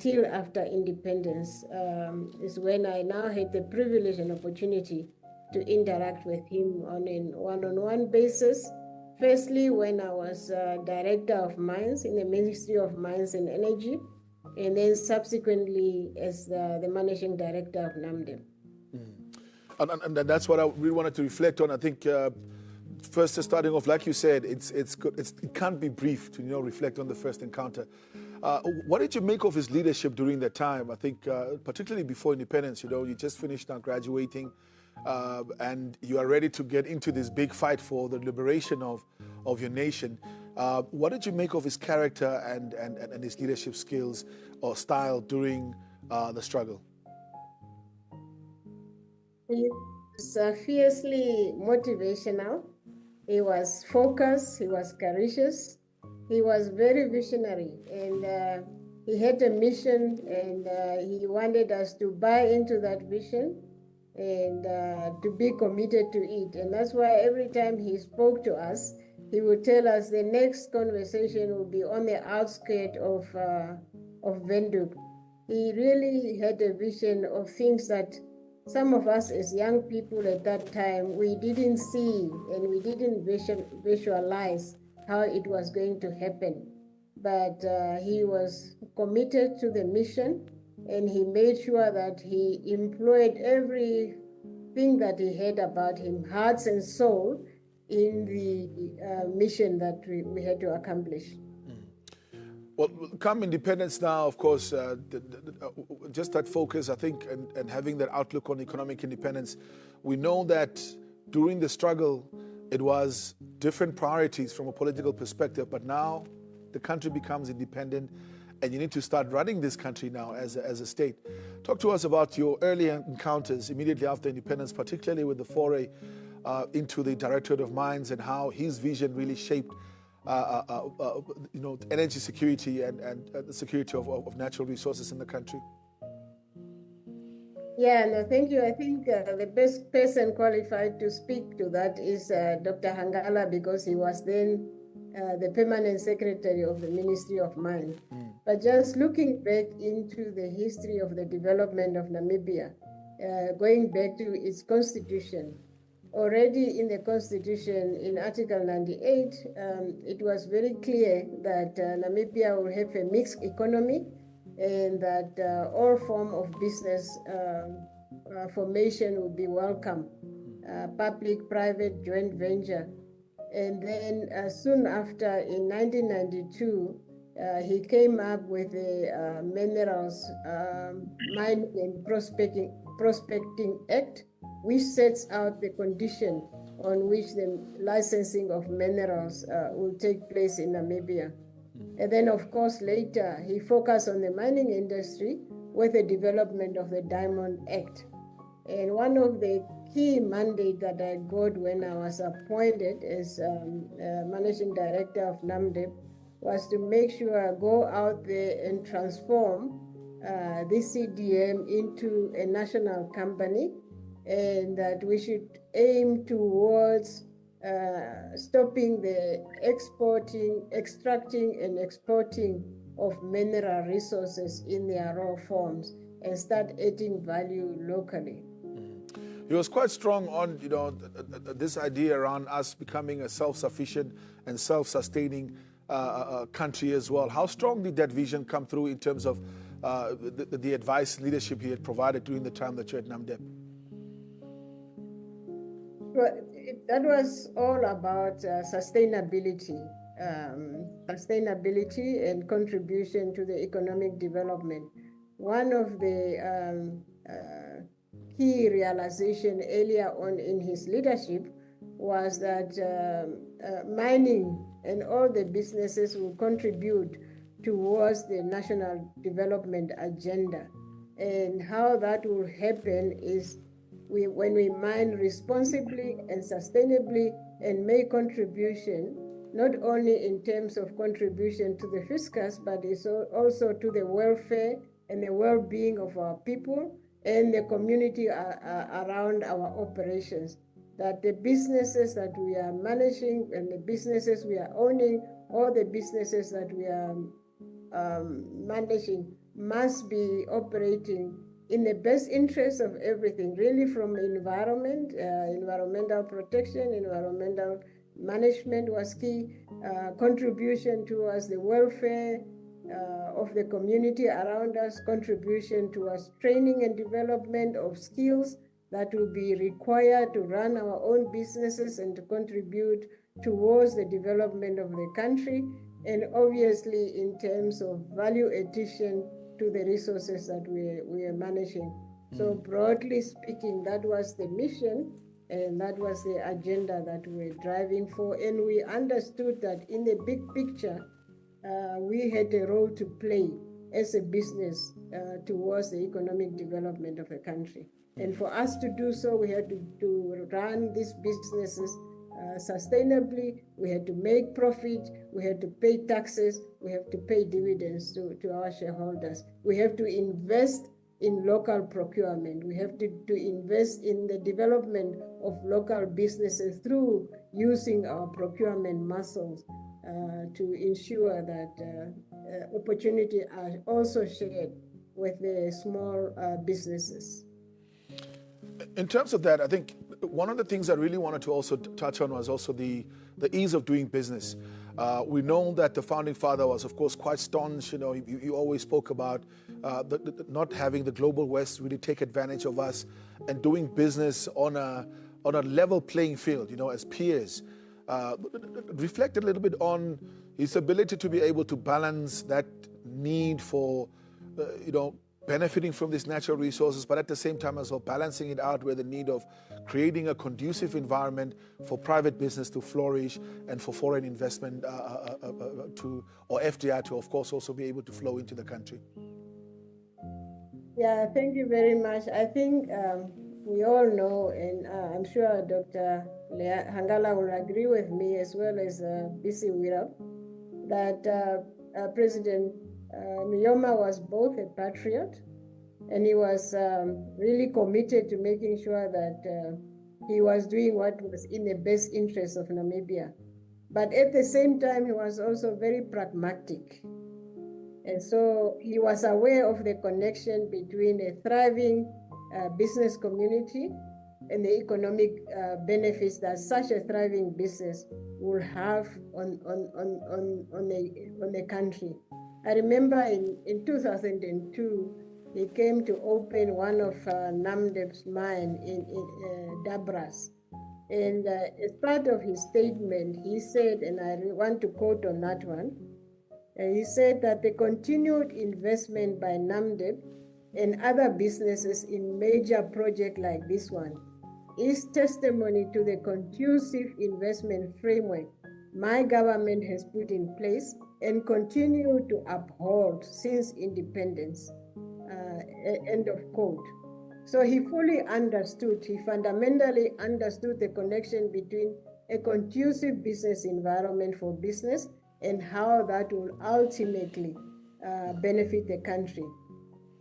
until after independence is when I now had the privilege and opportunity to interact with him on a one-on-one basis. Firstly, when I was Director of Mines in the Ministry of Mines and Energy, and then subsequently as the Managing Director of NAMDEP. And that's what I really wanted to reflect on. I think first, starting off, like you said, it can't be brief to reflect on the first encounter. What did you make of his leadership during that time? I think particularly before independence, you just finished now graduating, and you are ready to get into this big fight for the liberation of your nation. What did you make of his character and his leadership skills or style during the struggle? He was fiercely motivational. He was focused. He was courageous. He was very visionary, and he had a mission, and he wanted us to buy into that vision and to be committed to it. And that's why every time he spoke to us, he would tell us the next conversation will be on the outskirts of Windhoek. He really had a vision of things that some of us as young people at that time, we didn't see and we didn't visualize how it was going to happen. But he was committed to the mission, and he made sure that he employed everything that he had about him, hearts and soul, in the mission that we had to accomplish. Well, come independence now, of course, just that focus, I think, and having that outlook on economic independence, we know that during the struggle, it was different priorities from a political perspective, but now the country becomes independent, and you need to start running this country now as a state. Talk to us about your early encounters immediately after independence, particularly with the foray into the Directorate of Mines and how his vision really shaped energy security and the security of natural resources in the country. Yeah, no, thank you. I think the best person qualified to speak to that is Dr. Hangala, because he was then the permanent secretary of the Ministry of Mines. But just looking back into the history of the development of Namibia, going back to its constitution, already in the constitution in Article 98, it was very clear that Namibia will have a mixed economy, and that all form of business formation would be welcome, public, private, joint venture. And then soon after, in 1992, he came up with the Minerals Mining and Prospecting Act, which sets out the condition on which the licensing of minerals will take place in Namibia. And then, of course, later he focused on the mining industry with the development of the Diamond Act. And one of the key mandates that I got when I was appointed as Managing Director of NAMDEP was to make sure I go out there and transform this CDM into a national company, and that we should aim towards stopping the extracting and exporting of mineral resources in their raw forms and start adding value locally. He was quite strong on, this idea around us becoming a self-sufficient and self-sustaining country as well. How strong did that vision come through in terms of the advice, leadership he had provided during the time that you were at NAMDEP? Well, that was all about sustainability and contribution to the economic development. One of the key realization earlier on in his leadership was that mining and all the businesses will contribute towards the national development agenda. And how that will happen is when we mine responsibly and sustainably and make contribution, not only in terms of contribution to the fiscus, but it's also to the welfare and the well-being of our people and the community around our operations. That the businesses that we are managing and the businesses we are owning, or the businesses that we are managing must be operating in the best interest of everything, really, from environment, environmental protection, environmental management was key, contribution towards the welfare of the community around us, contribution towards training and development of skills that will be required to run our own businesses and to contribute towards the development of the country, and obviously in terms of value addition to the resources that we are managing. So broadly speaking, that was the mission and that was the agenda that we were driving for. And we understood that in the big picture, we had a role to play as a business towards the economic development of the country. And for us to do so, we had to run these businesses sustainably. We had to make profit, we had to pay taxes, we have to pay dividends to our shareholders. We have to invest in local procurement. We have to invest in the development of local businesses through using our procurement muscles to ensure that opportunity are also shared with the small businesses. In terms of that, I think one of the things I really wanted to also touch on was also the ease of doing business. We know that the founding father was, of course, quite staunch. You know, he always spoke about not having the global West really take advantage of us and doing business on a level playing field, you know, as peers. Reflect a little bit on his ability to be able to balance that need for, benefiting from these natural resources, but at the same time as well balancing it out with the need of creating a conducive environment for private business to flourish and for foreign investment or FDI to, of course, also be able to flow into the country. Yeah, thank you very much. I think we all know, and I'm sure Dr. Hangala will agree with me as well as BC Wira, that President Nujoma was both a patriot and he was really committed to making sure that he was doing what was in the best interest of Namibia. But at the same time, he was also very pragmatic. And so he was aware of the connection between a thriving business community and the economic benefits that such a thriving business will have on the country. I remember in 2002, he came to open one of Namdeb's mine in Dabras. And as part of his statement, he said, and I want to quote on that one, he said that the continued investment by Namdeb and other businesses in major projects like this one is testimony to the conducive investment framework my government has put in place and continue to uphold since independence, end of quote. So he fully understood, he fundamentally understood the connection between a conducive business environment for business and how that will ultimately benefit the country.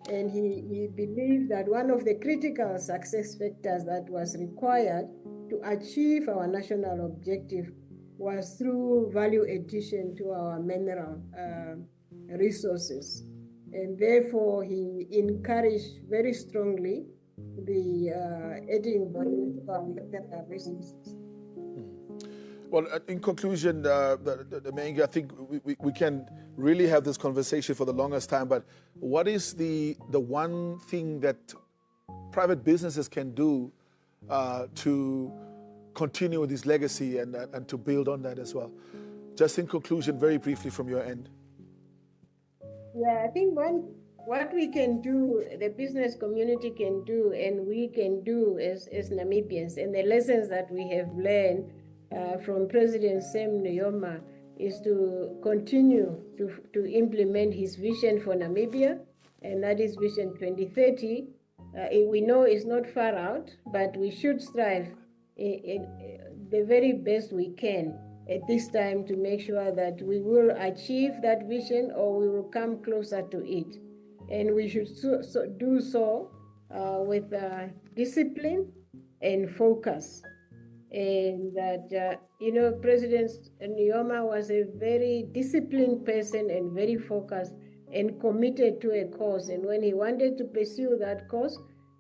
And he believed that one of the critical success factors that was required to achieve our national objective was through value addition to our mineral resources. And therefore, he encouraged very strongly the adding value to our mineral resources. Well, in conclusion, I think we can really have this conversation for the longest time, but what is the one thing that private businesses can do to continue this legacy and to build on that as well? Just in conclusion, very briefly from your end. Yeah, I think what we can do, the business community can do, and we can do as Namibians, and the lessons that we have learned from President Sam Nujoma is to continue to implement his vision for Namibia, and that is Vision 2030. We know it's not far out, but we should strive the very best we can at this time to make sure that we will achieve that vision or we will come closer to it. And we should do so with discipline and focus. And that, President Nujoma was a very disciplined person and very focused and committed to a cause. And when he wanted to pursue that cause,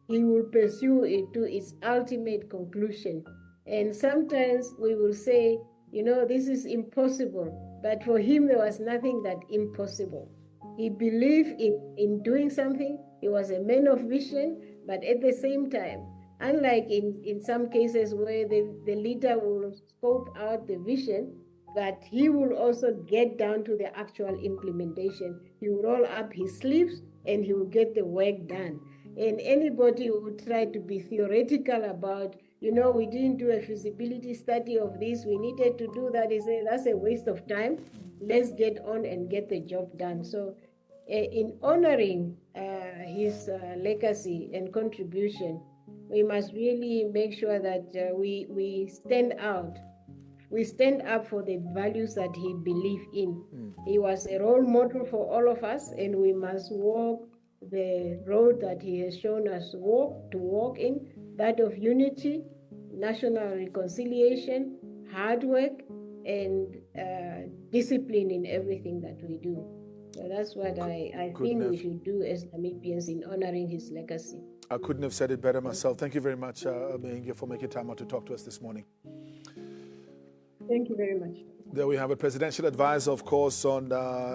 he will pursue it to its ultimate conclusion. And sometimes we will say, this is impossible. But for him, there was nothing that impossible. He believed in doing something. He was a man of vision, but at the same time, unlike in some cases where the leader will scope out the vision, but he will also get down to the actual implementation. He will roll up his sleeves and he will get the work done. And anybody who would try to be theoretical about, we didn't do a feasibility study of this, we needed to do that, that's a waste of time. Let's get on and get the job done. So in honoring his legacy and contribution, we must really make sure that we stand out. We stand up for the values that he believed in. He was a role model for all of us, and we must walk the road that he has shown us to walk in, that of unity, national reconciliation, hard work, and discipline in everything that we do. So that's what I think we should do as Namibians in honoring his legacy. I couldn't have said it better myself. Thank you very much, Mahinga, for making time out to talk to us this morning. Thank you very much. There we have a presidential advisor, of course, on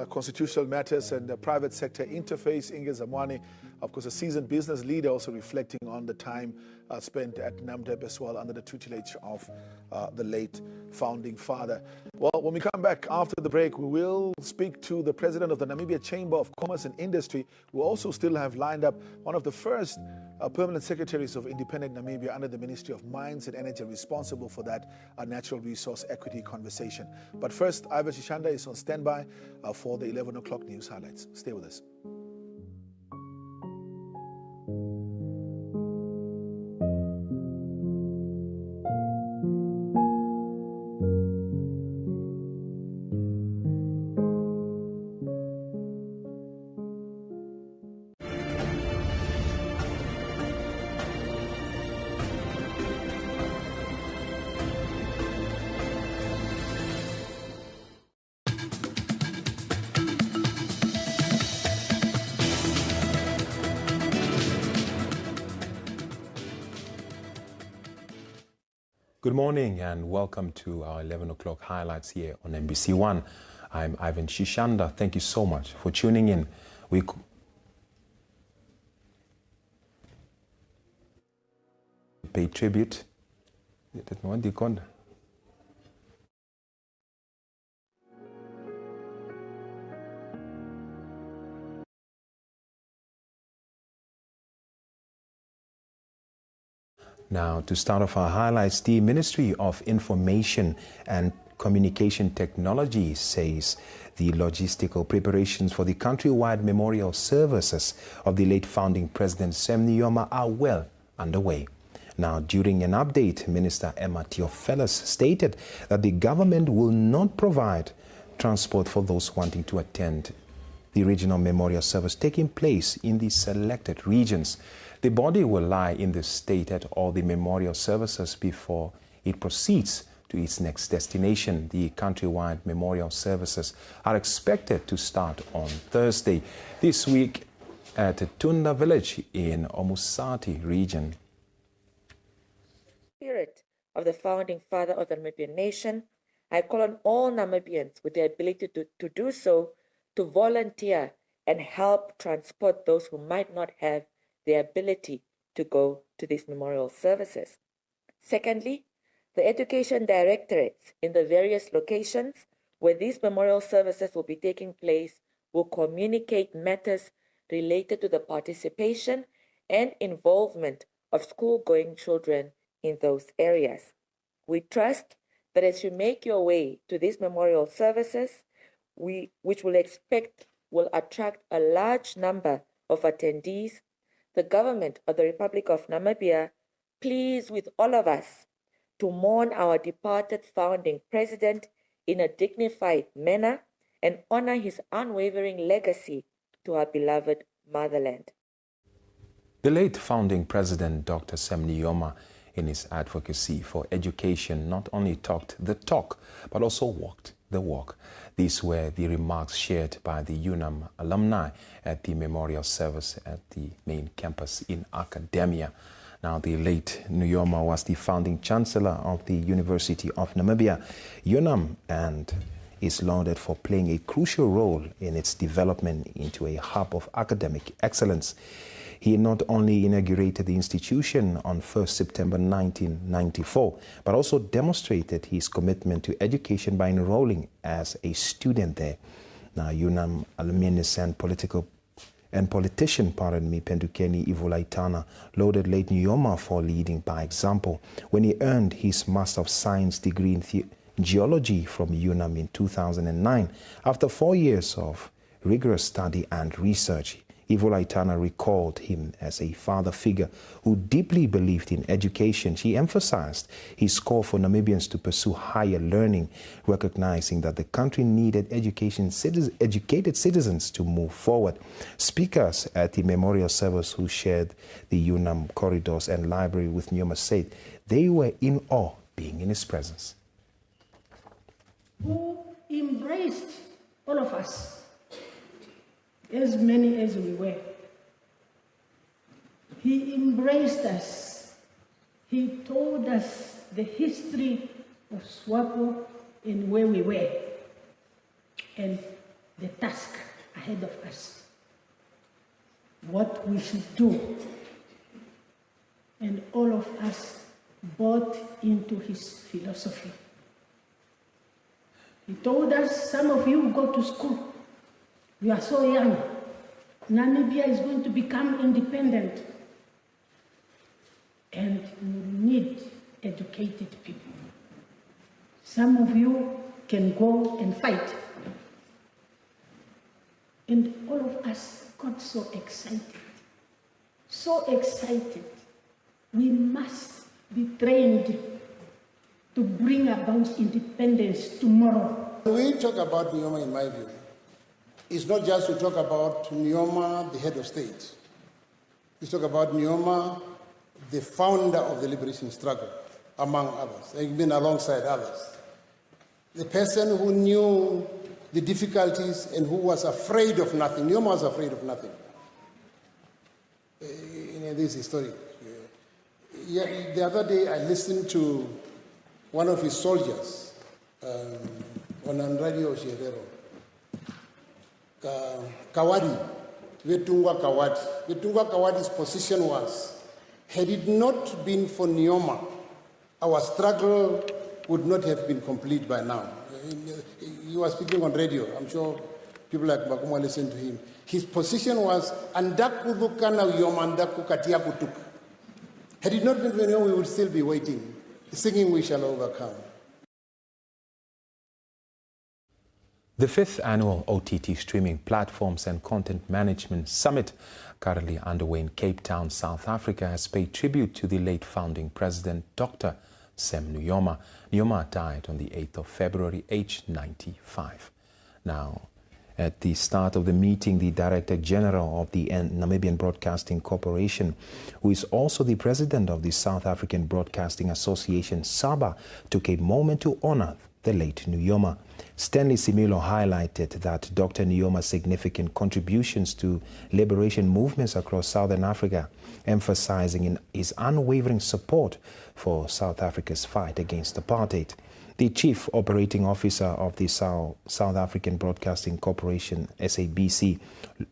constitutional matters and the private sector interface, Inge Zamwani, of course, a seasoned business leader, also reflecting on the time spent at NAMDEB as well under the tutelage of the late founding father. Well, when we come back after the break, we will speak to the president of the Namibia Chamber of Commerce and Industry. We also still have lined up one of the first permanent secretaries of independent Namibia under the Ministry of Mines and Energy, responsible for that natural resource equity conversation. But first, Iva Shishanda is on standby for the 11 o'clock news highlights. Stay with us. Good morning and welcome to our 11 o'clock highlights here on NBC One. I'm Ivan Shishanda. Thank you so much for tuning in. We pay tribute. Now, to start off our highlights, the Ministry of Information and Communication Technology says the logistical preparations for the countrywide memorial services of the late founding President Sam Nujoma are well underway. Now, during an update, Minister Emma Theophilus stated that the government will not provide transport for those wanting to attend the regional memorial service taking place in the selected regions. The body will lie in the state at all the memorial services before it proceeds to its next destination. The countrywide memorial services are expected to start on Thursday this week at Tunda village in Omusati region. Spirit of the founding father of the Namibian nation, I call on all Namibians with the ability to do so to volunteer and help transport those who might not have the ability to go to these memorial services. Secondly, the education directorates in the various locations where these memorial services will be taking place will communicate matters related to the participation and involvement of school-going children in those areas. We trust that as you make your way to these memorial services, which will attract a large number of attendees, the government of the Republic of Namibia pleads with all of us to mourn our departed founding president in a dignified manner and honor his unwavering legacy to our beloved motherland. The late founding president, Dr. Sam Nujoma, in his advocacy for education, not only talked the talk, but also walked the walk. These were the remarks shared by the UNAM alumni at the memorial service at the main campus in academia. Now, the late Nujoma was the founding chancellor of the University of Namibia, UNAM, and is lauded for playing a crucial role in its development into a hub of academic excellence. He not only inaugurated the institution on 1st September 1994, but also demonstrated his commitment to education by enrolling as a student there. Now, UNAM alumnus and politician, Pendukeni Ivulaitana, lauded late Nujoma for leading by example when he earned his Master of Science degree in Geology from UNAM in 2009 after 4 years of rigorous study and research. Ivulaitana recalled him as a father figure who deeply believed in education. She emphasized his call for Namibians to pursue higher learning, recognizing that the country needed educated citizens to move forward. Speakers at the memorial service who shared the UNAM corridors and library with Nujoma said they were in awe being in his presence. Who embraced all of us, as many as we were. He embraced us. He told us the history of SWAPO and where we were and the task ahead of us, what we should do. And all of us bought into his philosophy. He told us, some of you go to school. You are so young. Namibia is going to become independent. And you need educated people. Some of you can go and fight. And all of us got so excited. So excited. We must be trained to bring about independence tomorrow. When we talk about Nujoma, in my view, it's not just to talk about Nujoma, the head of state. It's talk about Nujoma, the founder of the liberation struggle, among others, and been alongside others. The person who knew the difficulties and who was afraid of nothing. Nujoma was afraid of nothing. This is historic. The other day I listened to one of his soldiers on Radio Sherero. Kawadi, Vetungwa Kawadi. Vetungwa Kawadi's position was, had it not been for Nujoma, our struggle would not have been complete by now. He was speaking on radio. I'm sure people like Makuma listen to him. His position was, Andakudukana Yomandaku Katiakutuk. Had it not been for Nujoma, we would still be waiting, singing We Shall Overcome. The 5th annual OTT Streaming Platforms and Content Management Summit, currently underway in Cape Town, South Africa, has paid tribute to the late founding president, Dr. Sam Nujoma. Nujoma died on the 8th of February, aged 95. Now, at the start of the meeting, the Director General of the Namibian Broadcasting Corporation, who is also the President of the South African Broadcasting Association, SABA, took a moment to honor the late Nujoma. Stanley Similo highlighted that Dr. Nujoma's significant contributions to liberation movements across Southern Africa, emphasizing his unwavering support for South Africa's fight against apartheid. The Chief Operating Officer of the South African Broadcasting Corporation, SABC,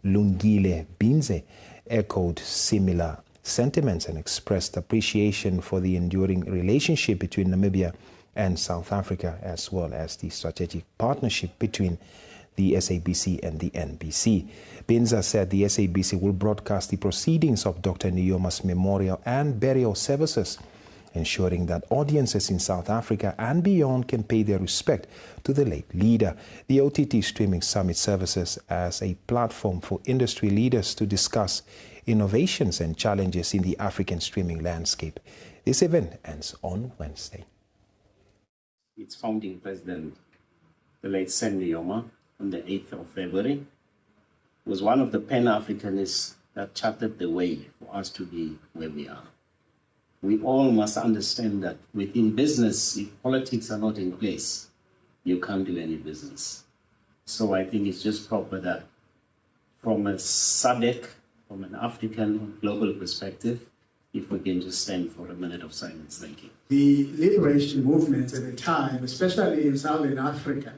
Lungile Binze, echoed similar sentiments and expressed appreciation for the enduring relationship between Namibia and South Africa, as well as the strategic partnership between the SABC and the NBC. Binza said the SABC will broadcast the proceedings of Dr. Nujoma's memorial and burial services, ensuring that audiences in South Africa and beyond can pay their respect to the late leader. The OTT Streaming Summit services as a platform for industry leaders to discuss innovations and challenges in the African streaming landscape. This event ends on Wednesday. Its founding president, the late Sam Nujoma, on the 8th of February, was one of the Pan-Africanists that charted the way for us to be where we are. We all must understand that within business, if politics are not in place, you can't do any business. So I think it's just proper that from a SADC, from an African global perspective, if we can just stand for a minute of silence. Thank you. The liberation movements at the time, especially in Southern Africa,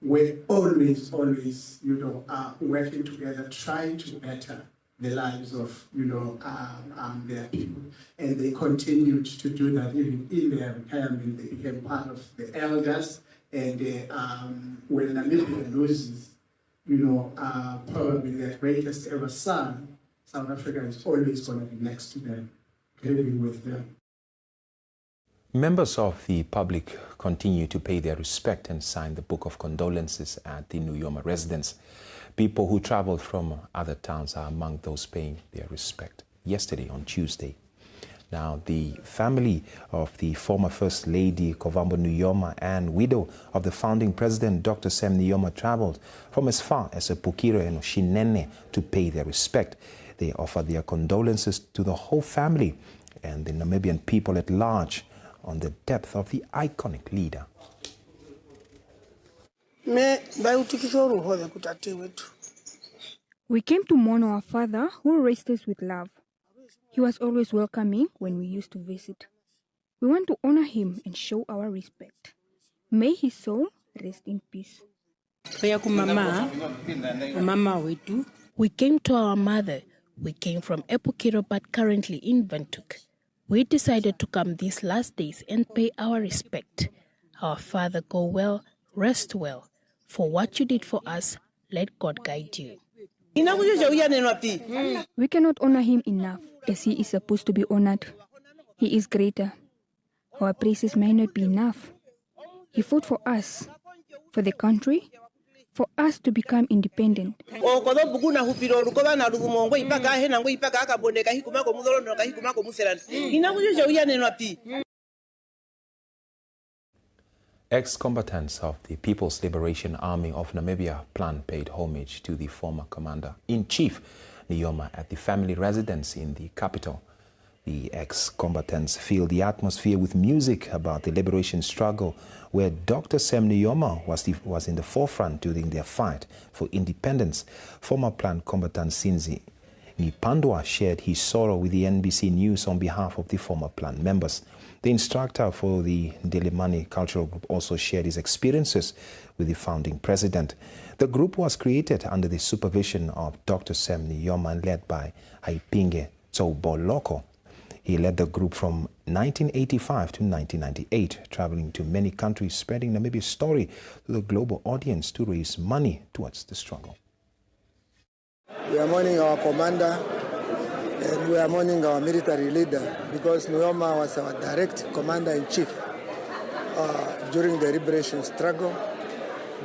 were always, working together, trying to better the lives of, their people. And they continued to do that even in their retirement. They became part of the elders. And when Namibia loses, probably their greatest ever son, South Africa is always going to be next to them, living with them. Members of the public continue to pay their respect and sign the Book of Condolences at the Nujoma residence. People who traveled from other towns are among those paying their respect yesterday on Tuesday. Now, the family of the former First Lady Ovamboland Nujoma and widow of the founding president Dr. Sam Nujoma traveled from as far as Pukiro and Shinene to pay their respect. They offer their condolences to the whole family and the Namibian people at large on the depth of the iconic leader. We came to mourn our father who raised us with love. He was always welcoming when we used to visit. We want to honor him and show our respect. May his soul rest in peace. We came to our mother. We came from Epukiro but currently in Windhoek. We decided to come these last days and pay our respect. Our father, go well, rest well. For what you did for us, let God guide you. We cannot honor him enough, as he is supposed to be honored. He is greater. Our praises may not be enough. He fought for us, for the country, for us to become independent. Ex-combatants of the People's Liberation Army of Namibia plan paid homage to the former Commander-in-Chief Nujoma at the family residence in the capital. The ex-combatants filled the atmosphere with music about the liberation struggle, where Dr. Sam Nujoma was in the forefront during their fight for independence. Former planned combatant Sinzi Nipandwa shared his sorrow with the NBC News on behalf of the former planned members. The instructor for the Delimani Cultural Group also shared his experiences with the founding president. The group was created under the supervision of Dr. Sam Nujoma and led by Haipinge Tsoboloko. He led the group from 1985 to 1998, traveling to many countries, spreading Namibia's story to the global audience to raise money towards the struggle. We are mourning our commander and we are mourning our military leader because Nujoma was our direct commander-in-chief during the liberation struggle.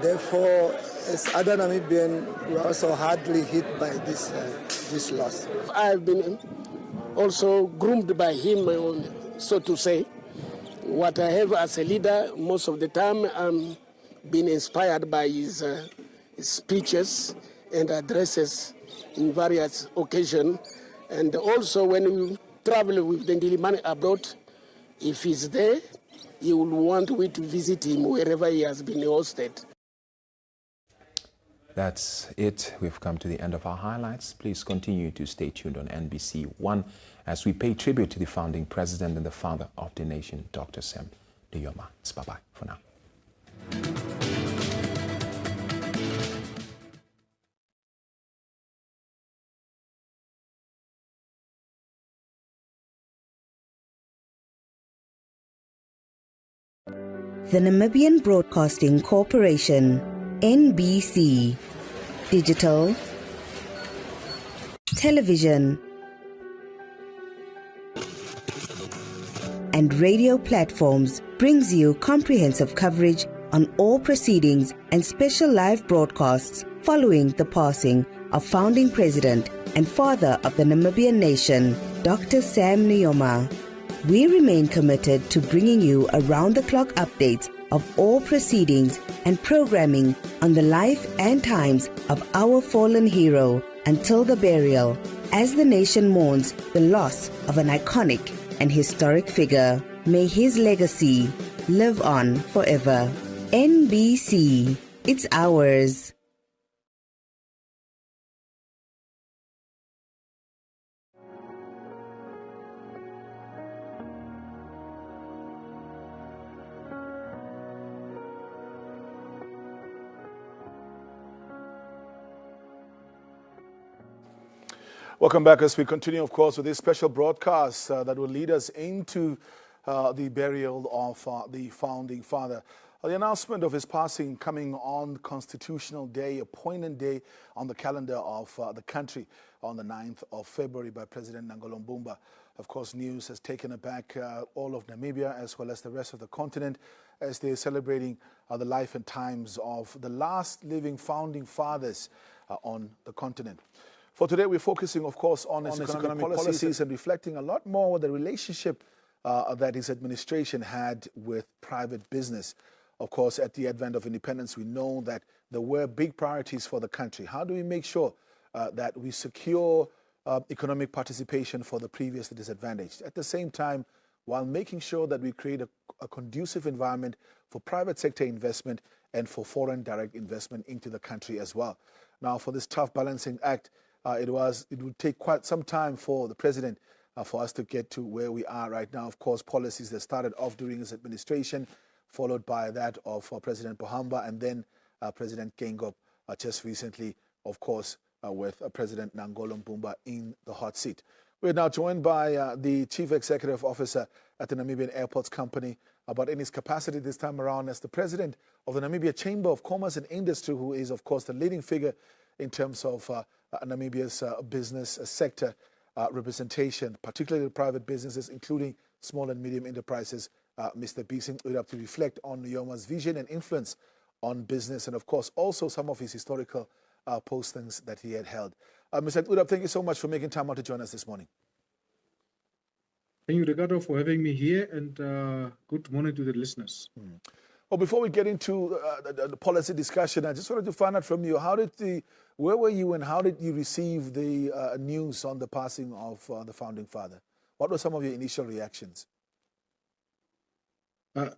Therefore, as other Namibians, we are also hardly hit by this loss. I've been also groomed by him, so to say. What I have as a leader, most of the time, I'm being inspired by his speeches and addresses in various occasions. And also when we travel with the Ndilimani abroad, if he's there, he will want me to visit him wherever he has been hosted. That's it. We've come to the end of our highlights. Please continue to stay tuned on NBC One as we pay tribute to the founding president and the father of the nation, Dr. Sam Nujoma. It's bye-bye for now. The Namibian Broadcasting Corporation, NBC, digital, television, and radio platforms brings you comprehensive coverage on all proceedings and special live broadcasts following the passing of founding president and father of the Namibian nation, Dr. Sam Nujoma. We remain committed to bringing you around-the-clock updates of all proceedings and programming on the life and times of our fallen hero until the burial, as the nation mourns the loss of an iconic and historic figure. May his legacy live on forever. NBC. It's ours. Welcome back as we continue, of course, with this special broadcast that will lead us into the burial of the founding father. The announcement of his passing coming on Constitutional Day, a poignant day on the calendar of the country on the 9th of February by President Nangolo. Of course, news has taken aback all of Namibia as well as the rest of the continent as they're celebrating the life and times of the last living founding fathers on the continent. For today, we're focusing, of course, on his economic policies and reflecting a lot more on the relationship that his administration had with private business. Of course, at the advent of independence, we know that there were big priorities for the country. How do we make sure that we secure economic participation for the previously disadvantaged? At the same time, while making sure that we create a conducive environment for private sector investment and for foreign direct investment into the country as well. Now, for this tough balancing act, it would take quite some time for the president for us to get to where we are right now. Of course, policies that started off during his administration, followed by that of President Pohamba and then President Geingob just recently, of course, with President Nangolo in the hot seat. We're now joined by the Chief Executive Officer at the Namibian Airports Company, but in his capacity this time around as the President of the Namibia Chamber of Commerce and Industry, who is, of course, the leading figure in terms of Namibia's business sector representation, particularly private businesses, including small and medium enterprises. Mr. Bising Urab, to reflect on Nujoma's vision and influence on business and, of course, also some of his historical postings that he had held. Mr. Urab, thank you so much for making time out to join us this morning. Thank you, Ricardo, for having me here, and good morning to the listeners. Well, before we get into the policy discussion, I just wanted to find out from you, where were you and how did you receive the news on the passing of the founding father? What were some of your initial reactions?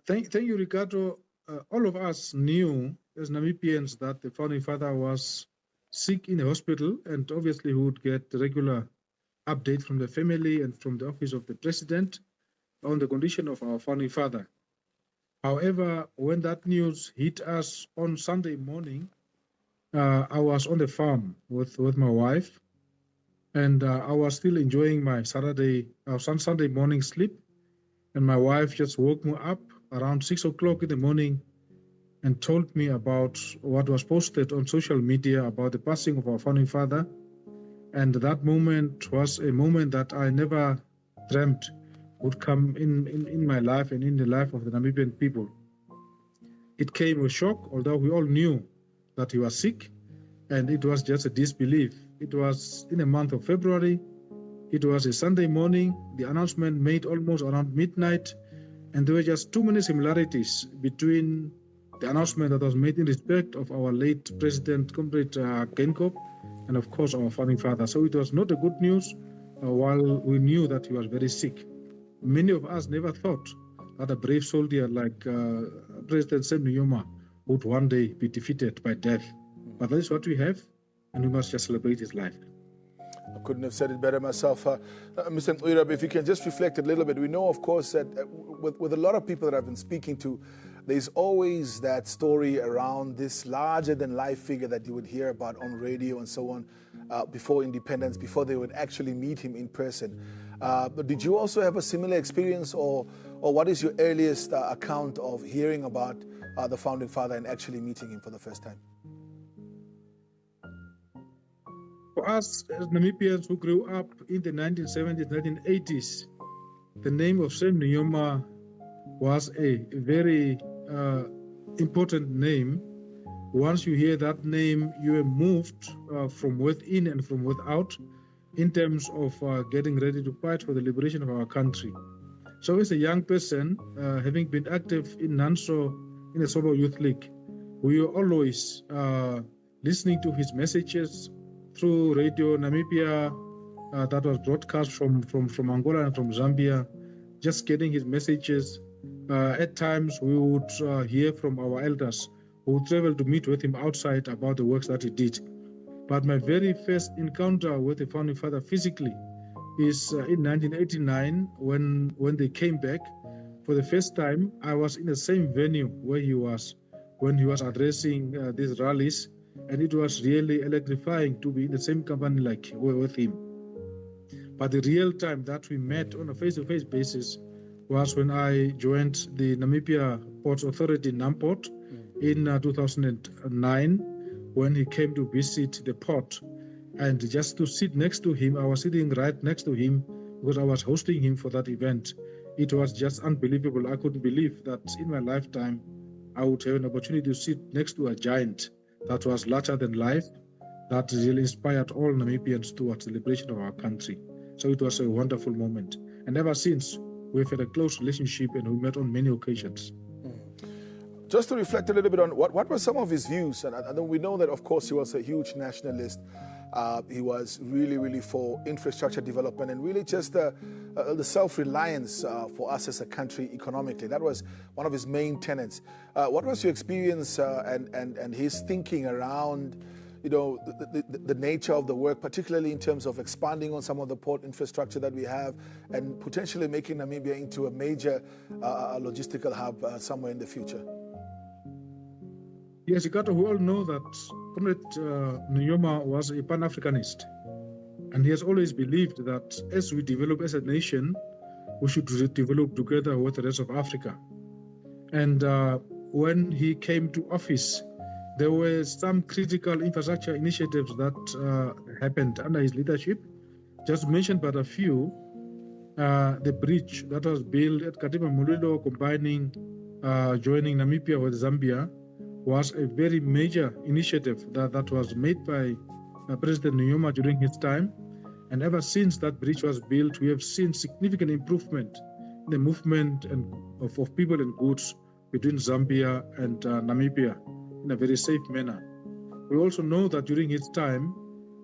Thank you, Ricardo. All of us knew as Namibians that the founding father was sick in the hospital, and obviously we would get regular update from the family and from the office of the president on the condition of our founding father. However, when that news hit us on Sunday morning, I was on the farm with my wife, and I was still enjoying my Sunday morning sleep, and my wife just woke me up around 6 o'clock in the morning and told me about what was posted on social media about the passing of our founding father. And that moment was a moment that I never dreamt would come in my life and in the life of the Namibian people. It came with shock, although we all knew that he was sick, and it was just a disbelief. It was in the month of February. It was a Sunday morning, the announcement made almost around midnight, and there were just too many similarities between the announcement that was made in respect of our late President, Comrade Geingob, and of course our founding father. So it was not a good news while we knew that he was very sick. Many of us never thought that a brave soldier like President Nujoma would one day be defeated by death. But that is what we have, and we must just celebrate his life. I couldn't have said it better myself. Mr. Urab, if you can just reflect a little bit. We know, of course, that with a lot of people that I've been speaking to, there's always that story around this larger-than-life figure that you would hear about on radio and so on before independence, before they would actually meet him in person. But did you also have a similar experience, or what is your earliest account of hearing about the founding father and actually meeting him for the first time? For us as Namibians who grew up in the 1970s, 1980s, the name of Sam Nujoma was a very important name. Once you hear that name, you are moved from within and from without in terms of getting ready to fight for the liberation of our country. So as a young person, having been active in NANSO, in the SWAPO Youth League, we were always listening to his messages through Radio Namibia that was broadcast from Angola and from Zambia, just getting his messages At times, we would hear from our elders who would travel to meet with him outside about the works that he did. But my very first encounter with the founding father physically is in 1989 when they came back. For the first time, I was in the same venue where he was when he was addressing these rallies, and it was really electrifying to be in the same company like with him. But the real time that we met on a face-to-face basis was when I joined the Namibia Ports Authority, Namport, in 2009, when he came to visit the port. And just to sit next to him, I was sitting right next to him because I was hosting him for that event. It was just unbelievable. I couldn't believe that in my lifetime, I would have an opportunity to sit next to a giant that was larger than life, that really inspired all Namibians towards the liberation of our country. So it was a wonderful moment. And ever since, we've had a close relationship and we met on many occasions. Just to reflect a little bit on what were some of his views, and then we know that, of course, he was a huge nationalist. He was really, really for infrastructure development and really just the self-reliance for us as a country economically. That was one of his main tenets. What was your experience and his thinking around, the nature of the work, particularly in terms of expanding on some of the port infrastructure that we have and potentially making Namibia into a major logistical hub somewhere in the future? Yes, Ikato, we all know that Comrade Nujoma was a Pan-Africanist, and he has always believed that as we develop as a nation, we should develop together with the rest of Africa. And when he came to office, there were some critical infrastructure initiatives that happened under his leadership. Just mentioned but a few, the bridge that was built at Katiba Mulilo, combining, joining Namibia with Zambia, was a very major initiative that was made by President Nujoma during his time. And ever since that bridge was built, we have seen significant improvement in the movement of people and goods between Zambia and Namibia in a very safe manner. We also know that during his time,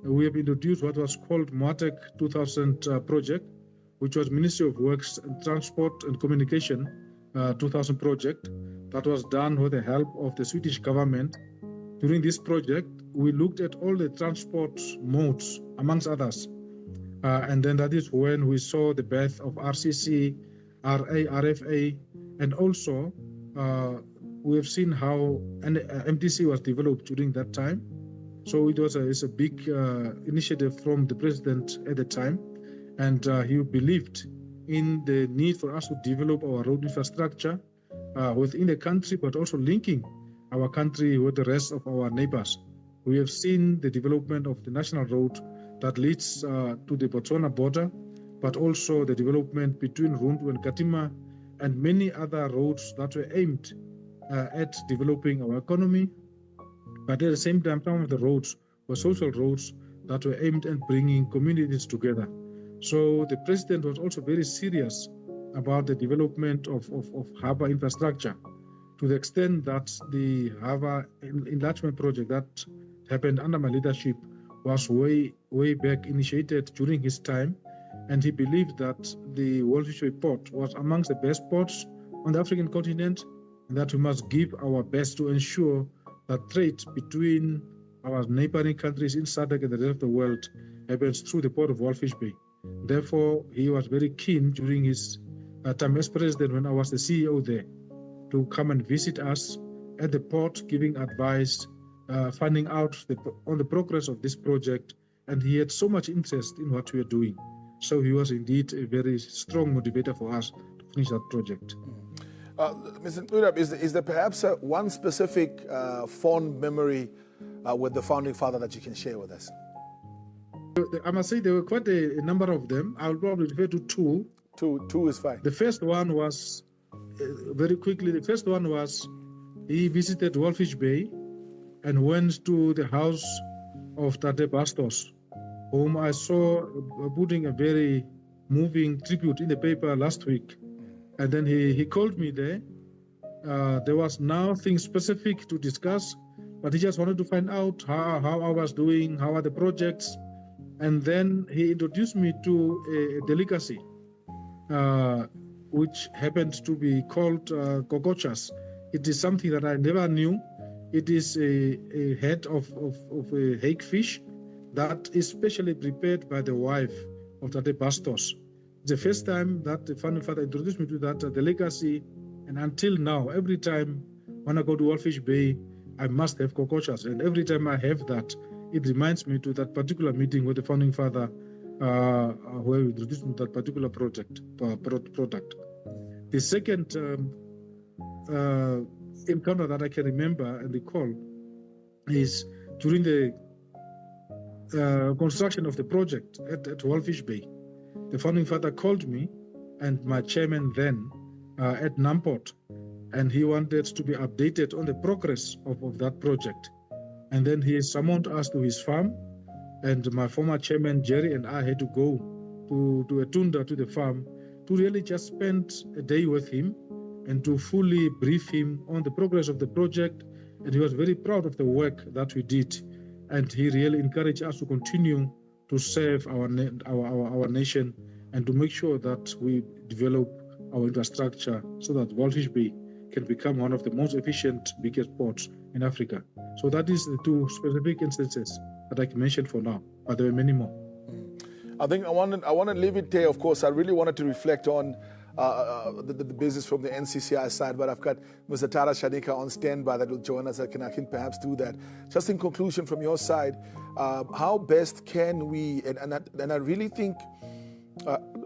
we have introduced what was called MOATEC 2000 project, which was Ministry of Works and Transport and Communication 2000 project that was done with the help of the Swedish government. During this project, we looked at all the transport modes, amongst others. And then that is when we saw the birth of RCC, RA, RFA, and also we have seen how MTC was developed during that time. So it's a big initiative from the president at the time. And he believed in the need for us to develop our road infrastructure within the country, but also linking our country with the rest of our neighbors. We have seen the development of the national road that leads to the Botswana border, but also the development between Rundu and Katima, and many other roads that were aimed at developing our economy. But at the same time, some of the roads were social roads that were aimed at bringing communities together. So the president was also very serious about the development of harbour infrastructure, to the extent that the harbour enlargement project that happened under my leadership was way back initiated during his time. And he believed that the Walvis Bay port was amongst the best ports on the African continent, and that we must give our best to ensure that trade between our neighboring countries in SADC and the rest of the world happens through the port of Walvis Bay. Therefore, he was very keen during his time as president, when I was the CEO there, to come and visit us at the port, giving advice, finding out on the progress of this project. And he had so much interest in what we are doing. So he was indeed a very strong motivator for us to finish that project. Mr. Nujoma, is there perhaps one specific fond memory with the founding father that you can share with us? I must say there were quite a number of them. I'll probably refer to two. Two is fine. The first one was, very quickly, he visited Walvis Bay and went to the house of Tate Bastos, whom I saw putting a very moving tribute in the paper last week. And then he called me there. There was nothing specific to discuss, but he just wanted to find out how I was doing, how are the projects. And then he introduced me to a delicacy, which happened to be called kokochas. It is something that I never knew. It is a head of a hakefish that is specially prepared by the wife of Tate Bastos. It's the first time that the founding father introduced me to that, the legacy, and until now, every time when I go to Walfish Bay, I must have kokochas, and every time I have that, it reminds me to that particular meeting with the founding father, where we introduced me to that particular product. The second encounter that I can remember and recall is during the construction of the project at Walfish Bay. The founding father called me and my chairman then at Namport, and he wanted to be updated on the progress of that project. And then he summoned us to his farm, and my former chairman Jerry and I had to go to Etunda, to the farm, to really just spend a day with him and to fully brief him on the progress of the project. And he was very proud of the work that we did, and he really encouraged us to continue to serve our nation and to make sure that we develop our infrastructure so that Walfish Bay can become one of the most efficient, biggest ports in Africa. So that is the two specific instances that I can mention for now, but there are many more. I think I want to leave it there. Of course, I really wanted to reflect on the business from the NCCI side, but I've got Mr. Tara Shanika on standby that will join us. I can perhaps do that. Just in conclusion from your side, how best can we, and I really think,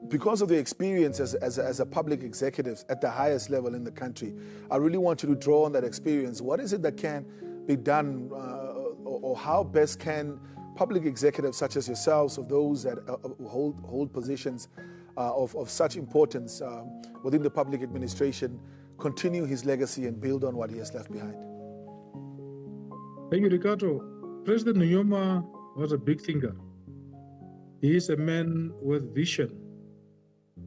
because of the experience as a public executive at the highest level in the country, I really want you to draw on that experience. What is it that can be done, or how best can public executives such as yourselves, or those that hold positions of such importance within the public administration, continue his legacy and build on what he has left behind? Thank you, Ricardo. President Nujoma was a big thinker. He is a man with vision.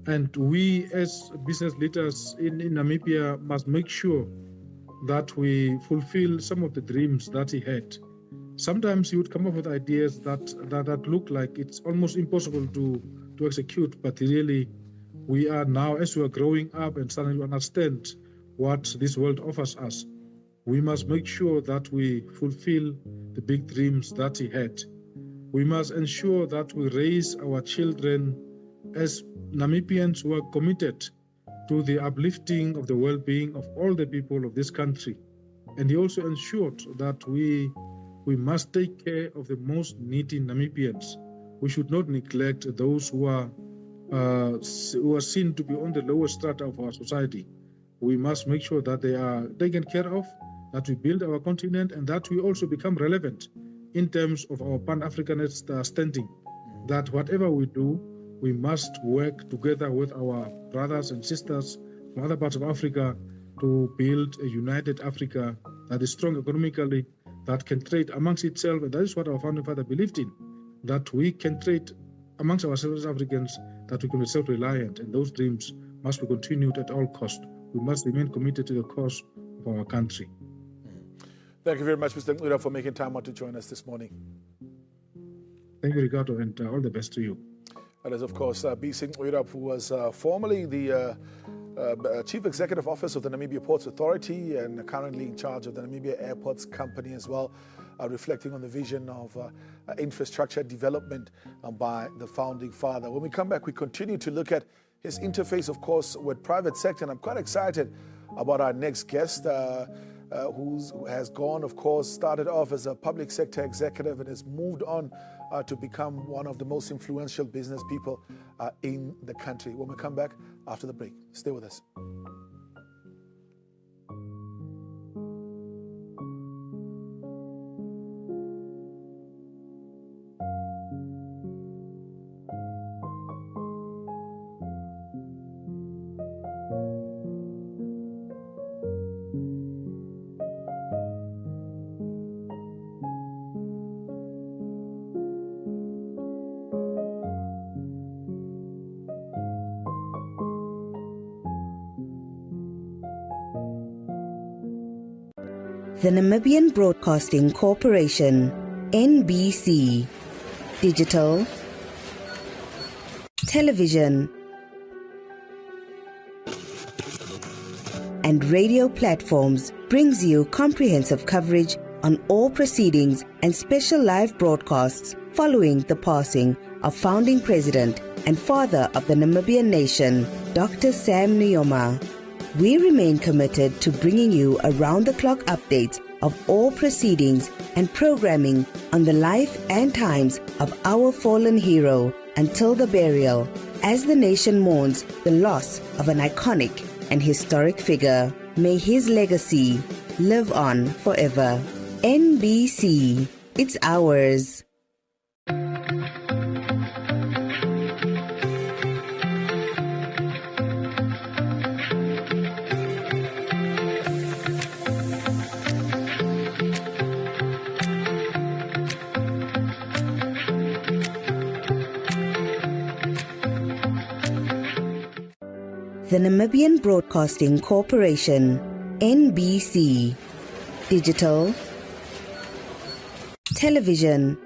And we as business leaders in Namibia must make sure that we fulfill some of the dreams that he had. Sometimes he would come up with ideas that look like it's almost impossible to execute, but really we are now, as we are growing up and starting to understand what this world offers us, we must make sure that we fulfill the big dreams that he had. We must ensure that we raise our children as Namibians who are committed to the uplifting of the well-being of all the people of this country. And he also ensured that we must take care of the most needy Namibians. We should not neglect those who are seen to be on the lower strata of our society. We must make sure that they are taken care of, that we build our continent, and that we also become relevant in terms of our Pan-Africanist standing. That whatever we do, we must work together with our brothers and sisters from other parts of Africa to build a united Africa that is strong economically, that can trade amongst itself. And that is what our founding father believed in, that we can trade amongst ourselves as Africans, that we can be self-reliant, and those dreams must be continued at all costs. We must remain committed to the cause of our country. Thank you very much, Mr. Ngwira, for making time out to join us this morning. Thank you, Ricardo, and all the best to you. That is, of course, B.C. Ngwira, who was formerly the Chief Executive Officer of the Namibia Ports Authority and currently in charge of the Namibia Airports Company as well, reflecting on the vision of infrastructure development by the founding father. When we come back, we continue to look at his interface, of course, with private sector, and I'm quite excited about our next guest, who has gone, of course, started off as a public sector executive and has moved on to become one of the most influential business people in the country. When we come back after the break, stay with us. The Namibian Broadcasting Corporation, NBC, digital, television, and radio platforms brings you comprehensive coverage on all proceedings and special live broadcasts following the passing of founding president and father of the Namibian nation, Dr. Sam Nujoma. We remain committed to bringing you around-the-clock updates of all proceedings and programming on the life and times of our fallen hero until the burial, as the nation mourns the loss of an iconic and historic figure. May his legacy live on forever. NBC, it's ours. The Namibian Broadcasting Corporation, NBC, digital, television,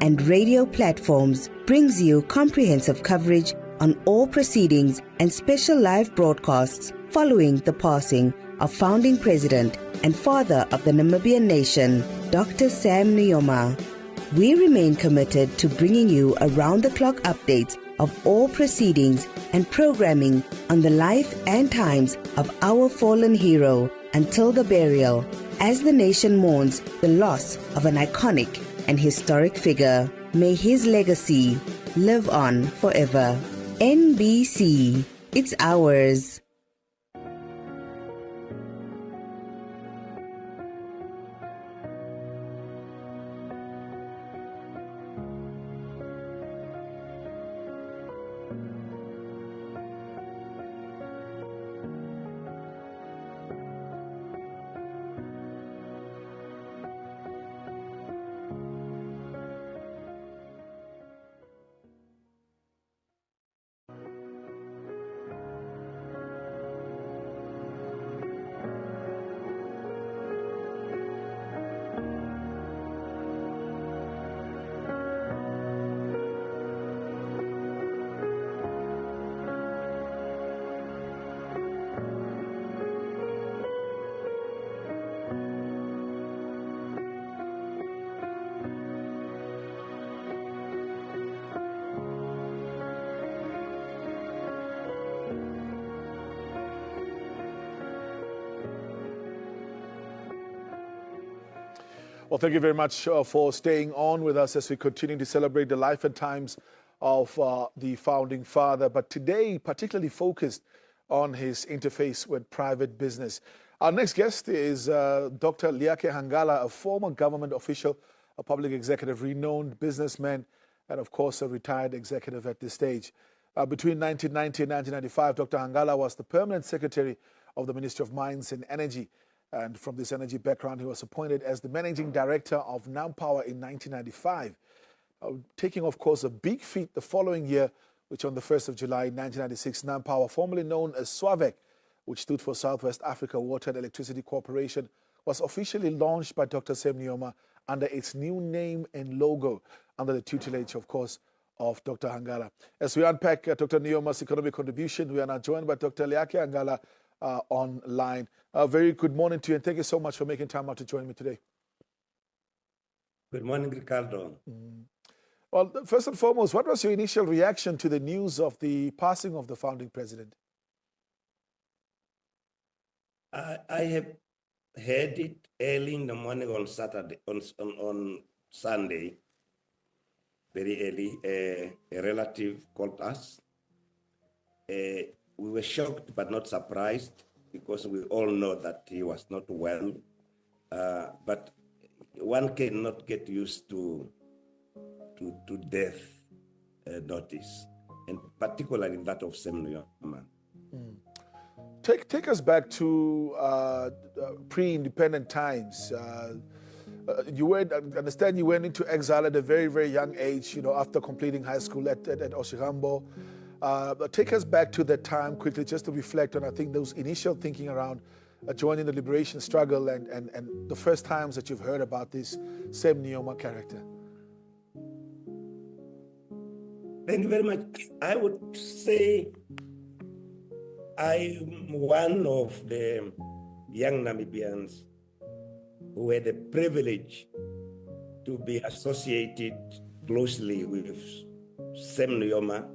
and radio platforms brings you comprehensive coverage on all proceedings and special live broadcasts following the passing of founding president and father of the Namibian nation, Dr. Sam Nujoma. We remain committed to bringing you around-the-clock updates of all proceedings and programming on the life and times of our fallen hero until the burial, as the nation mourns the loss of an iconic and historic figure. May his legacy live on forever. NBC, it's ours. Well, thank you very much for staying on with us as we continue to celebrate the life and times of the founding father, but today particularly focused on his interface with private business. Our next guest is Dr. Liake Hangala, a former government official, a public executive, renowned businessman, and of course a retired executive at this stage. Between 1990 and 1995, Dr. Hangala was the permanent secretary of the Ministry of Mines and Energy. And from this energy background, he was appointed as the managing director of Nampower in 1995, taking, of course, a big feat the following year, which on the 1st of July 1996, Nampower, formerly known as SWAPO, which stood for Southwest Africa Water and Electricity Corporation, was officially launched by Dr. Sam Nujoma under its new name and logo, under the tutelage, of course, of Dr. Hangala. As we unpack Dr. Nujoma's economic contribution, we are now joined by Dr. Liake Hangala online. Very good morning to you, and thank you so much for making time out to join me today. Good morning, Ricardo. Well, first and foremost, what was your initial reaction to the news of the passing of the founding president? I have heard it early in the morning on Saturday, on Sunday, very early. A relative called us. We were shocked but not surprised, because we all know that he was not well. But one cannot get used to death notice, and particularly that of Sam Nujoma. Take us back to pre-independent times. I understand you went into exile at a very, very young age, after completing high school at Oshirambo. Take us back to that time quickly, just to reflect on, I think, those initial thinking around joining the liberation struggle and the first times that you've heard about this Sam Nujoma character. Thank you very much. I would say I'm one of the young Namibians who had the privilege to be associated closely with Sam Nujoma,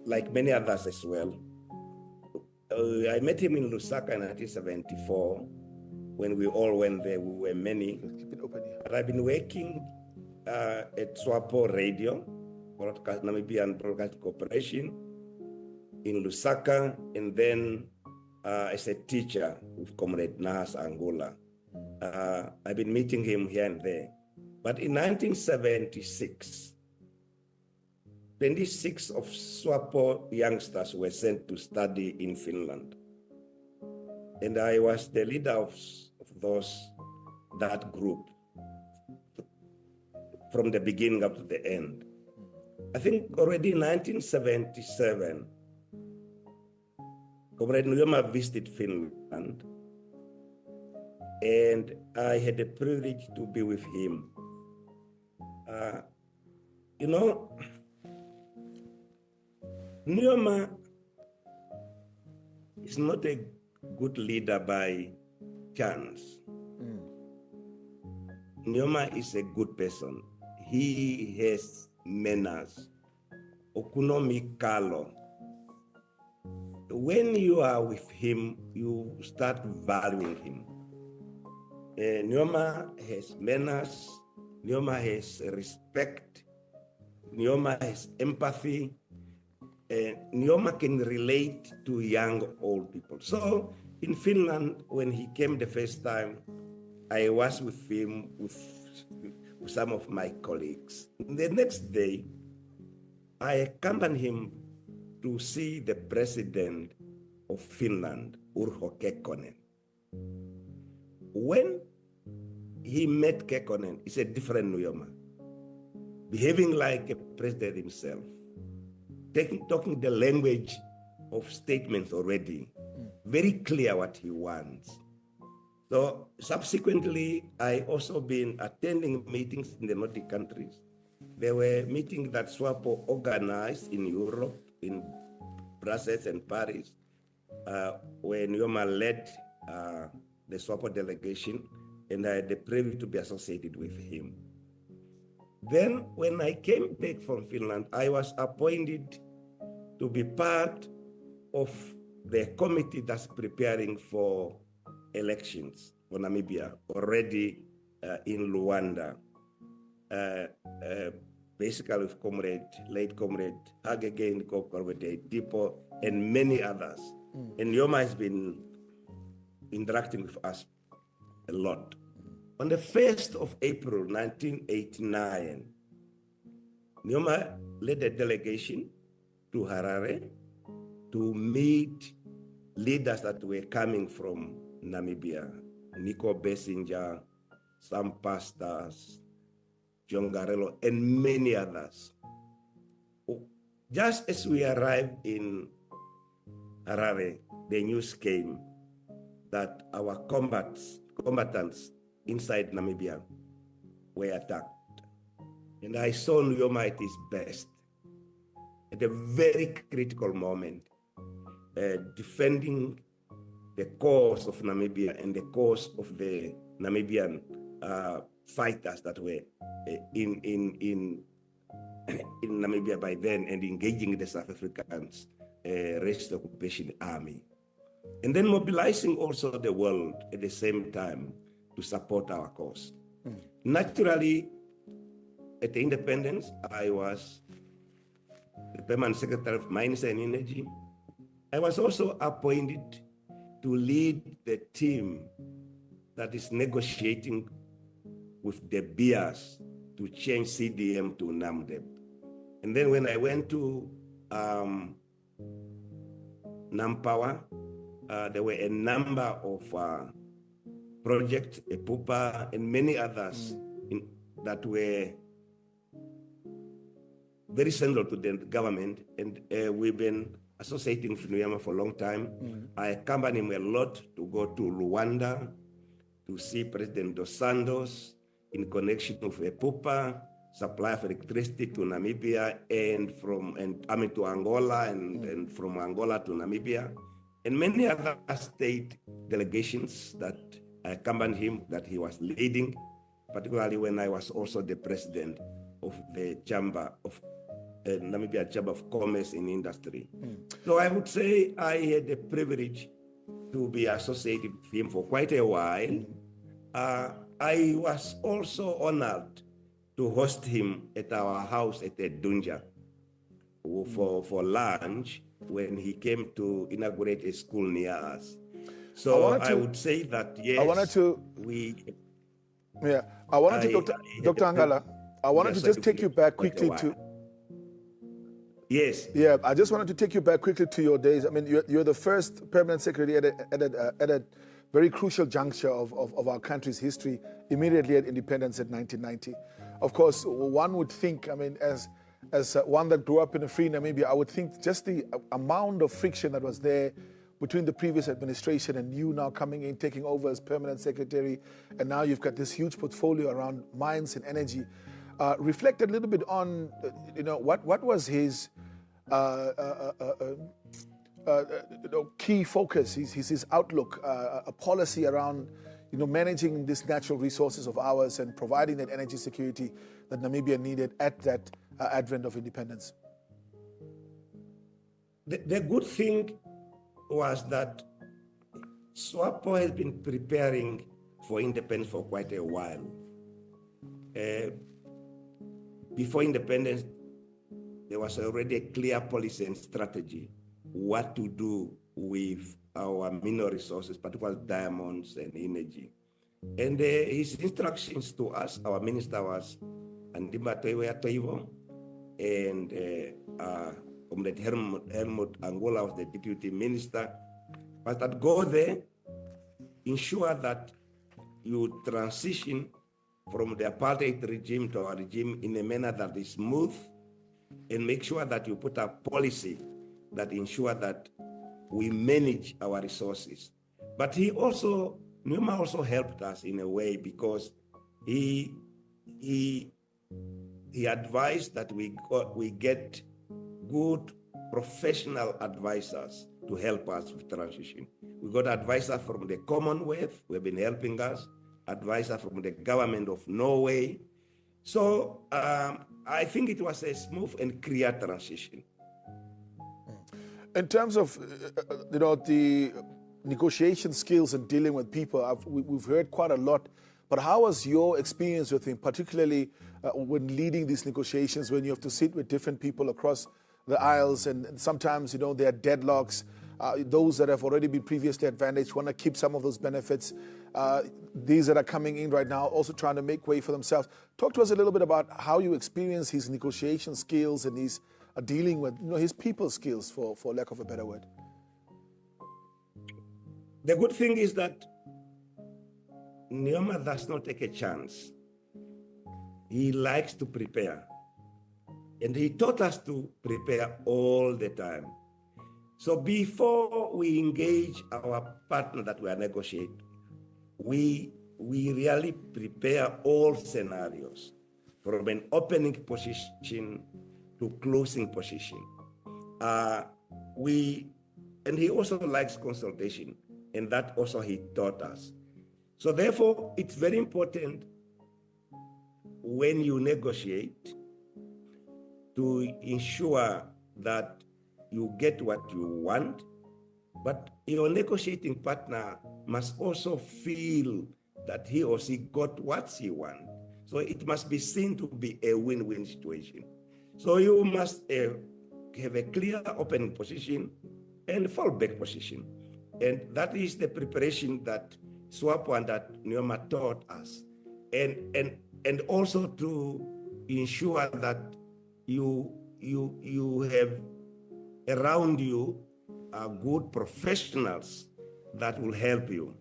like many others as well. I met him in Lusaka in 1974 when we all went there. We were many. Keep it open here. But I've been working at SWAPO Radio, Namibian Broadcast Corporation, in Lusaka, and then as a teacher with Comrade Nahas Angola. I've been meeting him here and there. But in 1976, 26 of SWAPO youngsters were sent to study in Finland. And I was the leader of that group from the beginning up to the end. I think already in 1977, Comrade Nujoma visited Finland, and I had the privilege to be with him. You know, Nujoma is not a good leader by chance. Nujoma is a good person. He has manners. Okunomi kalo. When you are with him, you start valuing him. Nujoma has manners. Nujoma has respect. Nujoma has empathy. Nujoma can relate to young, old people. So in Finland, when he came the first time, I was with him with some of my colleagues. The next day, I accompanied him to see the president of Finland, Urho Kekkonen. When he met Kekkonen, it's a different Nujoma, behaving like a president himself, talking the language of statements already, very clear what he wants. So subsequently, I also been attending meetings in the Nordic countries. There were meetings that SWAPO organized in Europe, in Brussels and Paris, where Nujoma led the SWAPO delegation, and I had the privilege to be associated with him. Then when I came back from Finland, I was appointed to be part of the committee that's preparing for elections for Namibia, already in Luanda, basically with late comrade Hagegen, comrade Dipo, and many others. And Nujoma has been interacting with us a lot. On the 1st of April, 1989, Nujoma led a delegation to Harare to meet leaders that were coming from Namibia, Nico Bessenger, some pastors, John Garello, and many others. Just as we arrived in Harare, the news came that our combatants inside Namibia were attacked. And I saw Nujoma at his best, at a very critical moment, defending the cause of Namibia and the cause of the Namibian fighters that were in Namibia by then, and engaging the South Africans resist occupation army. And then mobilizing also the world at the same time to support our cause. Naturally, at the independence, I was the Permanent Secretary of Mines and Energy. I was also appointed to lead the team that is negotiating with the BIAS to change CDM to NAMDEB. And then when I went to NAMPower, there were a number of projects, EPUPA, and many others that were very central to the government, and we've been associating with Nujoma for a long time. I accompanied him a lot to go to Rwanda to see President Dos Santos in connection with EPUPA, supply of electricity to Namibia and to Angola and from Angola to Namibia, and many other state delegations that accompanied him that he was leading, particularly when I was also the president of the Chamber of Namibia Chamber of Commerce and Industry. So I would say I had the privilege to be associated with him for quite a while. I was also honored to host him at our house at Dunja for lunch when he came to inaugurate a school near us. So I would say that, yes, Dr. Angala, I wanted to just take you back quickly to... Yes. Yeah, I just wanted to take you back quickly to your days. I mean, you're the first permanent secretary at a very crucial juncture of our country's history, immediately at independence in 1990. Of course, one would think, I mean, as one that grew up in a free Namibia, I would think just the amount of friction that was there between the previous administration and you now coming in, taking over as permanent secretary, and now you've got this huge portfolio around mines and energy. Reflect a little bit on, what was his key focus, his outlook, a policy around, managing these natural resources of ours and providing that energy security that Namibia needed at that advent of independence. The good thing was that SWAPO has been preparing for independence for quite a while. Before independence, there was already a clear policy and strategy what to do with our mineral resources, particularly diamonds and energy. And his instructions to us, our minister was Andimba Toivo, and Helmut Angola was the deputy minister, was that go there, ensure that you transition from the apartheid regime to our regime in a manner that is smooth, and make sure that you put a policy that ensure that we manage our resources. But Nujoma also helped us in a way, because he advised that we get good professional advisors to help us with transition. We got advisors from the Commonwealth who have been helping us, advisor from the government of Norway. So I think it was a smooth and clear transition. In terms of the negotiation skills and dealing with people, we've heard quite a lot, but how was your experience with him, particularly when leading these negotiations, when you have to sit with different people across the aisles, and sometimes there are deadlocks. Those that have already been previously advantaged want to keep some of those benefits. These that are coming in right now also trying to make way for themselves. Talk to us a little bit about how you experience his negotiation skills and his dealing with his people skills, for lack of a better word. The good thing is that Nujoma does not take a chance. He likes to prepare. And he taught us to prepare all the time. So before we engage our partner that we are negotiating, we really prepare all scenarios from an opening position to closing position. And he also likes consultation, and that also he taught us. So therefore, it's very important when you negotiate to ensure that you get what you want, but your negotiating partner must also feel that he or she got what he wants. So it must be seen to be a win-win situation. So you must have a clear opening position and fallback position. And that is the preparation that SWAPO and that Nujoma taught us. And also to ensure that you have around you good professionals that will help you.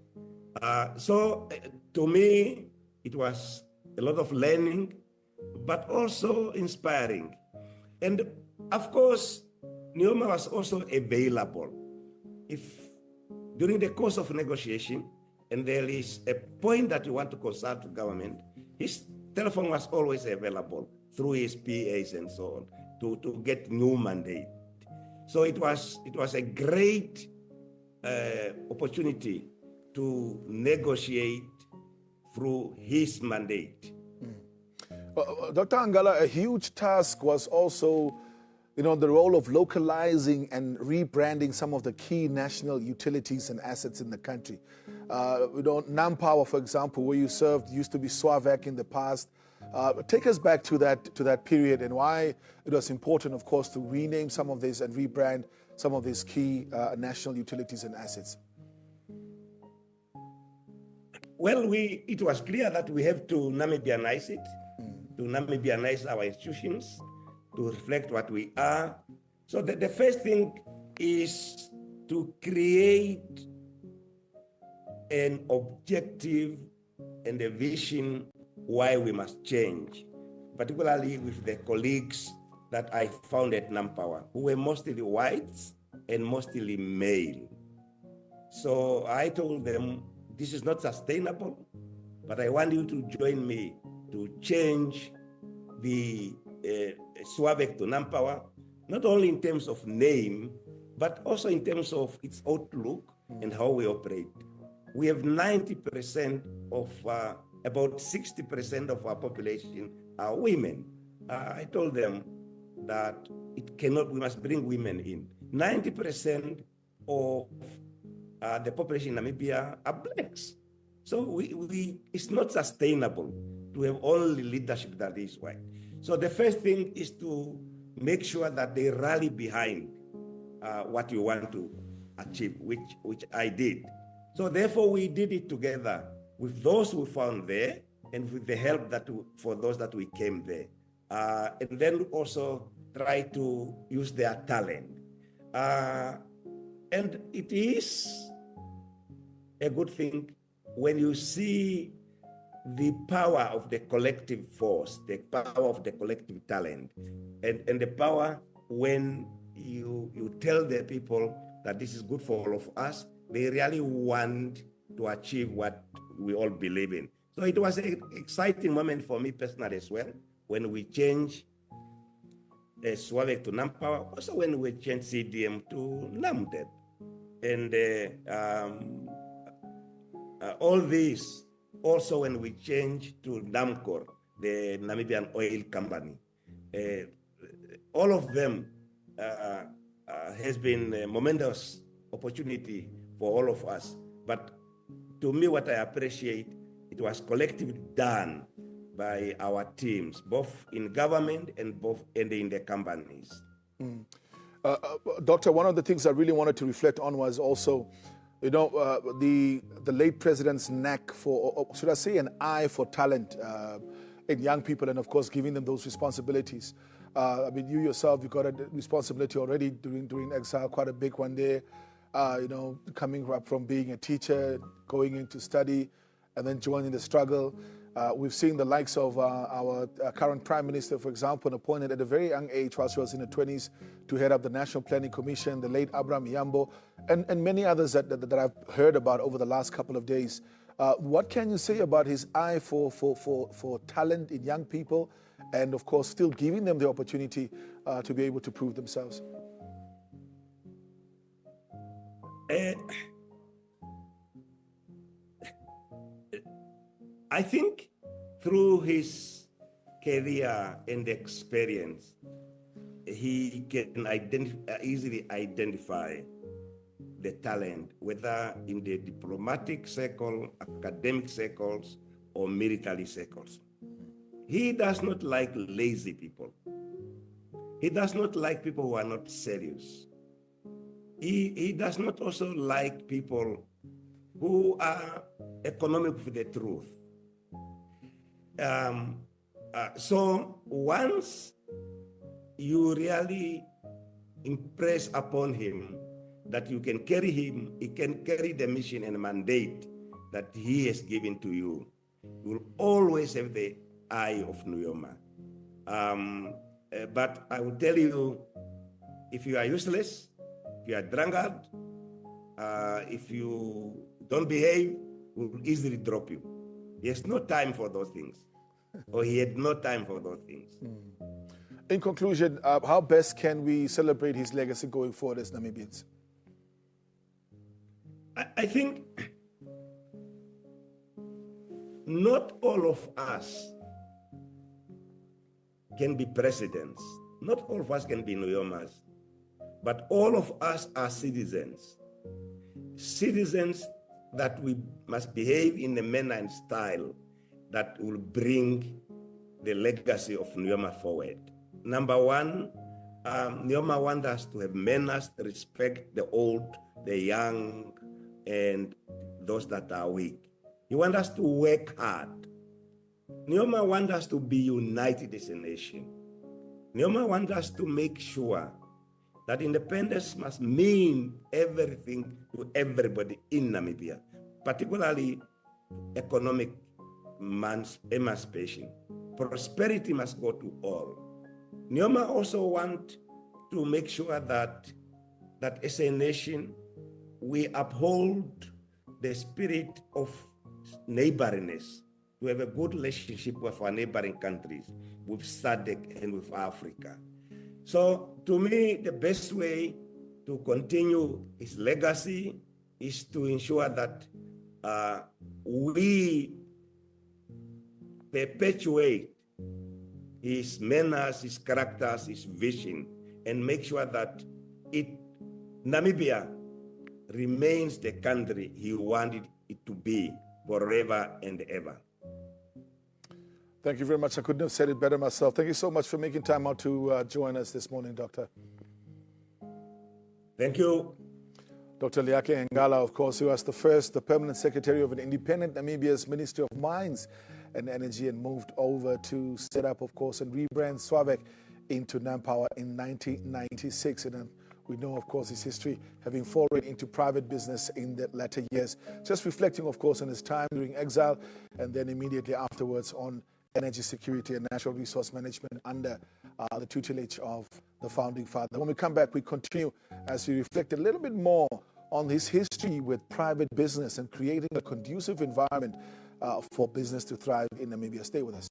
So to me, it was a lot of learning, but also inspiring. And of course, Nujoma was also available. If during the course of negotiation, and there is a point that you want to consult the government, he's telephone was always available through his PAs and so on to get new mandate. So it was a great opportunity to negotiate through his mandate. Dr. Angala, a huge task was also, the role of localizing and rebranding some of the key national utilities and assets in the country. Nampower, for example, where you served, used to be SWAVAC in the past. Take us back to that period and why it was important, of course, to rename some of these and rebrand some of these key national utilities and assets. Well, it was clear that we have to Namibianize it, to Namibianize our institutions, to reflect what we are. So the first thing is to create an objective and a vision why we must change, particularly with the colleagues that I found at Nampower, who were mostly whites and mostly male. So I told them, this is not sustainable, but I want you to join me to change the SWAVAC to Nampower, not only in terms of name, but also in terms of its outlook and how we operate. We have 90% of, about 60% of our population are women. I told them that we must bring women in. 90% of the population in Namibia are blacks. So it's not sustainable to have only leadership that is white. So the first thing is to make sure that they rally behind what you want to achieve, which I did. So therefore we did it together with those we found there and with the help for those that we came there. And then also try to use their talent. And it is a good thing when you see the power of the collective force, the power of the collective talent, and the power when you tell the people that this is good for all of us, they really want to achieve what we all believe in. So it was an exciting moment for me personally as well, when we changed SWAVAC to Nampower, also when we changed CDM to NAMDEB. And all this, also when we changed to NAMCOR, the Namibian Oil Company. All of them has been a momentous opportunity for all of us. But to me, what I appreciate, it was collectively done by our teams, both in government and in the companies. Doctor, one of the things I really wanted to reflect on was also, the late president's knack for, or should I say, an eye for talent in young people, and of course giving them those responsibilities. I mean, you yourself, you got a responsibility already during exile, quite a big one there. Coming up from being a teacher, going into study, and then joining the struggle. We've seen the likes of our current Prime Minister, for example, appointed at a very young age while she was in her 20s to head up the National Planning Commission, the late Abraham Yambo, and many others that I've heard about over the last couple of days. What can you say about his eye for talent in young people, and of course still giving them the opportunity to be able to prove themselves? I think through his career and experience, he can easily identify the talent, whether in the diplomatic circle, academic circles, or military circles. He does not like lazy people. He does not like people who are not serious. He does not also like people who are economic with the truth. So once you really impress upon him that you can carry him, he can carry the mission and mandate that he has given to you, you will always have the eye of Nujoma. But I will tell you, if you are useless, if you are drunkard, if you don't behave, we will easily drop you. There's no time for those things. or he had no time for those things. In conclusion, how best can we celebrate his legacy going forward as Namibians? I think not all of us can be presidents. Not all of us can be Nujomas, but all of us are citizens. Citizens that we must behave in a manner and style that will bring the legacy of Nujoma forward. Number one, Nujoma wants us to have manners, respect the old, the young, and those that are weak. He wants us to work hard. Nujoma wants us to be united as a nation. Nujoma wants us to make sure that independence must mean everything to everybody in Namibia, particularly economic emancipation. Prosperity must go to all. Nujoma also wants to make sure that as a nation, we uphold the spirit of neighborliness, to have a good relationship with our neighboring countries, with SADC and with Africa. So to me, the best way to continue his legacy is to ensure that we perpetuate his manners, his characters, his vision, and make sure that Namibia remains the country he wanted it to be forever and ever. Thank you very much. I couldn't have said it better myself. Thank you so much for making time out to join us this morning, Doctor. Thank you. Dr. Liake Ngala, of course, who was the permanent secretary of an independent Namibia's Ministry of Mines and Energy, and moved over to set up, of course, and rebrand SWAPO into Nampower in 1996. And we know, of course, his history, having fallen into private business in the latter years, just reflecting, of course, on his time during exile, and then immediately afterwards on energy security and natural resource management under the tutelage of the founding father. When we come back, we continue as we reflect a little bit more on his history with private business and creating a conducive environment for business to thrive in Namibia. Stay with us.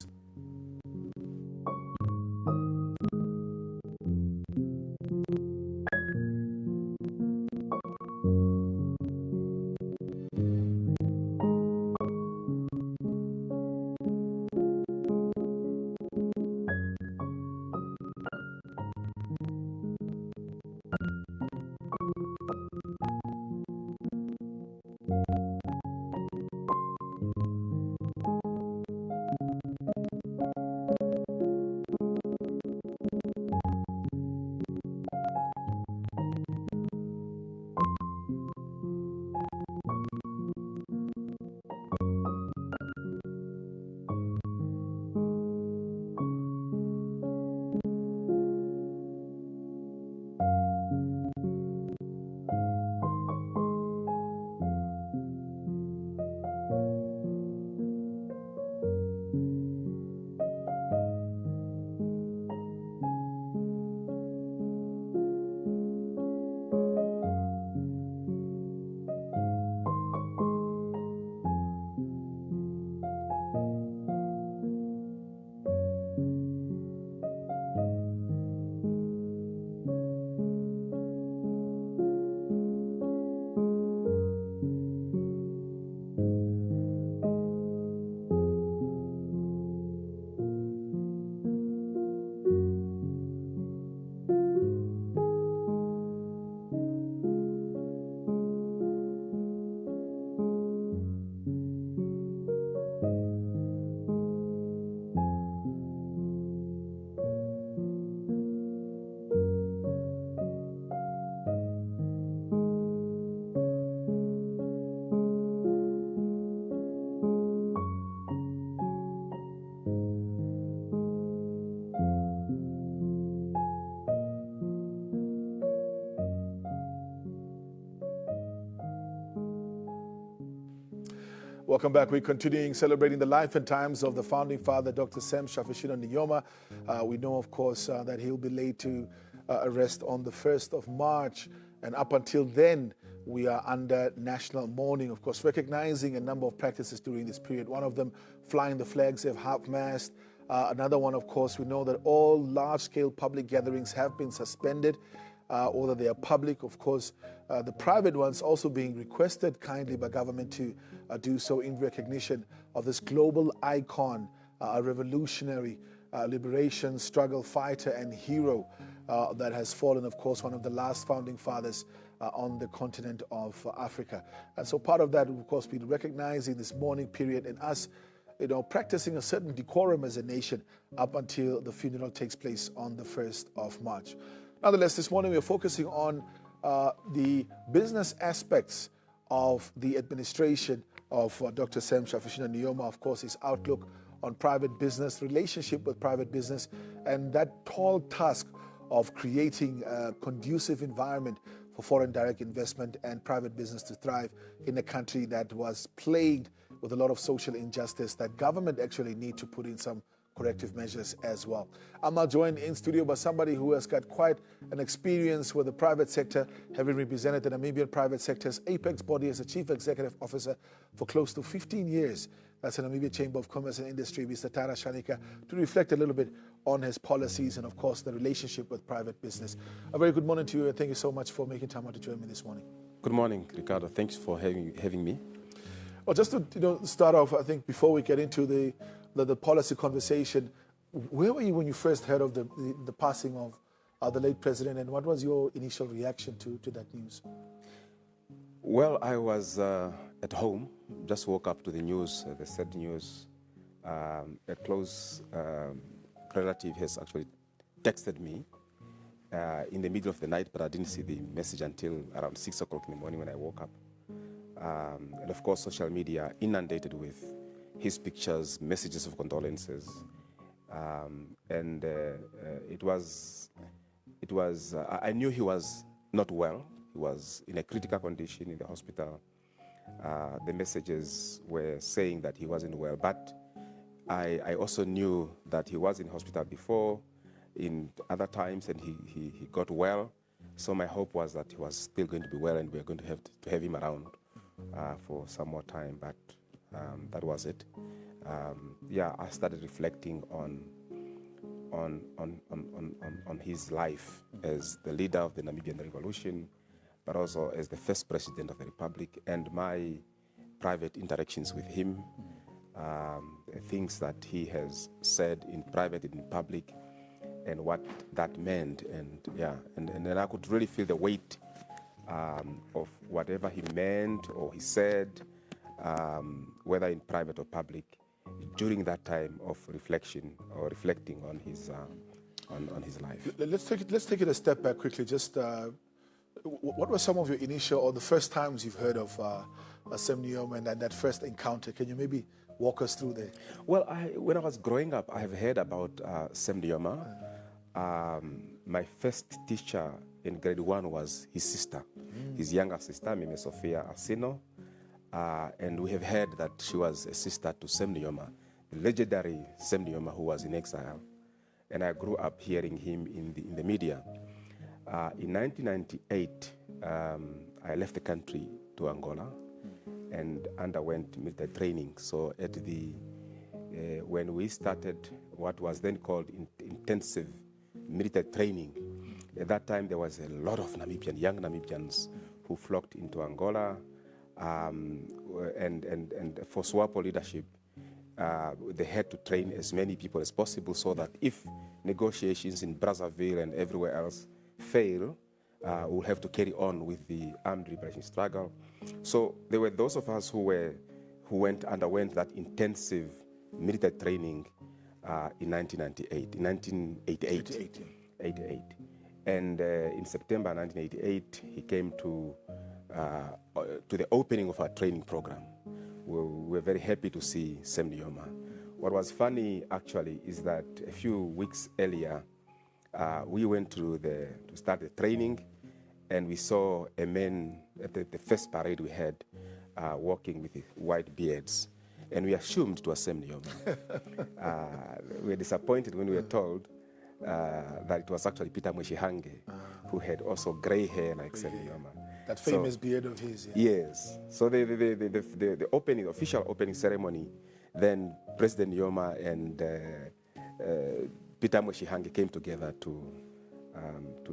Welcome back. We're continuing celebrating the life and times of the founding father, Dr. Sam Shafashino Nujoma. We know, of course, that he'll be laid to rest on the 1st of March. And up until then, we are under national mourning, of course, recognizing a number of practices during this period. One of them, flying the flags of half-mast. Another one, of course, we know that all large-scale public gatherings have been suspended, or that they are public. Of course, the private ones also being requested kindly by government to do so in recognition of this global icon, a revolutionary liberation struggle fighter and hero that has fallen, of course, one of the last founding fathers on the continent of Africa. And so part of that will, of course, be recognizing this mourning period and us, practicing a certain decorum as a nation up until the funeral takes place on the 1st of March. Nonetheless, this morning we are focusing on the business aspects of the administration of Dr. Sam Shafishuna Nujoma, of course, his outlook on private business, relationship with private business, and that tall task of creating a conducive environment for foreign direct investment and private business to thrive in a country that was plagued with a lot of social injustice that government actually need to put in some corrective measures as well. I'm now joined in studio by somebody who has got quite an experience with the private sector, having represented the Namibian private sector's apex body as a chief executive officer for close to 15 years. That's the Namibia Chamber of Commerce and Industry, Mr. Tara Shanika, to reflect a little bit on his policies and, of course, the relationship with private business. A very good morning to you, and thank you so much for making time out to join me this morning. Good morning, Ricardo. Thanks for having me. Well, just to start off, I think before we get into the policy conversation, where were you when you first heard of the passing of the late president, and what was your initial reaction to that news? Well, I was at home, just woke up to the news, the sad news. A close relative has actually texted me in the middle of the night, but I didn't see the message until around 6 o'clock in the morning when I woke up. And of course, social media inundated with his pictures, messages of condolences. And it was, I knew he was not well. He was in a critical condition in the hospital. The messages were saying that he wasn't well, but I also knew that he was in hospital before, in other times, and he got well. So my hope was that he was still going to be well, and we were going to have him around for some more time. But that was it. I started reflecting on his life as the leader of the Namibian Revolution, but also as the first president of the Republic, and my private interactions with him, things that he has said in private and in public, and what that meant, and then I could really feel the weight of whatever he meant or he said, whether in private or public, during that time of reflection or reflecting on his life. Let's take it a step back quickly. Just what were some of your initial or the first times you've heard of Sam Nujoma and that first encounter? Can you maybe walk us through there? Well, when I was growing up, I have heard about Sam Nujoma. My first teacher in grade 1 was his sister, his younger sister, Mime Sophia Asino. And we have heard that she was a sister to Sam Nujoma, the legendary Sam Nujoma who was in exile. And I grew up hearing him in the media. In 1998, I left the country to Angola and underwent military training. So when we started what was then called intensive military training, at that time there was a lot of young Namibians who flocked into Angola. And for SWAPO leadership, they had to train as many people as possible so that if negotiations in Brazzaville and everywhere else fail, we'll have to carry on with the armed liberation struggle. So there were those of us who underwent that intensive military training in 1988. And in September 1988, he came to the opening of our training program. We were very happy to see Sam Nujoma. What was funny, actually, is that a few weeks earlier, we went to start the training, and we saw a man at the first parade we had walking with white beards, and we assumed it was Sam Nujoma. We were disappointed when we were told that it was actually Peter Mwishihange, who had also gray hair like Sam Nujoma. That famous beard of his. Yeah. Yes. So the official opening ceremony, then President Nujoma and Peter Moshihange came together to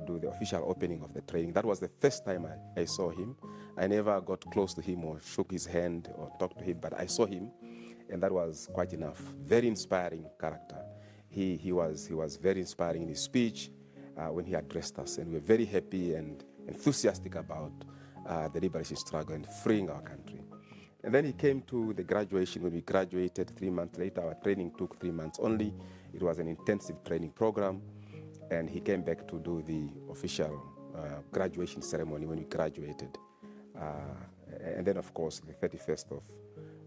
do the official opening of the training. That was the first time I saw him. I never got close to him or shook his hand or talked to him, but I saw him, and that was quite enough. Very inspiring character. He was very inspiring in his speech when he addressed us, and we were very happy and enthusiastic about the liberation struggle and freeing our country. And then he came to the graduation. When we graduated 3 months later, our training took 3 months only. It was an intensive training program, and he came back to do the official graduation ceremony when we graduated. And then, of course, the 31st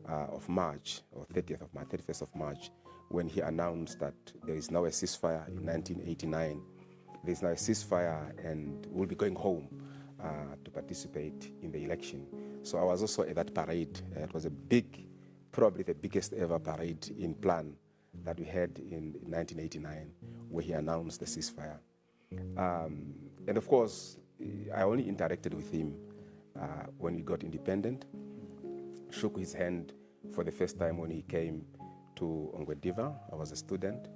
of March, or 30th of March, 31st of March, when he announced that there is now a ceasefire in 1989. There is now a ceasefire, and we'll be going home to participate in the election. So I was also at that parade. It was a big, probably the biggest ever parade in plan that we had in 1989, where he announced the ceasefire. And of course, I only interacted with him when we got independent, shook his hand for the first time when he came to Ongwediva. I was a student,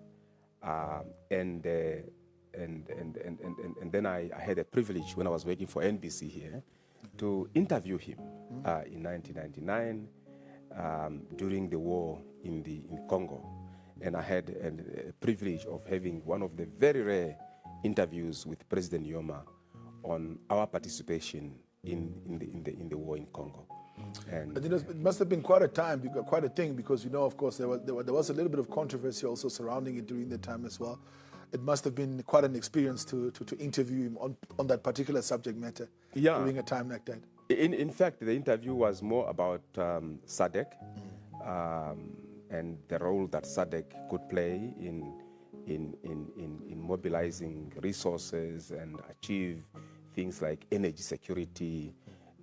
and then I had a privilege when I was working for NBC here to interview him in 1999 during the war in Congo, and I had a privilege of having one of the very rare interviews with President Nujoma on our participation in the war in Congo. And it must have been quite a time, quite a thing, because of course, there was a little bit of controversy also surrounding it during the time as well. It must have been quite an experience to interview him on that particular subject matter during a time like that. In fact, the interview was more about SADC and the role that SADC could play in mobilizing resources and achieve things like energy security.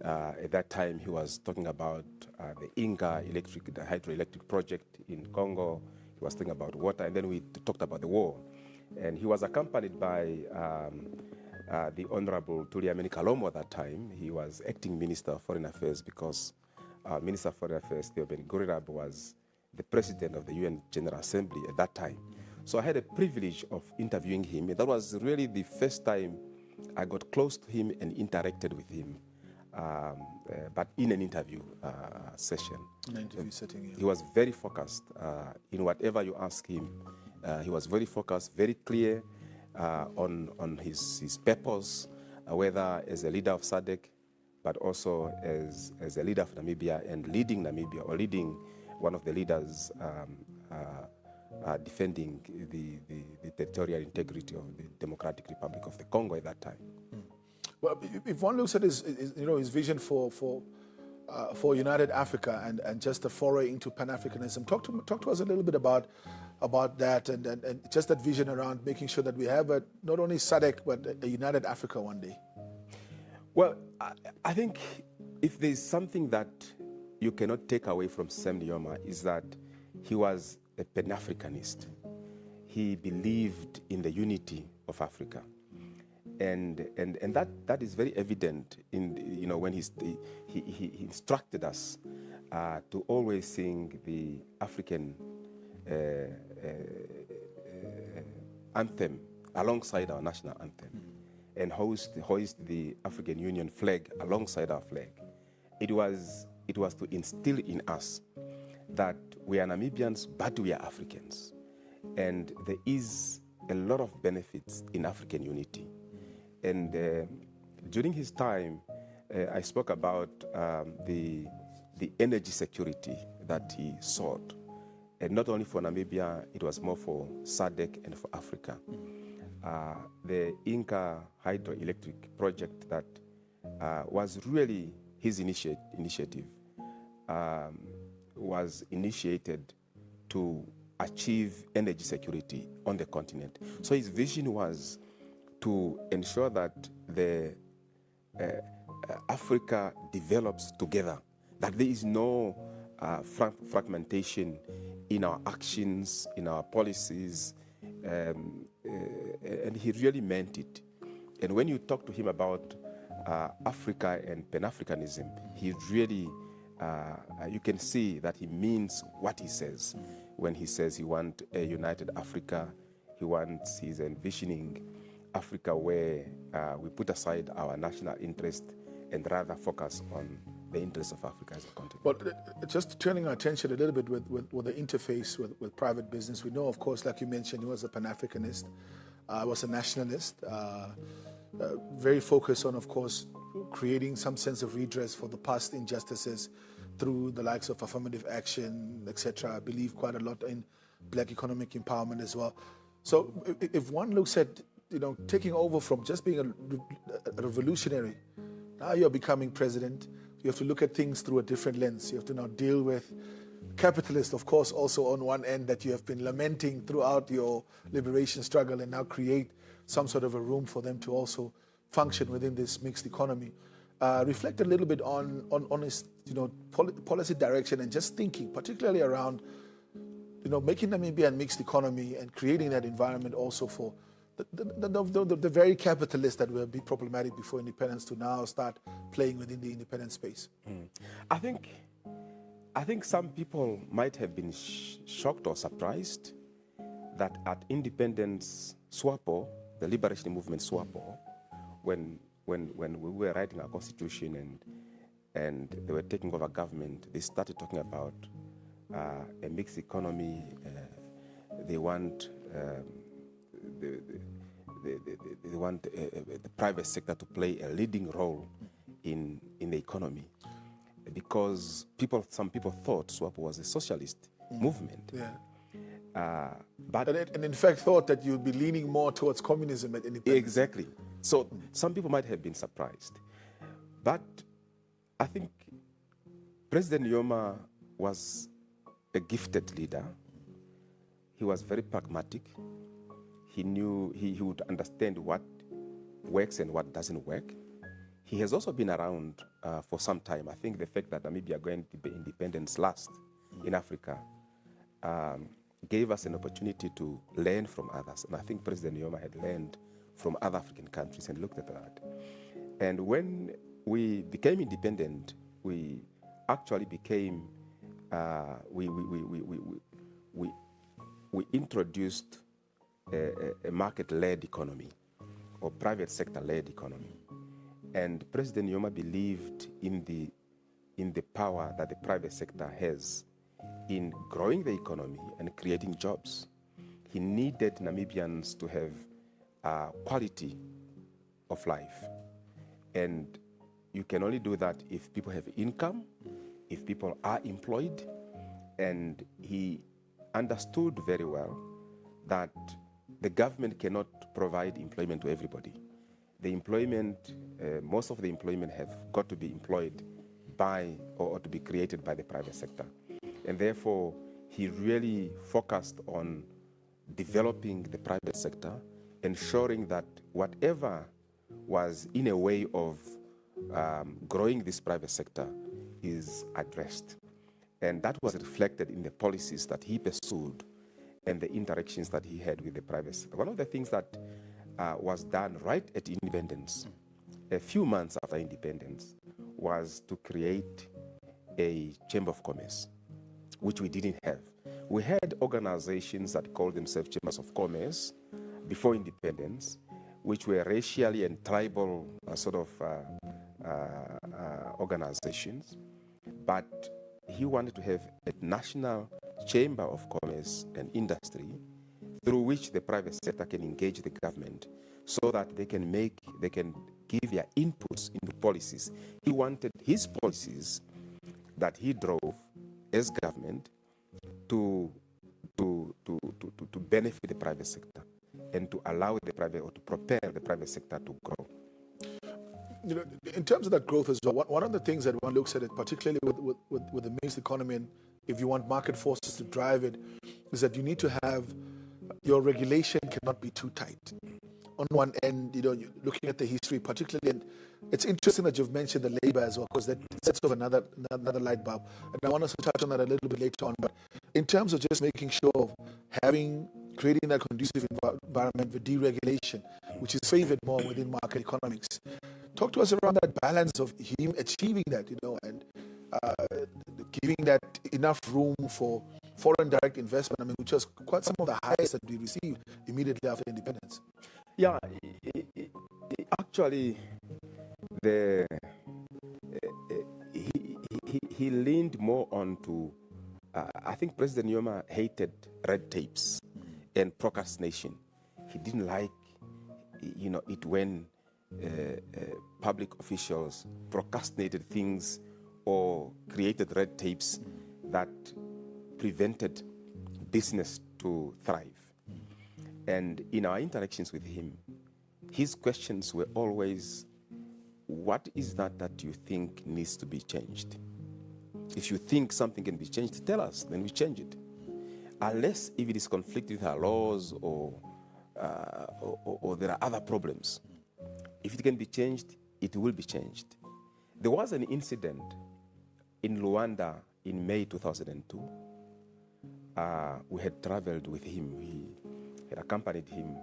At that time, he was talking about the Inga the hydroelectric project in Congo. He was talking about water, and then we talked about the war. And he was accompanied by the Honorable Tuliameni Kalomo at that time. He was acting Minister of Foreign Affairs because Minister of Foreign Affairs, Theoben Gurirab, was the President of the UN General Assembly at that time. So I had a privilege of interviewing him. That was really the first time I got close to him and interacted with him, but in an interview session. An interview setting, yeah. He was very focused in whatever you ask him. He was very focused, very clear on his purpose, whether as a leader of SADC, but also as a leader of Namibia and leading Namibia, or leading one of the leaders defending the territorial integrity of the Democratic Republic of the Congo at that time. Well, if one looks at his vision for United Africa and just the foray into Pan-Africanism, talk to us a little bit about that and just that vision around making sure that we have not only SADC but a United Africa one day. Well, I think if there's something that you cannot take away from Sam Nujoma is that he was a Pan-Africanist. He believed in the unity of Africa. And that is very evident in when he instructed us to always sing the African anthem alongside our national anthem, and hoist the African Union flag alongside our flag. It was to instill in us that we are Namibians, but we are Africans, and there is a lot of benefits in African unity. And during his time, I spoke about the energy security that he sought. And not only for Namibia, it was more for SADC and for Africa. The Inca hydroelectric project that was really his initiative was initiated to achieve energy security on the continent. So his vision was to ensure that Africa develops together, that there is no fragmentation in our actions, in our policies, and he really meant it. And when you talk to him about Africa and Pan-Africanism, he really, you can see that he means what he says. When he says he wants a united Africa, he's envisioning Africa where we put aside our national interest and rather focus on the interests of Africa as a continent. Well, just turning our attention a little bit with the interface with private business, we know, of course, like you mentioned, he was a Pan-Africanist, was a nationalist, very focused on, of course, creating some sense of redress for the past injustices through the likes of affirmative action, etc. I believe quite a lot in black economic empowerment as well. So if one looks at, taking over from just being a revolutionary, now you're becoming president, you have to look at things through a different lens. You have to now deal with capitalists, of course, also on one end that you have been lamenting throughout your liberation struggle, and now create some sort of a room for them to also function within this mixed economy. Reflect a little bit on his, policy direction, and just thinking, particularly around, making Namibia a mixed economy and creating that environment also for the very capitalists that will be problematic before independence to now start playing within the independent space. I think some people might have been shocked or surprised that at independence, SWAPO, the liberation movement SWAPO, when we were writing our constitution and they were taking over government, they started talking about a mixed economy. They want they want the private sector to play a leading role in the economy, because some people thought SWAPO was a socialist movement. Yeah. And in fact thought that you'd be leaning more towards communism at independence. Exactly. So some people might have been surprised. But I think President Nujoma was a gifted leader. He was very pragmatic. He knew he would understand what works and what doesn't work. He has also been around for some time. I think the fact that Namibia going to be independence last in Africa gave us an opportunity to learn from others. And I think President Nujoma had learned from other African countries and looked at that. And when we became independent, we actually became, we introduced a market-led economy or private sector-led economy. And President Nujoma believed in the power that the private sector has in growing the economy and creating jobs. He needed Namibians to have quality of life. And you can only do that if people have income, if people are employed. And he understood very well that the government cannot provide employment to everybody. The employment, most of the employment have got to be employed by or to be created by the private sector. And therefore, he really focused on developing the private sector, ensuring that whatever was in a way of growing this private sector is addressed. And that was reflected in the policies that he pursued and the interactions that he had with the private sector. One of the things that was done right at independence, a few months after independence, was to create a chamber of commerce, which we didn't have. We had organizations that called themselves chambers of commerce before independence, which were racially and tribal organizations. But he wanted to have a national chamber of commerce and industry through which the private sector can engage the government so that they can give their inputs into policies. He wanted his policies that he drove as government to benefit the private sector and to allow the private, or to prepare the private sector to grow. In terms of that growth as well, one of the things that one looks at it, particularly with the mixed economy, and if you want market forces to drive it, is that you need to have, your regulation cannot be too tight. On one end, you're looking at the history, particularly, and it's interesting that you've mentioned the labor as well, because that sets off another light bulb. And I want us to touch on that a little bit later on. But in terms of just making sure of creating that conducive environment for deregulation, which is favored more within market economics, Talk to us around that balance of him achieving that, and giving that enough room for foreign direct investment. I mean, which was quite some of the highest that we received immediately after independence. Yeah, actually, he leaned more onto. I think President Nujoma hated red tapes and procrastination. He didn't like, it when public officials procrastinated things or created red tapes that prevented business to thrive. And in our interactions with him, his questions were always, what is that you think needs to be changed? If you think something can be changed, tell us, then we change it. Unless if it is conflicting with our laws or there are other problems. If it can be changed, it will be changed. There was an incident in Luanda in May 2002. We had traveled with him. We had accompanied him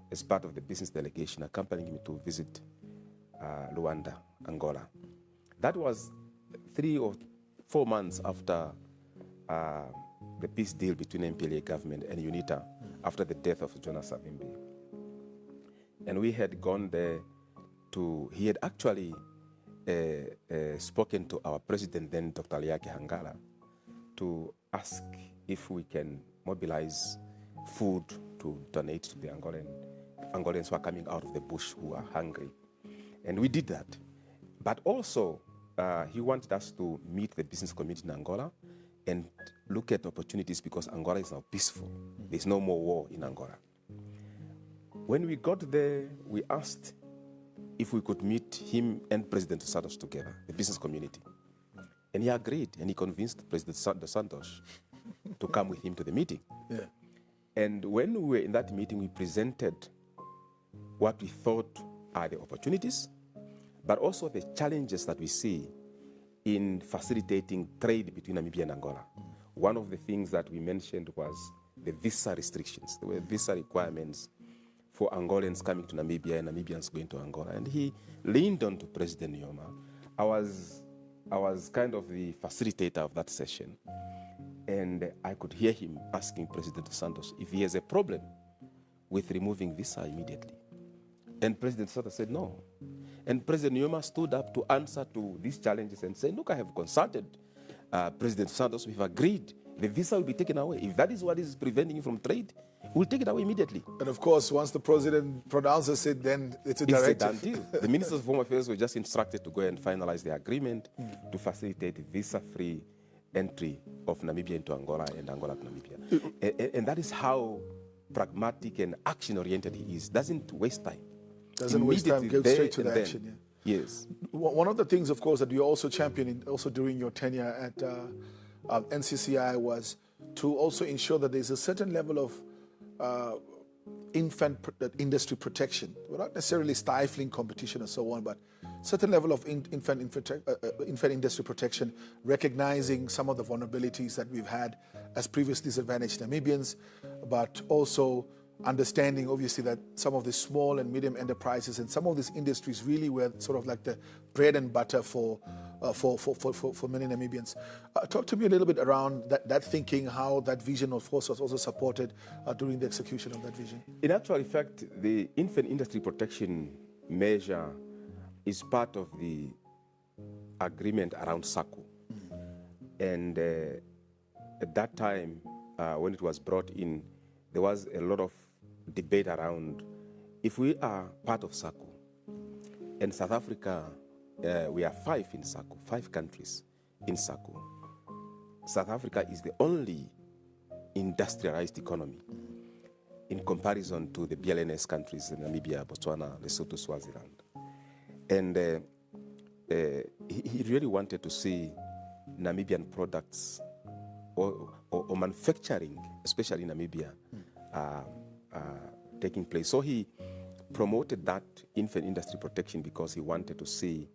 as part of the business delegation, accompanying him to visit Luanda, Angola. That was 3 or 4 months after the peace deal between MPLA government and UNITA after the death of Jonas Savimbi. And we had gone there he had actually spoken to our president then, Dr. Liaki Hangala, to ask if we can mobilize food to donate to the Angolans who are coming out of the bush who are hungry. And we did that. But also, he wanted us to meet the business community in Angola and look at opportunities because Angola is now peaceful. There's no more war in Angola. When we got there, we asked if we could meet him and President Santos together, the business community. And he agreed, and he convinced President Santos to come with him to the meeting. Yeah. And when we were in that meeting, we presented what we thought are the opportunities, but also the challenges that we see in facilitating trade between Namibia and Angola. One of the things that we mentioned was the visa restrictions. There were visa requirements for Angolans coming to Namibia and Namibians going to Angola. And he leaned on to President Nujoma. I was kind of the facilitator of that session. And I could hear him asking President Santos if he has a problem with removing visa immediately. And President Santos said no. And President Nujoma stood up to answer to these challenges and said, look, I have consulted President Santos. We've agreed the visa will be taken away. If that is what is preventing you from trade, we'll take it away immediately. And of course, once the president pronounces it, then it's a directive. It's a done deal. The Ministers of Home Affairs were just instructed to go and finalize the agreement to facilitate visa-free entry of Namibia into Angola and Angola to Namibia. And that is how pragmatic and action-oriented he is. Doesn't waste time. Doesn't waste time, goes straight to the action. Yeah. Yes. One of the things, of course, that you also championed, also during your tenure at NCCI, was to also ensure that there's a certain level of infant industry protection. We're not necessarily stifling competition and so on, but certain level of infant industry protection, recognizing some of the vulnerabilities that we've had as previously disadvantaged Namibians, but also understanding, obviously, that some of the small and medium enterprises and some of these industries really were sort of like the bread and butter for many Namibians. Talk to me a little bit around that thinking, how that vision, of course, was also supported during the execution of that vision. In actual fact, the infant industry protection measure is part of the agreement around SACO. And at that time, when it was brought in, there was a lot of debate around if we are part of SACO, and South Africa, we are 5 in SACO, 5 countries in SACO. South Africa is the only industrialized economy in comparison to the BLNS countries, Namibia, Botswana, Lesotho, Swaziland. And he really wanted to see Namibian products or manufacturing, especially in Namibia, taking place. So he promoted that infant industry protection because he wanted to see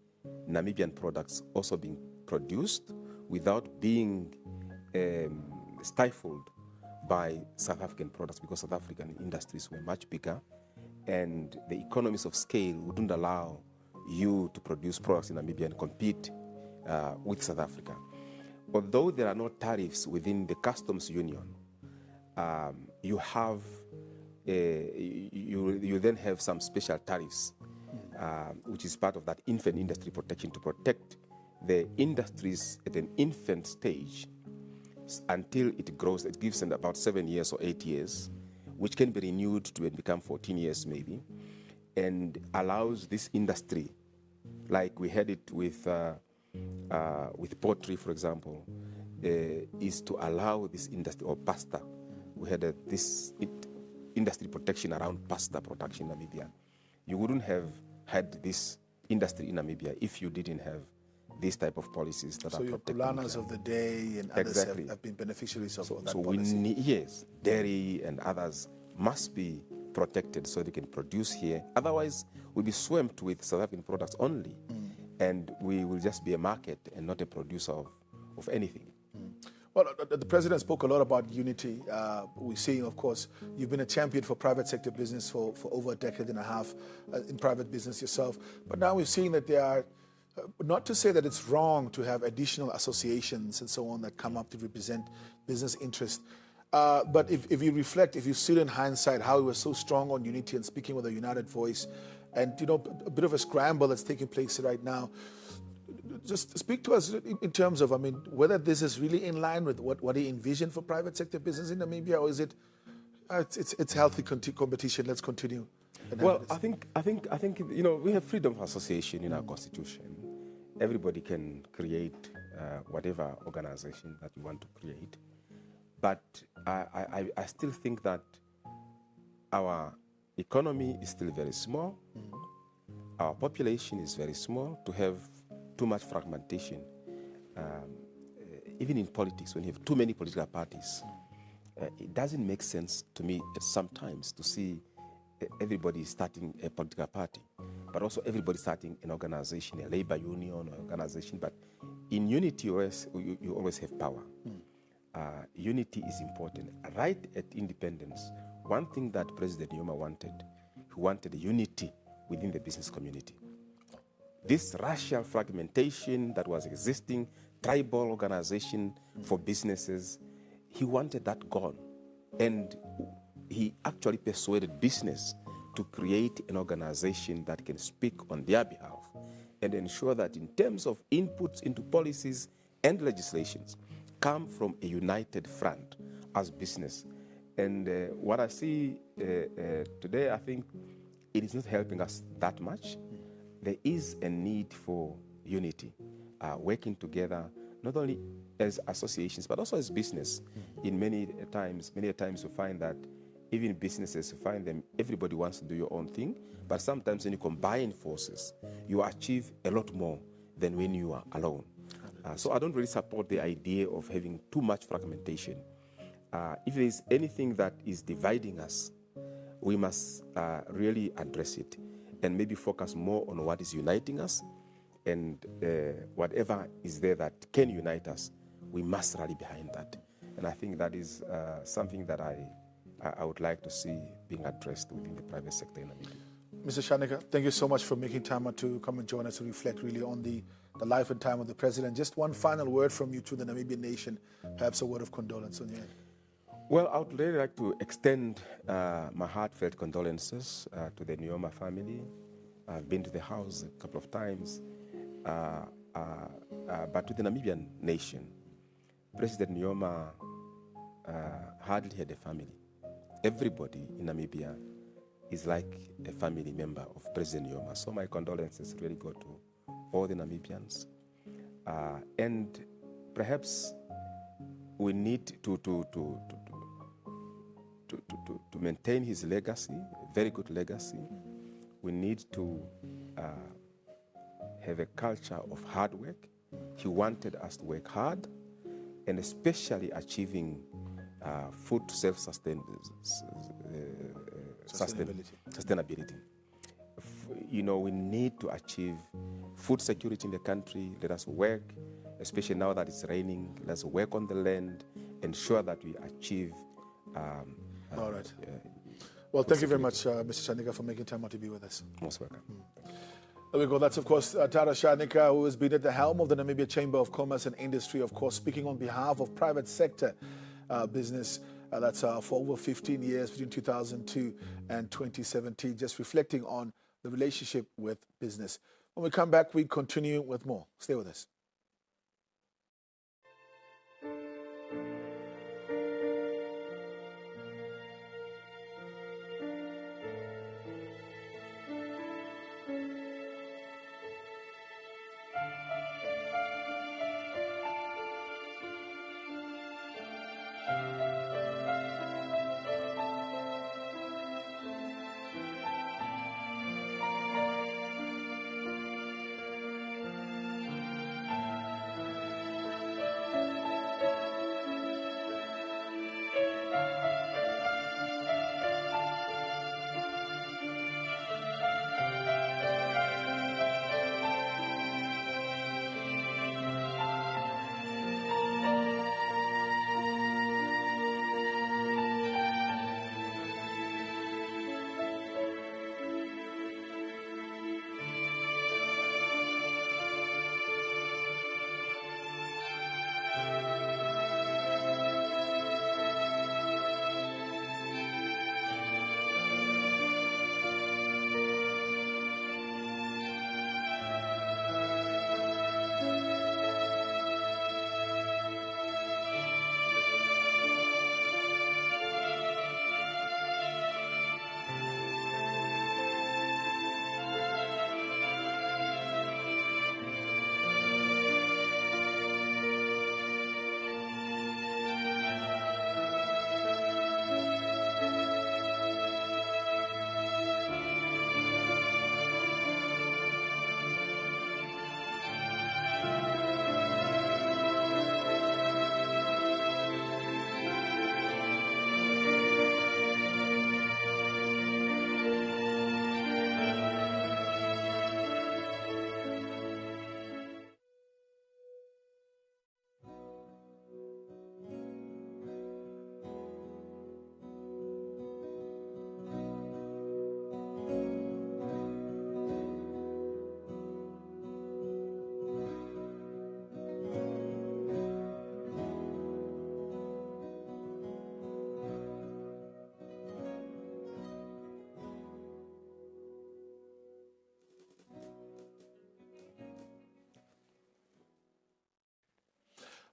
Namibian products also being produced without being stifled by South African products, because South African industries were much bigger and the economies of scale wouldn't allow you to produce products in Namibia and compete with South Africa. Although there are no tariffs within the customs union, you have you then have some special tariffs, which is part of that infant industry protection to protect the industries at an infant stage until it grows. It gives them about 7 years or 8 years, which can be renewed to become 14 years maybe, and allows this industry, like we had it with poultry, for example, is to allow this industry, or pasta. We had this industry protection around pasta production in Namibia. You wouldn't have had this industry in Namibia if you didn't have these type of policies that are protecting. So your Pulanas of the day and others have been beneficiaries of that so policy. We need, yes, dairy and others must be protected so they can produce here. Otherwise, we'll be swamped with South African products only, and we will just be a market and not a producer of anything. Well, the president spoke a lot about unity. We're seeing, of course, you've been a champion for private sector business for over a decade and a half in private business yourself. But now we're seeing that there are, not to say that it's wrong to have additional associations and so on that come up to represent business interests. But if you reflect, if you see it in hindsight, how he was so strong on unity and speaking with a united voice, and, you know, a bit of a scramble that's taking place right now, just speak to us in terms of, I mean, whether this is really in line with what he envisioned for private sector business in Namibia, or is it it's healthy competition? Let's continue. Well, I think you know, we have freedom of association in our constitution. Everybody can create whatever organization that you want to create, but I still think that our economy is still very small. Our population is very small to have too much fragmentation. Even in politics, when you have too many political parties, it doesn't make sense to me sometimes to see everybody starting a political party, but also everybody starting an organization, a labor union or organization. But in unity, you always have power. Unity is important. Right at independence, one thing that President Nujoma wanted, he wanted unity within the business community. This racial fragmentation that was existing, tribal organization for businesses, he wanted that gone. And he actually persuaded business to create an organization that can speak on their behalf and ensure that in terms of inputs into policies and legislations come from a united front as business. And what I see today, I think it is not helping us that much. There is a need for unity, working together, not only as associations, but also as business. In many times you find that even businesses, you find them, everybody wants to do your own thing, but sometimes when you combine forces, you achieve a lot more than when you are alone. So I don't really support the idea of having too much fragmentation. If there is anything that is dividing us, we must really address it and maybe focus more on what is uniting us, and whatever is there that can unite us, we must rally behind that. And I think that is something that I would like to see being addressed within the private sector in Namibia. Mr. Shaneka, thank you so much for making time to come and join us to reflect really on the life and time of the president. Just one final word from you to the Namibian nation, perhaps a word of condolence on your end. Well, I would really like to extend my heartfelt condolences to the Nujoma family. I've been to the house a couple of times, but to the Namibian nation. President Nujoma hardly had a family. Everybody in Namibia is like a family member of President Nujoma. So my condolences really go to all the Namibians. And perhaps we need to maintain his legacy, a very good legacy. We need to have a culture of hard work. He wanted us to work hard, and especially achieving food sustainability. You know, we need to achieve food security in the country. Let us work, especially now that it's raining. Let's work on the land, ensure that we achieve. All right. Well, thank you very much, Mr. Shaneka, for making time out to be with us. Most welcome. There we go. That's, of course, Tara Shanika, who has been at the helm of the Namibia Chamber of Commerce and Industry, of course, speaking on behalf of private sector business. That's for over 15 years, between 2002 and 2017, just reflecting on the relationship with business. When we come back, we continue with more. Stay with us.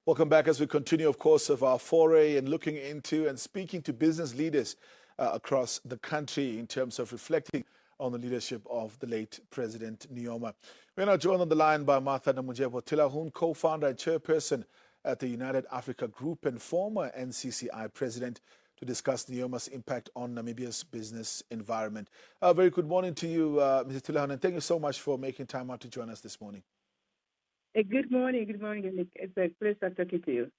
Welcome back as we continue, of course, of our foray and looking into and speaking to business leaders across the country in terms of reflecting on the leadership of the late President Nujoma. We're now joined on the line by Martha Namujebo-Tilahun, co-founder and chairperson at the United Africa Group and former NCCI president, to discuss Nujoma's impact on Namibia's business environment. Very good morning to you, Mrs. Tilahun, and thank you so much for making time out to join us this morning. Good morning, Nick. It's a pleasure talking to you.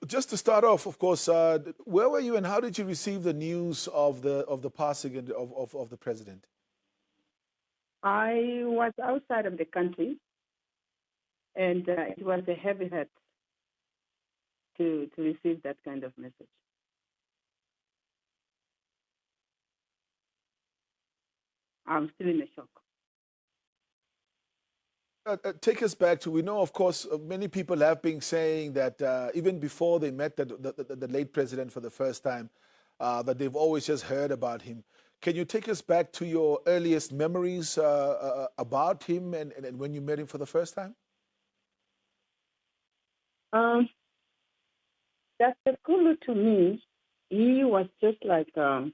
Just to start off, of course, where were you and how did you receive the news of the passing of the president? I was outside of the country, and it was a heavy hurt to receive that kind of message. I'm still in a shock. Take us back to, we know, of course, many people have been saying that even before they met the late president for the first time, that they've always just heard about him. Can you take us back to your earliest memories about him and when you met him for the first time? That's cool to me. He was just like to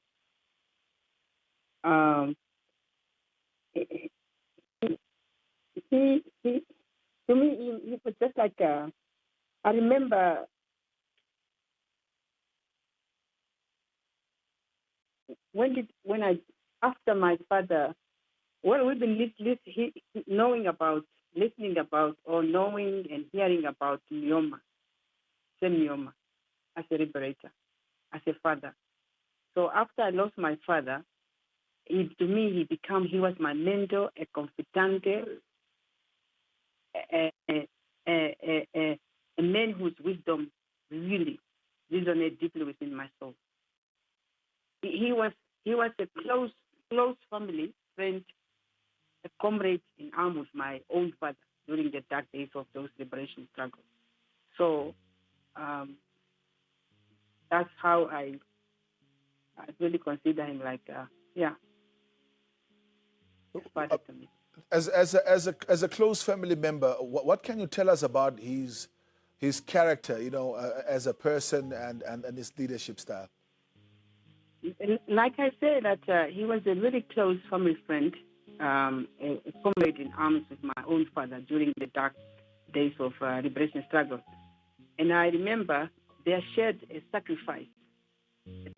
me, he was just like I remember after my father, well, we've been listening about or knowing and hearing about Nujoma as a liberator, as a father. So after I lost my father, to me he was my mentor, a confidante, a man whose wisdom really resonated deeply within my soul. He was a close family friend a comrade in arms with my own father during the dark days of those liberation struggles. So that's how I really consider him like, father to me. As a close family member, what can you tell us about his character, as a person and his leadership style? Like I said, that he was a very close family friend, a comrade in arms with my own father during the dark days of liberation struggle. And I remember they shared a sacrifice,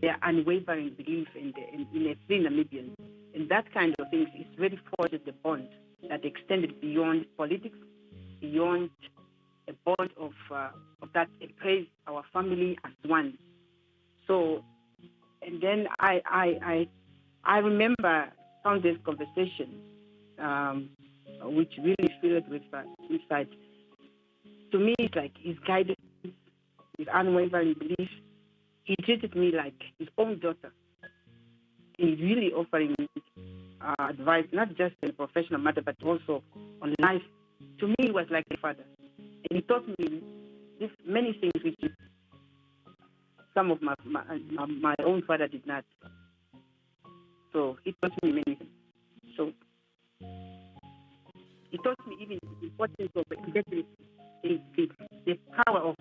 their unwavering belief in a free Namibian. And that kind of things is very forged the bond that extended beyond politics, beyond a bond of that embraced our family as one. So, and then I remember countless conversations, which really filled with insight. To me, it's like his guidance, his unwavering belief. He treated me like his own daughter. He's really offering me advice, not just in a professional matter, but also on life. To me, he was like a father. And he taught me many things which some of my own father did not. So he taught me many things. So he taught me even the importance of integrity, the power of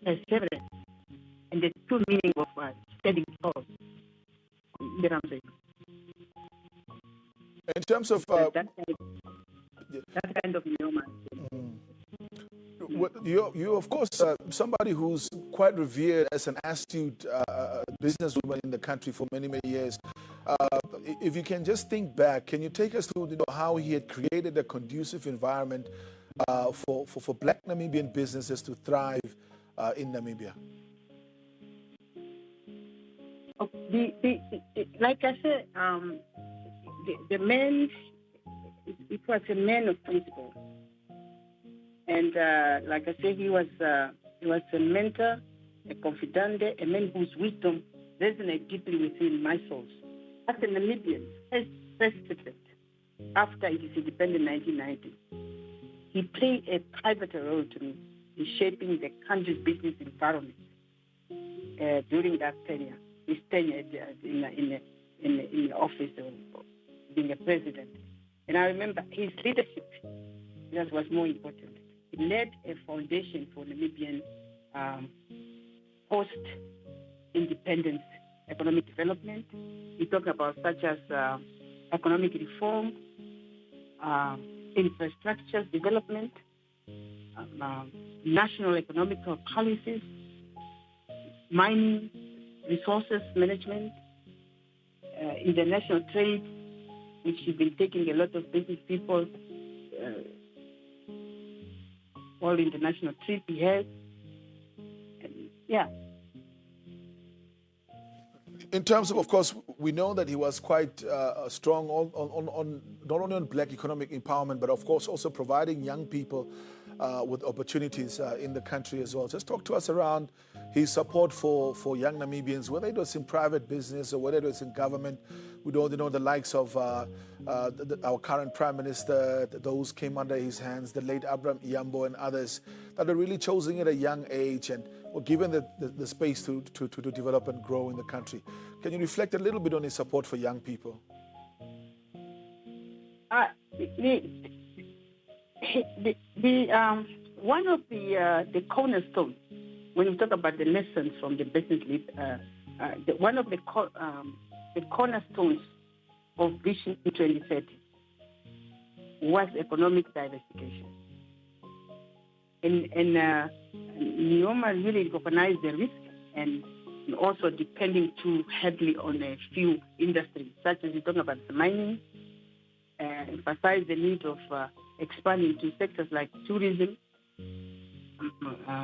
perseverance, and the true meaning of standing tall. You know what I'm saying? In terms of that kind of Nujoma. You of course, somebody who's quite revered as an astute businesswoman in the country for many, many years. If you can just think back, can you take us through how he had created a conducive environment for Black Namibian businesses to thrive in Namibia? Like I said, the man, it was a man of principle. And like I said, he was a mentor, a confidant, a man whose wisdom resonated deeply within my soul. As a Namibian, first president, after it is independent in 1990, he played a pivotal role to me in shaping the country's business environment during that tenure. His tenure in the office of being a president. And I remember his leadership, that was more important. He led a foundation for Namibian post-independence economic development. He talked about such as economic reform, infrastructure development, national economic policies, mining, resources management, international trade, which he's been taking a lot of business people, all international trip he has. In terms of course, we know that he was quite strong on not only on Black economic empowerment, but of course also providing young people with opportunities in the country as well. Just talk to us around his support for young Namibians, whether it was in private business or whether it was in government. We know the likes of our current Prime Minister, those came under his hands, the late Abraham Iyambo and others that are really chosen at a young age and were given the space to develop and grow in the country. Can you reflect a little bit on his support for young people? One of the cornerstones, when you talk about the lessons from the business lead, one of the cornerstones of Vision 2030 was economic diversification. And Nujoma really recognized the risk and also depending too heavily on a few industries, such as you talk about the mining, emphasize the need of expanding to sectors like tourism,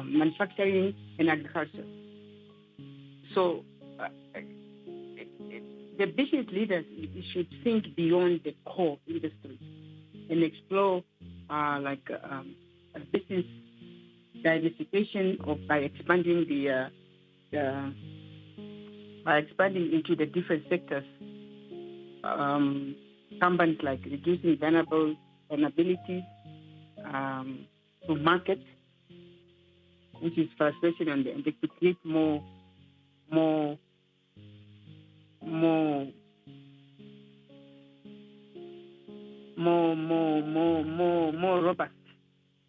manufacturing, and agriculture. So the business leaders should think beyond the core industry and explore business diversification by expanding into the different sectors companies like reducing vulnerabilities to markets, which is frustration on them. They could create more robust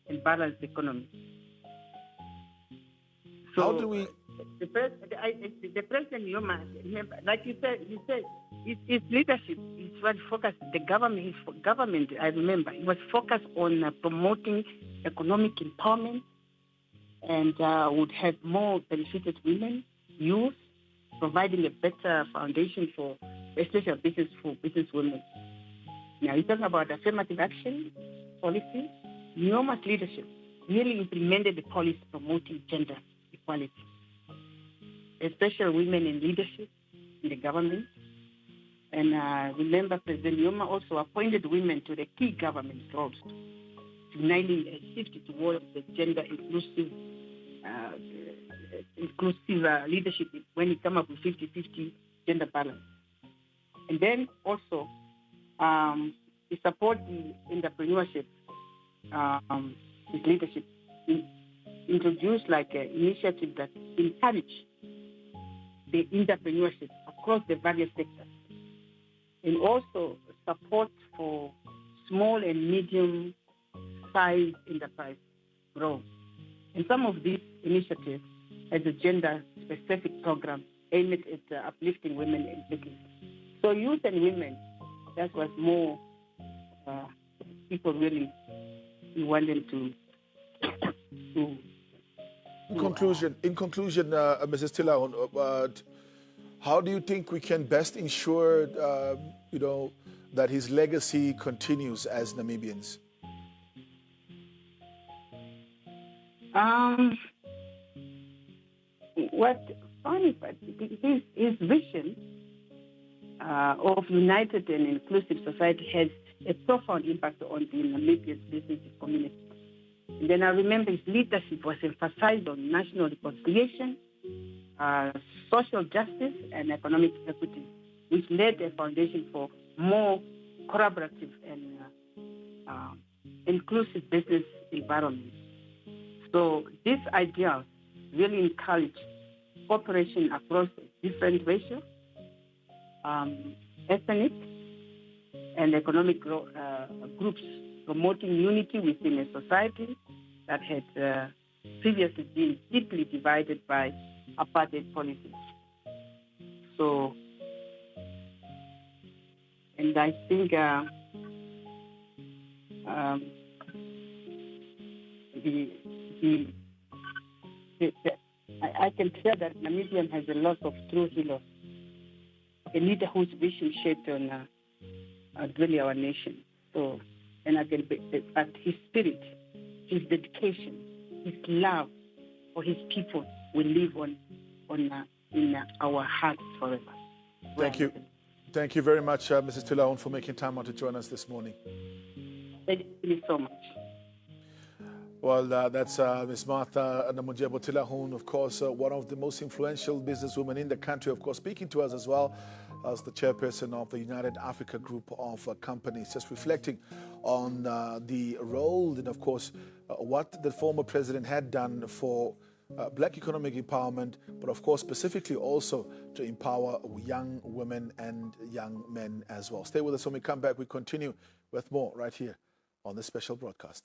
and balanced economy. So how do we? The President Nujoma, like you said, his leadership is what focused. The government, I remember, it was focused on promoting economic empowerment and would have more benefited women, youth, providing a better foundation for especially business women. Now, you're talking about affirmative action policy. Nujoma's leadership really implemented the policy promoting gender equality, especially women in leadership in the government. And remember, President Nujoma also appointed women to the key government roles, signaling a shift towards the gender inclusive leadership when it comes up with 50-50 gender balance. And then also, to support the entrepreneurship, his leadership introduced like an initiative that encourage the entrepreneurship across the various sectors, and also support for small and medium-sized enterprise growth. And some of these initiatives has a gender-specific program aimed at uplifting women in business. So youth and women, that was more people really wanted to. In conclusion, Mrs. Tilla, how do you think we can best ensure, that his legacy continues as Namibians? What's funny, but his vision of united and inclusive society has a profound impact on the Namibian business community. And then I remember his leadership was emphasized on national reconciliation, social justice, and economic equity, which laid a foundation for more collaborative and inclusive business environment. So these ideas really encourage cooperation across different racial, ethnic, and economic groups, promoting unity within a society that had previously been deeply divided by apartheid policies. So, and I think I can tell that Namibia has a lot of true healers, a leader whose vision shaped on really our nation. So, and but his spirit, his dedication, his love for his people will live in our hearts forever. Thank you. Thank you very much, Mrs. Tilla, for making time out to join us this morning. Thank you so much. Well, that's Ms. Martha Nujoma Tilla, of course, one of the most influential businesswomen in the country, of course, speaking to us as well as the chairperson of the United Africa Group of Companies, just reflecting on the role and, of course, what the former president had done for black economic empowerment, but, of course, specifically also to empower young women and young men as well. Stay with us when we come back. We continue with more right here on this special broadcast.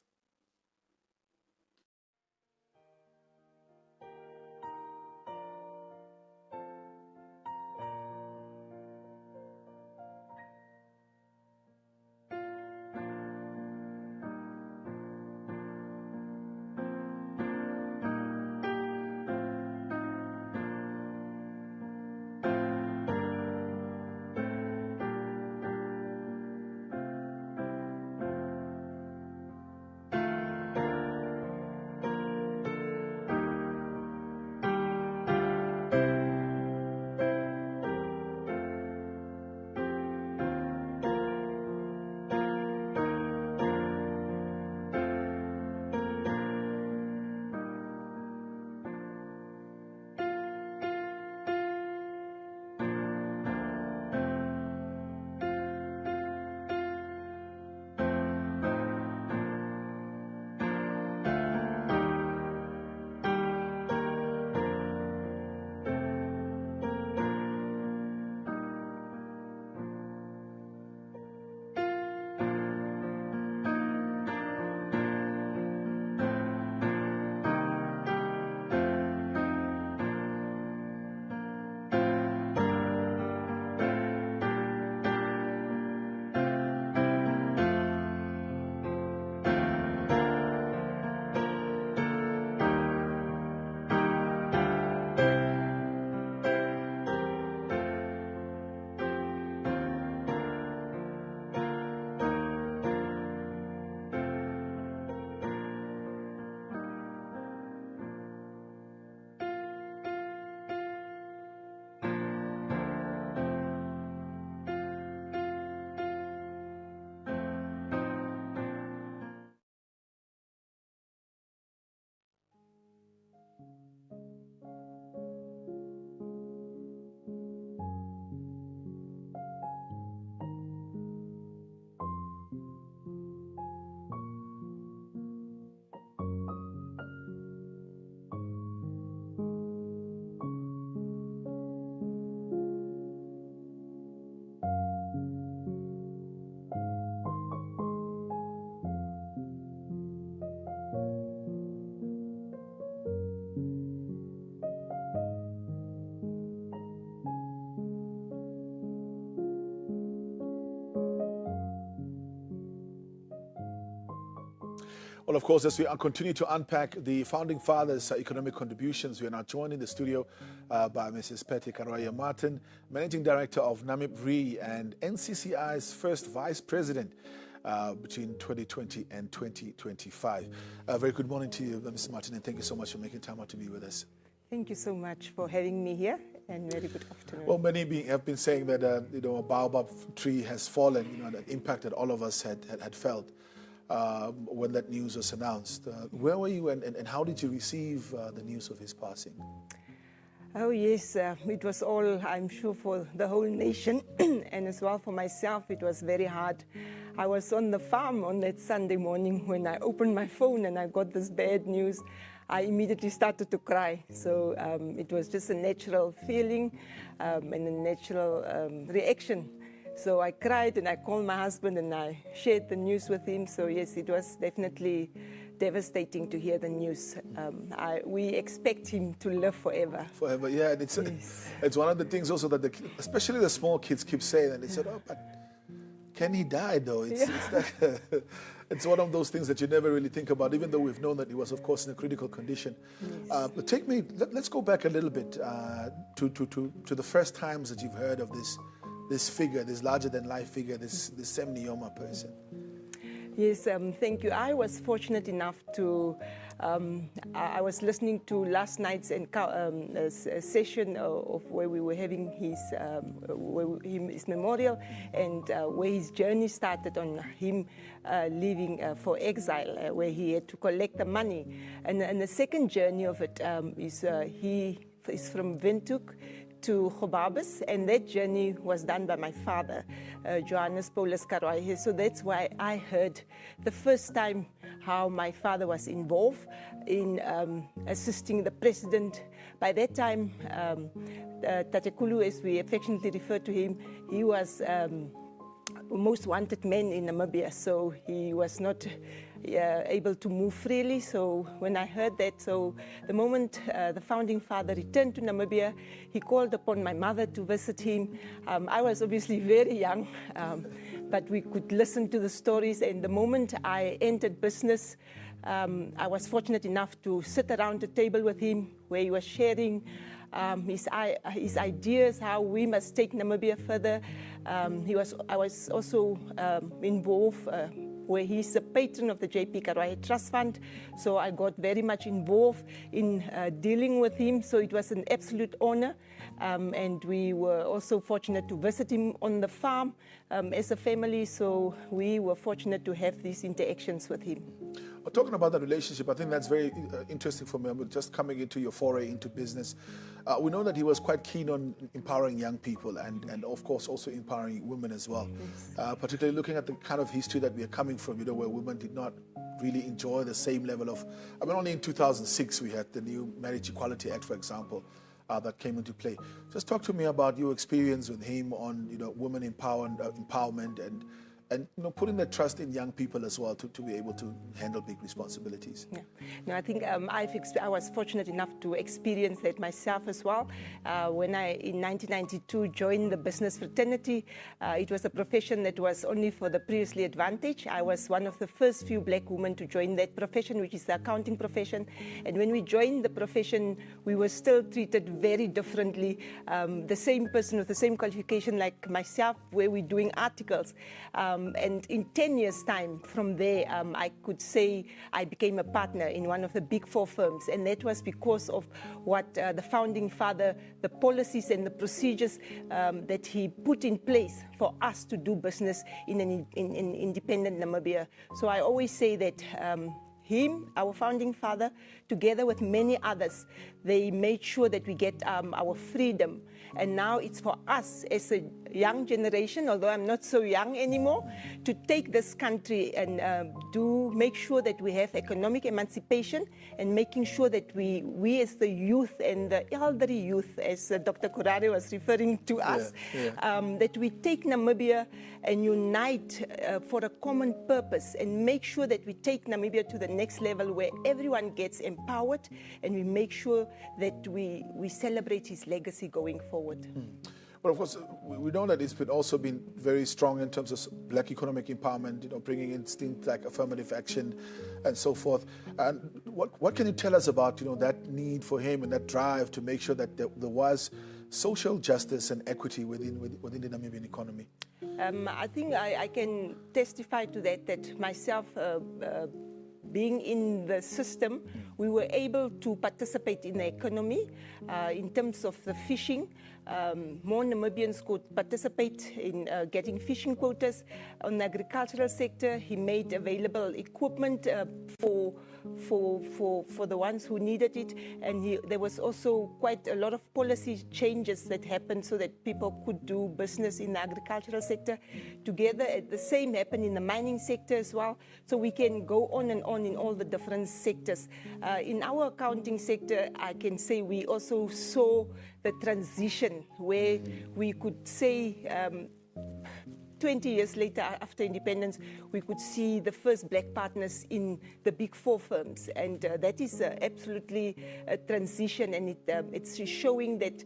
Well, of course, as we continue to unpack the Founding Fathers' economic contributions, we are now joined in the studio by Mrs. Patriarchal Martin, Managing Director of Namib and NCCI's first Vice President between 2020 and 2025. Very good morning to you, Mrs. Martin, and thank you so much for making time out to be with us. Thank you so much for having me here, and very good afternoon. Well, many have been saying that a baobab tree has fallen, that impact that all of us had felt when that news was announced. Where were you, and how did you receive the news of his passing? Oh yes, it was all, I'm sure, for the whole nation, and as well for myself, it was very hard. I was on the farm on that Sunday morning when I opened my phone and I got this bad news. I immediately started to cry. So it was just a natural feeling and a natural reaction. So I cried and I called my husband and I shared the news with him. So yes, it was definitely devastating to hear the news. We expect him to live forever. Forever, yeah. And it's one of the things also that especially the small kids keep saying, and they said, oh, but can he die though? It's one of those things that you never really think about, even though we've known that he was, of course, in a critical condition. Yes. But let's go back a little bit to the first times that you've heard of this figure, this larger-than-life figure, this Sam Nujoma person. Yes, thank you. I was fortunate enough to, I was listening to last night's session of where we were having his memorial and where his journey started on him leaving for exile, where he had to collect the money. And the second journey of it is he is from Windhoek to Gobabis, and that journey was done by my father, Johannes Paulus Karwaihe. So that's why I heard the first time how my father was involved in assisting the president. By that time, Tatekulu, as we affectionately refer to him, he was most wanted man in Namibia, so he was not able to move freely. So when I heard that, so the moment the founding father returned to Namibia, he called upon my mother to visit him. I was obviously very young, but we could listen to the stories, and the moment I entered business, I was fortunate enough to sit around the table with him where he was sharing his ideas, how we must take Namibia further. I was also involved where he's the patron of the J.P. Karwaihe Trust Fund, so I got very much involved in dealing with him, so it was an absolute honor. And we were also fortunate to visit him on the farm as a family, so we were fortunate to have these interactions with him. Well, talking about that relationship, I think that's very interesting for me. I'm just coming into your foray into business. We know that he was quite keen on empowering young people and of course, also empowering women as well. Yes. Particularly looking at the kind of history that we are coming from, where women did not really enjoy the same level of... I mean, only in 2006 we had the new Marriage Equality Act, for example, that came into play. Just talk to me about your experience with him on, women empowerment and putting that trust in young people as well to be able to handle big responsibilities. Yeah. No, I think I was fortunate enough to experience that myself as well. When I, in 1992, joined the business fraternity, it was a profession that was only for the previously advantaged. I was one of the first few black women to join that profession, which is the accounting profession. And when we joined the profession, we were still treated very differently. The same person with the same qualification like myself, where we're doing articles. And in 10 years' time from there, I could say I became a partner in one of the big four firms. And that was because of what the founding father, the policies and the procedures that he put in place for us to do business in independent Namibia. So I always say that him, our founding father, together with many others, they made sure that we get our freedom. And now it's for us as a young generation, although I'm not so young anymore, to take this country and make sure that we have economic emancipation and making sure that we as the youth and the elderly youth, as Dr. Kurare was referring to us, that we take Namibia and unite for a common purpose and make sure that we take Namibia to the next level where everyone gets empowered and we make sure that we celebrate his legacy going forward. But of course, we know that it's also been very strong in terms of black economic empowerment, bringing in things like affirmative action and so forth. And what can you tell us about, that need for him and that drive to make sure that there was social justice and equity within the Namibian economy? I think I can testify to that myself, being in the system, we were able to participate in the economy in terms of the fishing. More Namibians could participate in getting fishing quotas. On the agricultural sector, he made available equipment for the ones who needed it, and there was also quite a lot of policy changes that happened so that people could do business in the agricultural sector together. The same happened in the mining sector as well, so we can go on and on in all the different sectors. In our accounting sector, I can say we also saw the transition where we could say 20 years later, after independence, we could see the first black partners in the big four firms. And that is absolutely a transition, and it's showing that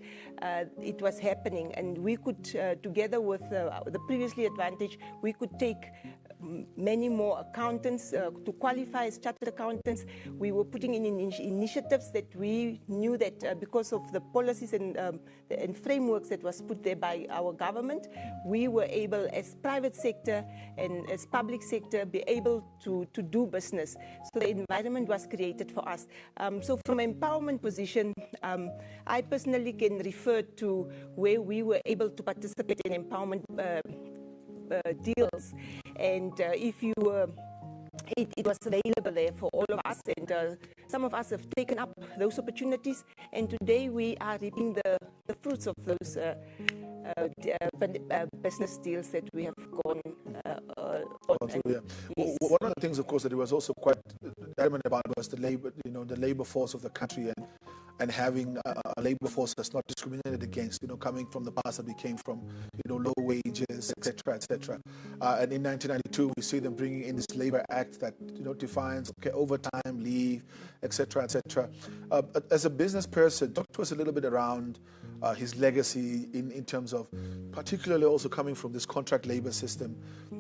it was happening. And we could, together with the previously advantaged, we could take many more accountants to qualify as chartered accountants. We were putting in initiatives that we knew that because of the policies and frameworks that was put there by our government, we were able, as private sector and as public sector, be able to do business. So the environment was created for us. So from an empowerment position, I personally can refer to where we were able to participate in empowerment deals, and if you it was available there for all of us, and some of us have taken up those opportunities, and today we are reaping the fruits of those business deals that we have gone on. Yes. One of the things, of course, that he was also quite adamant about was the labor force of the country, and having a labor force that's not discriminated against, coming from the past that we came from, low wages, etc., etc. And in 1992, we see them bringing in this Labor Act that, defines overtime, leave, etc., etc. As a business person, talk to us a little bit around his legacy in terms of, particularly also coming from this contract labor system,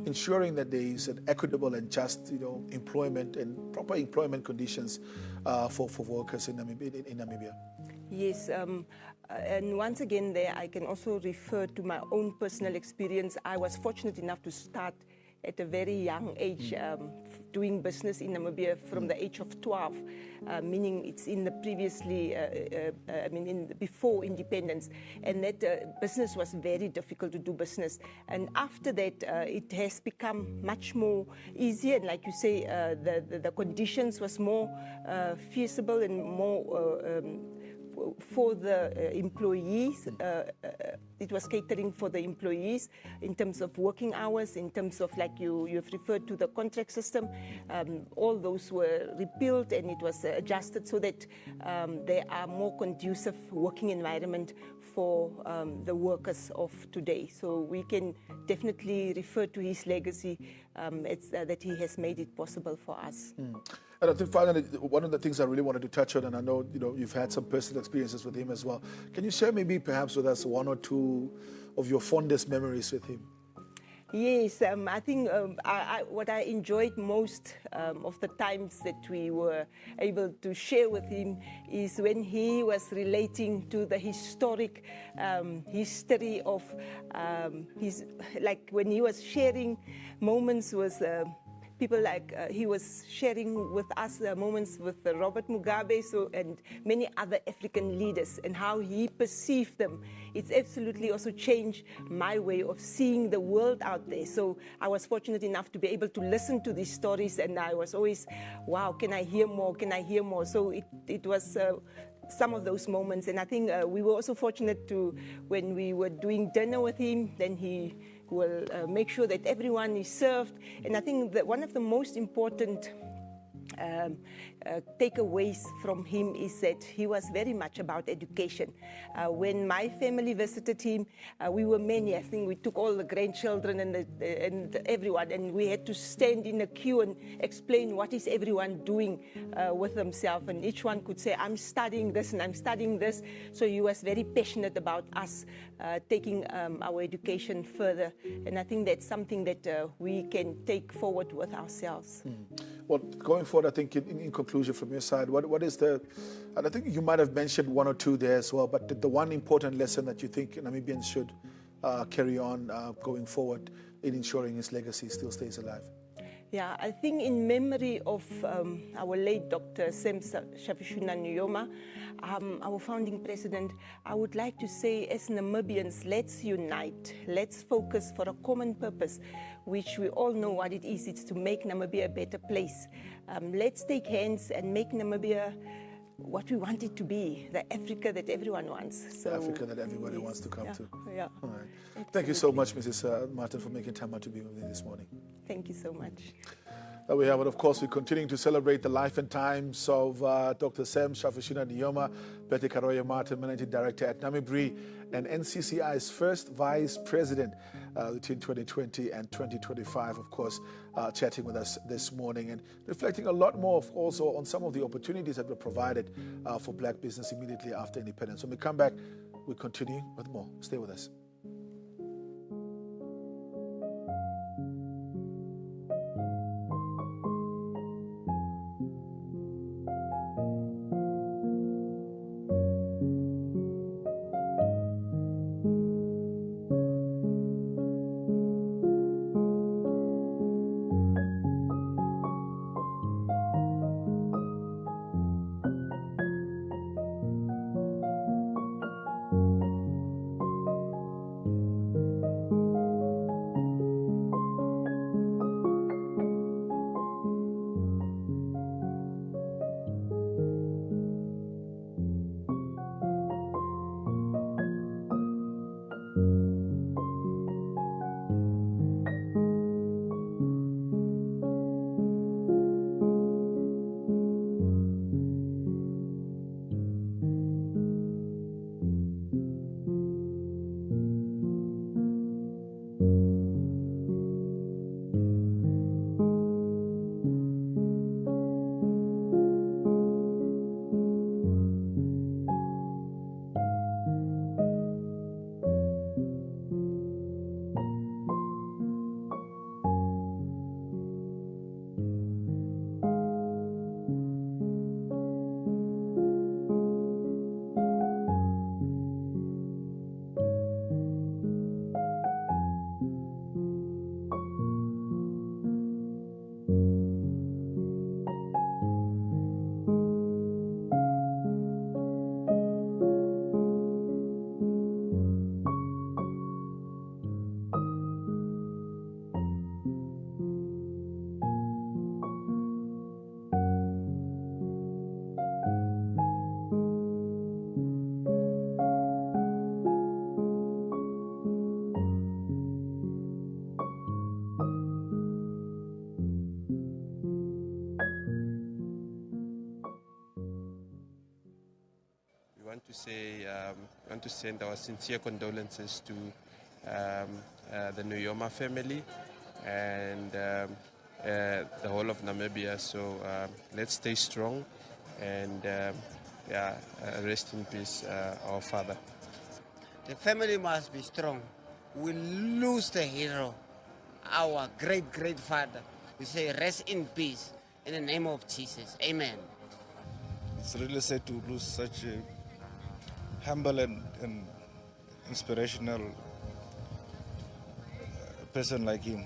ensuring that there is an equitable and just, employment and proper employment conditions for workers in Namibia. Yes, and once again there I can also refer to my own personal experience. I was fortunate enough to start at a very young age doing business in Namibia from the age of 12, meaning it's in the previously, before independence, and that business was very difficult to do business. And after that, it has become much more easier, and like you say, the conditions was more feasible and more for the employees. It was catering for the employees in terms of working hours, in terms of, like you've referred to, the contract system. All those were repealed, and it was adjusted so that there are more conducive working environment for the workers of today. So we can definitely refer to his legacy, that he has made it possible for us. And I think finally, one of the things I really wanted to touch on, and I know you've had some personal experiences with him as well. Can you share maybe perhaps with us one or two of your fondest memories with him? Yes, I think what I enjoyed most of the times that we were able to share with him is when he was relating to the historic history of his, like when he was sharing moments with people, like he was sharing with us moments with Robert Mugabe and many other African leaders, and how he perceived them. It's absolutely also changed my way of seeing the world out there. So I was fortunate enough to be able to listen to these stories, and I was always, wow, can I hear more? Can I hear more? So it was some of those moments. And I think we were also fortunate to, when we were doing dinner with him, then he will make sure that everyone is served. And I think that one of the most important takeaways from him is that he was very much about education. When my family visited him, we were many. I think we took all the grandchildren and everyone, and we had to stand in a queue and explain what is everyone doing with themselves. And each one could say, I'm studying this and I'm studying this. So he was very passionate about us taking our education further. And I think that's something that we can take forward with ourselves. Well, going forward, I think in conclusion from your side, what is the, and I think you might have mentioned one or two there as well, but the one important lesson that you think Namibians should carry on going forward in ensuring his legacy still stays alive? Yeah, I think in memory of our late Dr. Sam Shafishuna Nujoma, our founding president, I would like to say, as Namibians, let's unite. Let's focus for a common purpose, which we all know what it is. It's to make Namibia a better place. Let's take hands and make Namibia what we want it to be, the Africa that everyone wants. So, the Africa that everybody wants to come to. Yeah. All right. Thank you so much, Mrs. Martin, for making time out to be with me this morning. Thank you so much. There we have it. Of course, we're continuing to celebrate the life and times of Dr. Sam Shafishuna Nujoma, President Martin, Managing Director at Namibri, and NCCI's first Vice President between 2020 and 2025, of course, chatting with us this morning and reflecting a lot more also on some of the opportunities that were provided for black business immediately after independence. When we come back, we continue with more. Stay with us. We want to send our sincere condolences to the Nujoma family and the whole of Namibia. So let's stay strong and rest in peace, our father. The family must be strong. We lose the hero, our great father. We say rest in peace in the name of Jesus. Amen. It's really sad to lose such a humble and inspirational person like him.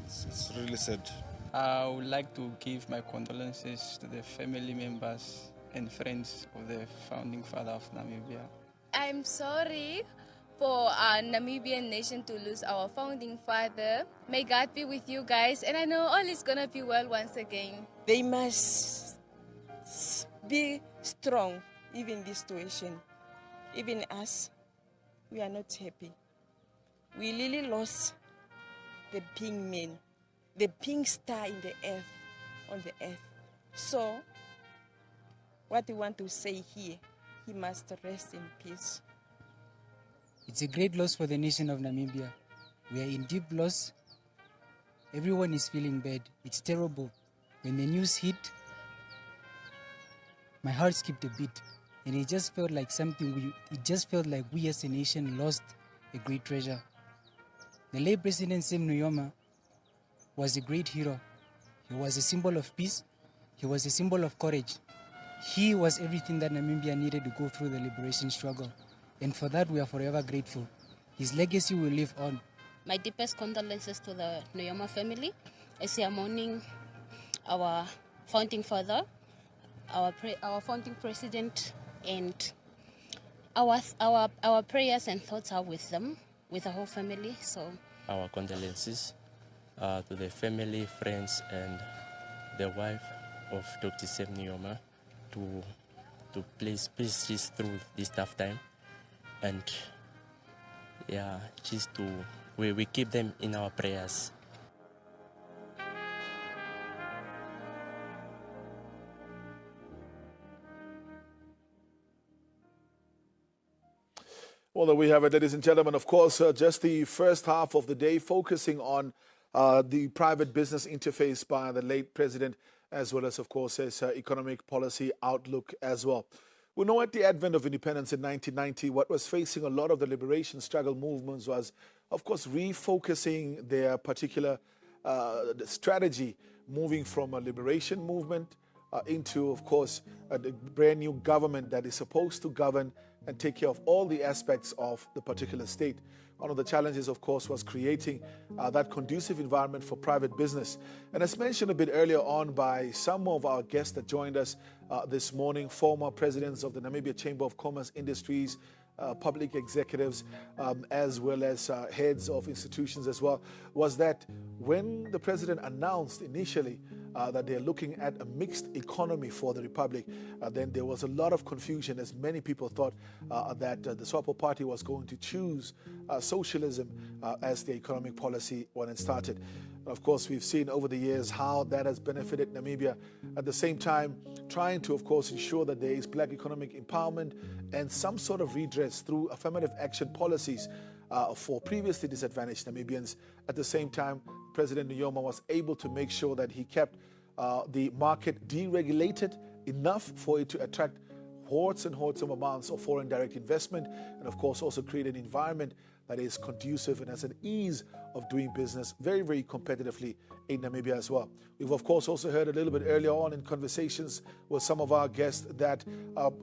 It's really sad. I would like to give my condolences to the family members and friends of the founding father of Namibia. I'm sorry for our Namibian nation to lose our founding father. May God be with you guys, and I know all is gonna be well once again. They must be strong, even in this situation. Even us, we are not happy. We really lost the pink man, the pink star in the earth, on the earth. So, what we want to say here, he must rest in peace. It's a great loss for the nation of Namibia. We are in deep loss. Everyone is feeling bad. It's terrible. When the news hit, my heart skipped a beat. And it just felt like we as a nation lost a great treasure. The late President Nujoma was a great hero. He was a symbol of peace. He was a symbol of courage. He was everything that Namibia needed to go through the liberation struggle. And for that, we are forever grateful. His legacy will live on. My deepest condolences to the Nujoma family as we are mourning our founding father, our founding president, and our prayers and thoughts are with them, with the whole family. So our condolences to the family, friends, and the wife of Dr. Nujoma to please this through this tough time. And yeah, just we keep them in our prayers. Well, there we have it, ladies and gentlemen. Of course, just the first half of the day focusing on the private business interface by the late president, as well as, of course, his economic policy outlook as well. We know at the advent of independence in 1990, what was facing a lot of the liberation struggle movements was, of course, refocusing their particular strategy, moving from a liberation movement into, of course, a brand new government that is supposed to govern and take care of all the aspects of the particular state. One of the challenges, of course, was creating that conducive environment for private business. And as mentioned a bit earlier on by some of our guests that joined us this morning, former presidents of the Namibia Chamber of Commerce Industries, public executives, as well as heads of institutions as well, was that when the president announced initially that they're looking at a mixed economy for the Republic, then there was a lot of confusion, as many people thought that the SWAPO party was going to choose socialism as the economic policy when it started. Of course, we've seen over the years how that has benefited Namibia. At the same time, trying to, of course, ensure that there is black economic empowerment and some sort of redress through affirmative action policies for previously disadvantaged Namibians. At the same time, President Nujoma was able to make sure that he kept the market deregulated enough for it to attract hordes and hordes of amounts of foreign direct investment, and of course also create an environment that is conducive and has an ease of doing business very, very competitively in Namibia as well. We've of course also heard a little bit earlier on in conversations with some of our guests that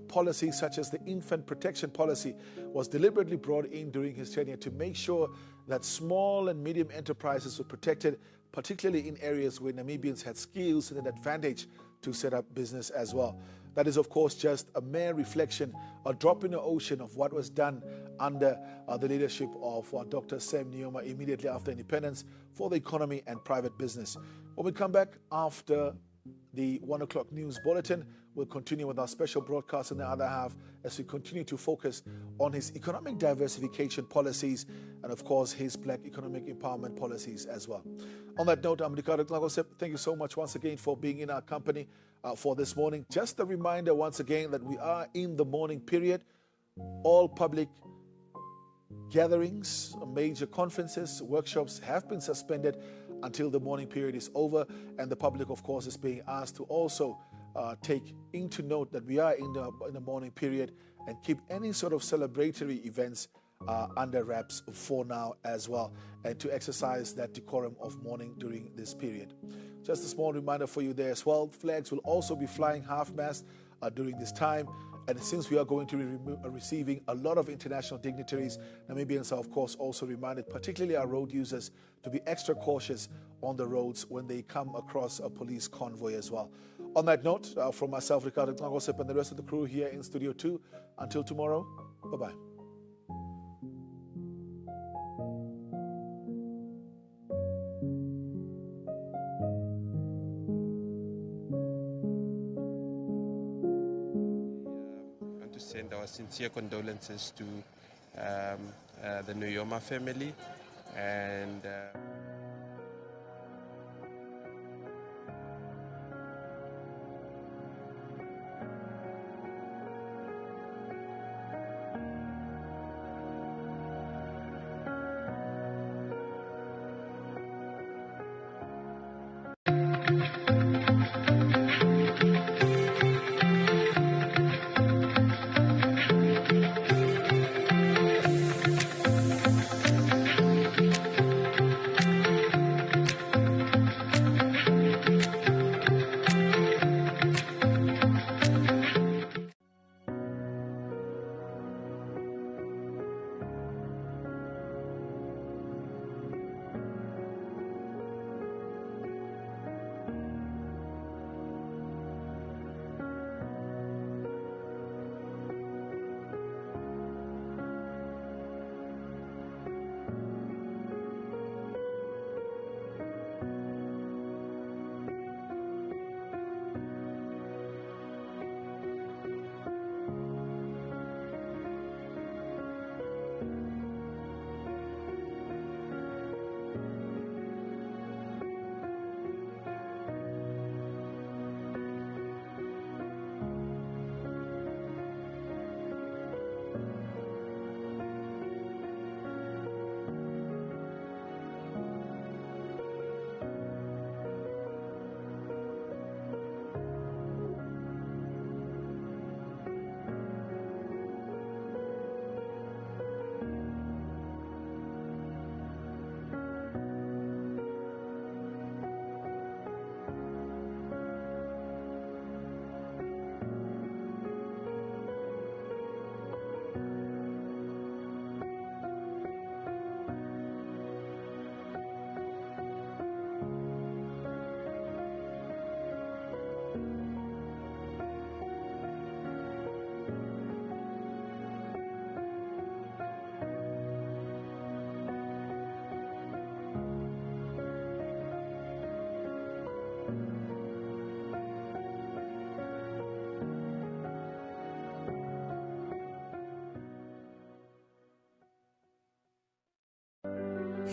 policies such as the infant protection policy was deliberately brought in during his tenure to make sure that small and medium enterprises were protected, particularly in areas where Namibians had skills and an advantage to set up business as well. That is, of course, just a mere reflection, a drop in the ocean of what was done under the leadership of Dr. Sam Nujoma immediately after independence for the economy and private business. When we come back after the 1 o'clock news bulletin, we'll continue with our special broadcast in the other half as we continue to focus on his economic diversification policies and, of course, his black economic empowerment policies as well. On that note, I'm Ricardo Tlangosep. Thank you so much once again for being in our company for this morning. Just a reminder once again that we are in the mourning period. All public gatherings, major conferences, workshops have been suspended until the mourning period is over, and the public, of course, is being asked to also take into note that we are in the mourning period and keep any sort of celebratory events under wraps for now as well, and to exercise that decorum of mourning during this period. Just a small reminder for you there as well, flags will also be flying half-mast during this time. And since we are going to be receiving a lot of international dignitaries, Namibians are, of course, also reminded, particularly our road users, to be extra cautious on the roads when they come across a police convoy as well. On that note, from myself, Ricardo Tlangosep, and the rest of the crew here in Studio 2, until tomorrow, bye-bye. Send our sincere condolences to the Nujoma family, and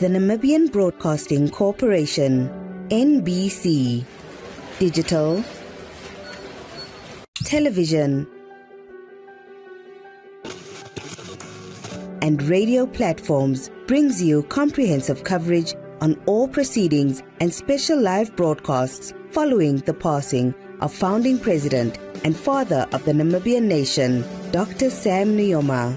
The Namibian Broadcasting Corporation, NBC, digital, television, and radio platforms brings you comprehensive coverage on all proceedings and special live broadcasts following the passing of founding president and father of the Namibian nation, Dr. Sam Nujoma.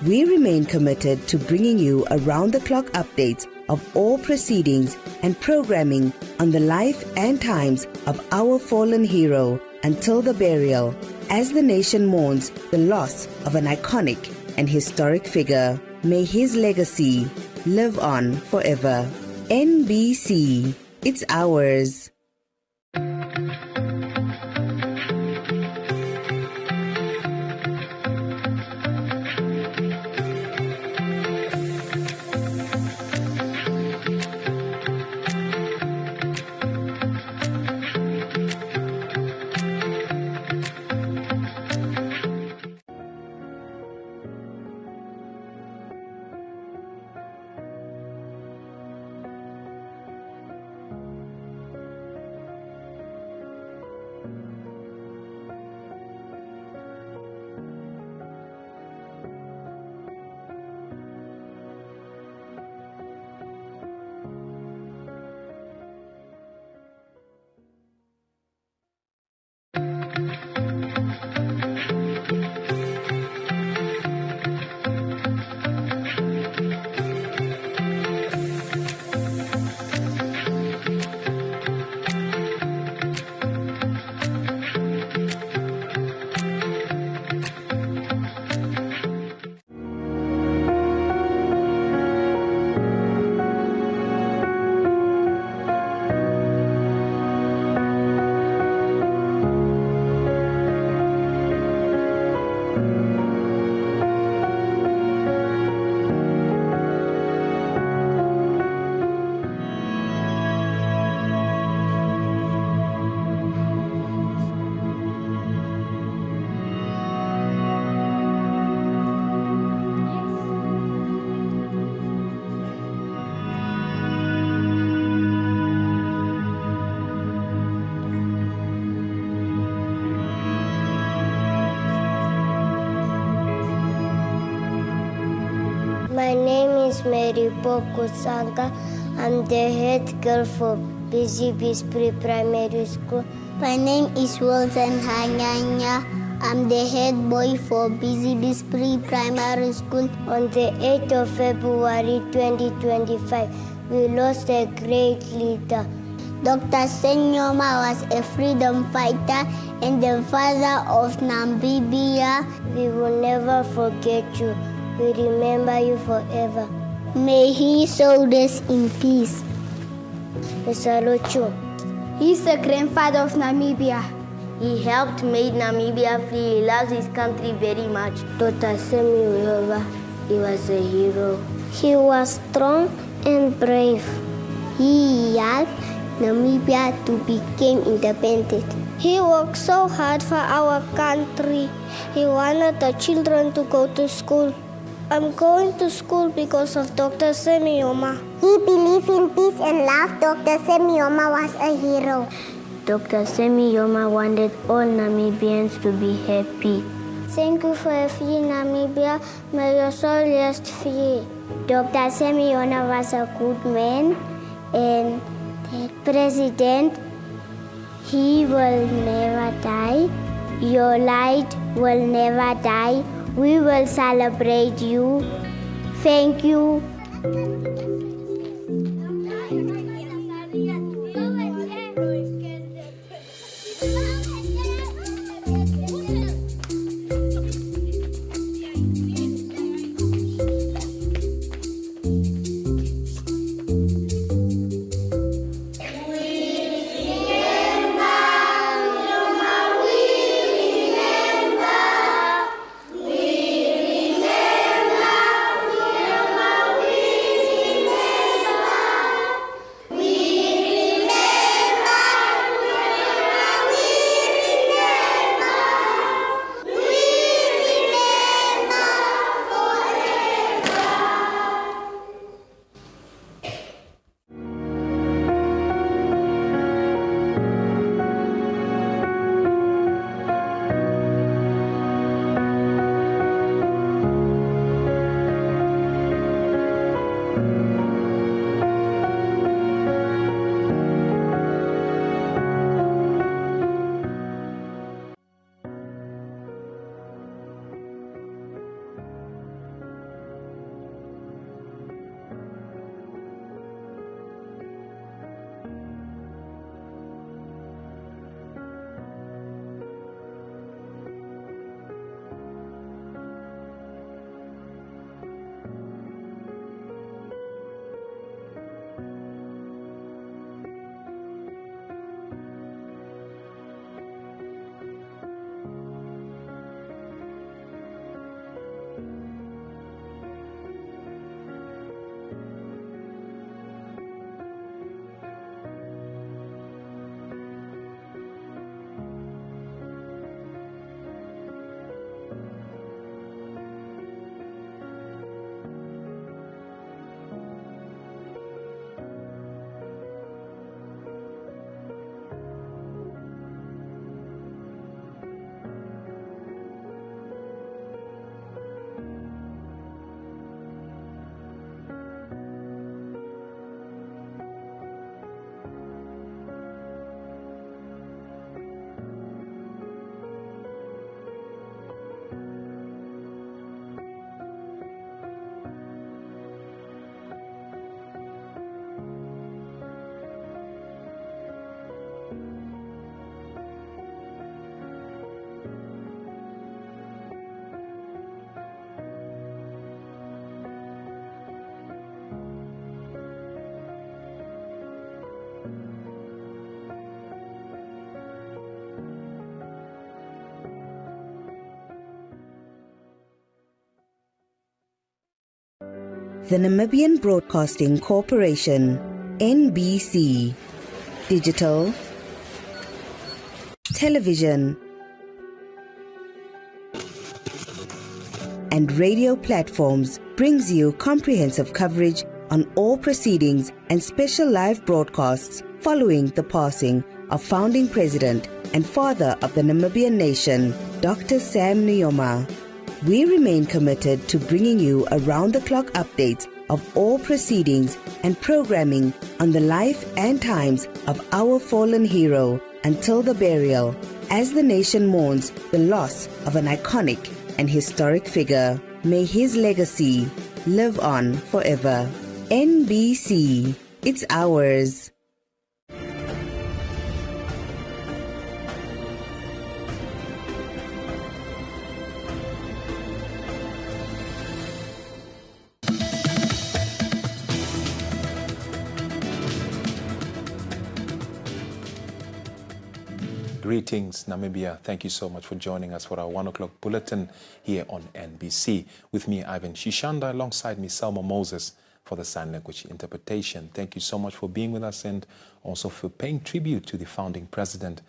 We remain committed to bringing you around-the-clock updates of all proceedings and programming on the life and times of our fallen hero until the burial, as the nation mourns the loss of an iconic and historic figure. May his legacy live on forever. NBC, it's ours. My name is Mary Pokusanga. I'm the head girl for Busy Bees Pre-Primary School. My name is Wilson Hanyanya. I'm the head boy for Busy Bees Pre-Primary School. On the 8th of February 2025, we lost a great leader. Dr. Nujoma was a freedom fighter and the father of Namibia. We will never forget you. We remember you forever. May he soul rest in peace. We salute you. He's the grandfather of Namibia. He helped make Namibia free. He loves his country very much. Dr. Nujoma, he was a hero. He was strong and brave. He helped Namibia to become independent. He worked so hard for our country. He wanted the children to go to school. I'm going to school because of Dr. Nujoma. He believed in peace and love. Dr. Nujoma was a hero. Dr. Nujoma wanted all Namibians to be happy. Thank you for a free Namibia. May your soul rest free. Dr. Nujoma was a good man and the president. He will never die. Your light will never die. We will celebrate you. Thank you. The Namibian Broadcasting Corporation, NBC, digital, television, and radio platforms brings you comprehensive coverage on all proceedings and special live broadcasts following the passing of founding president and father of the Namibian nation, Dr. Nujoma. We remain committed to bringing you around-the-clock updates of all proceedings and programming on the life and times of our fallen hero until the burial, as the nation mourns the loss of an iconic and historic figure. May his legacy live on forever. NBC, it's ours. Greetings, Namibia. Thank you so much for joining us for our 1 o'clock bulletin here on NBC. With me, Ivan Shishanda, alongside me, Selma Moses, for the sign language interpretation. Thank you so much for being with us and also for paying tribute to the founding president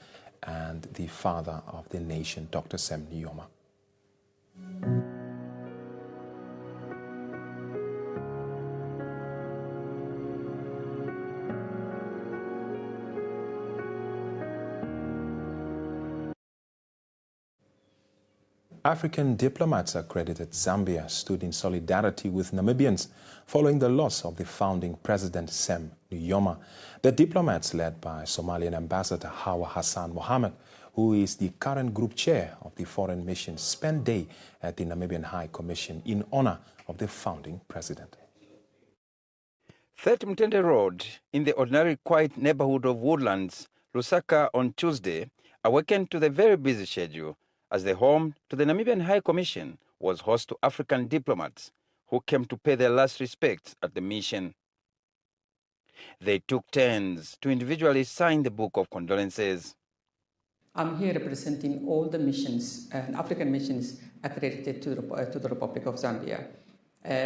and the father of the nation, Dr. Sam Nujoma. African diplomats accredited Zambia stood in solidarity with Namibians following the loss of the founding president Sam Nujoma. The diplomats, led by Somalian Ambassador Hawa Hassan Mohammed, who is the current group chair of the foreign mission, spent day at the Namibian High Commission in honor of the founding president. 30 Mtende Road, in the ordinary quiet neighborhood of Woodlands, Lusaka, on Tuesday, awakened to the very busy schedule as the home to the Namibian High Commission was host to African diplomats who came to pay their last respects at the mission. They took turns to individually sign the book of condolences. I'm here representing all the missions, African missions accredited to the Republic of Zambia,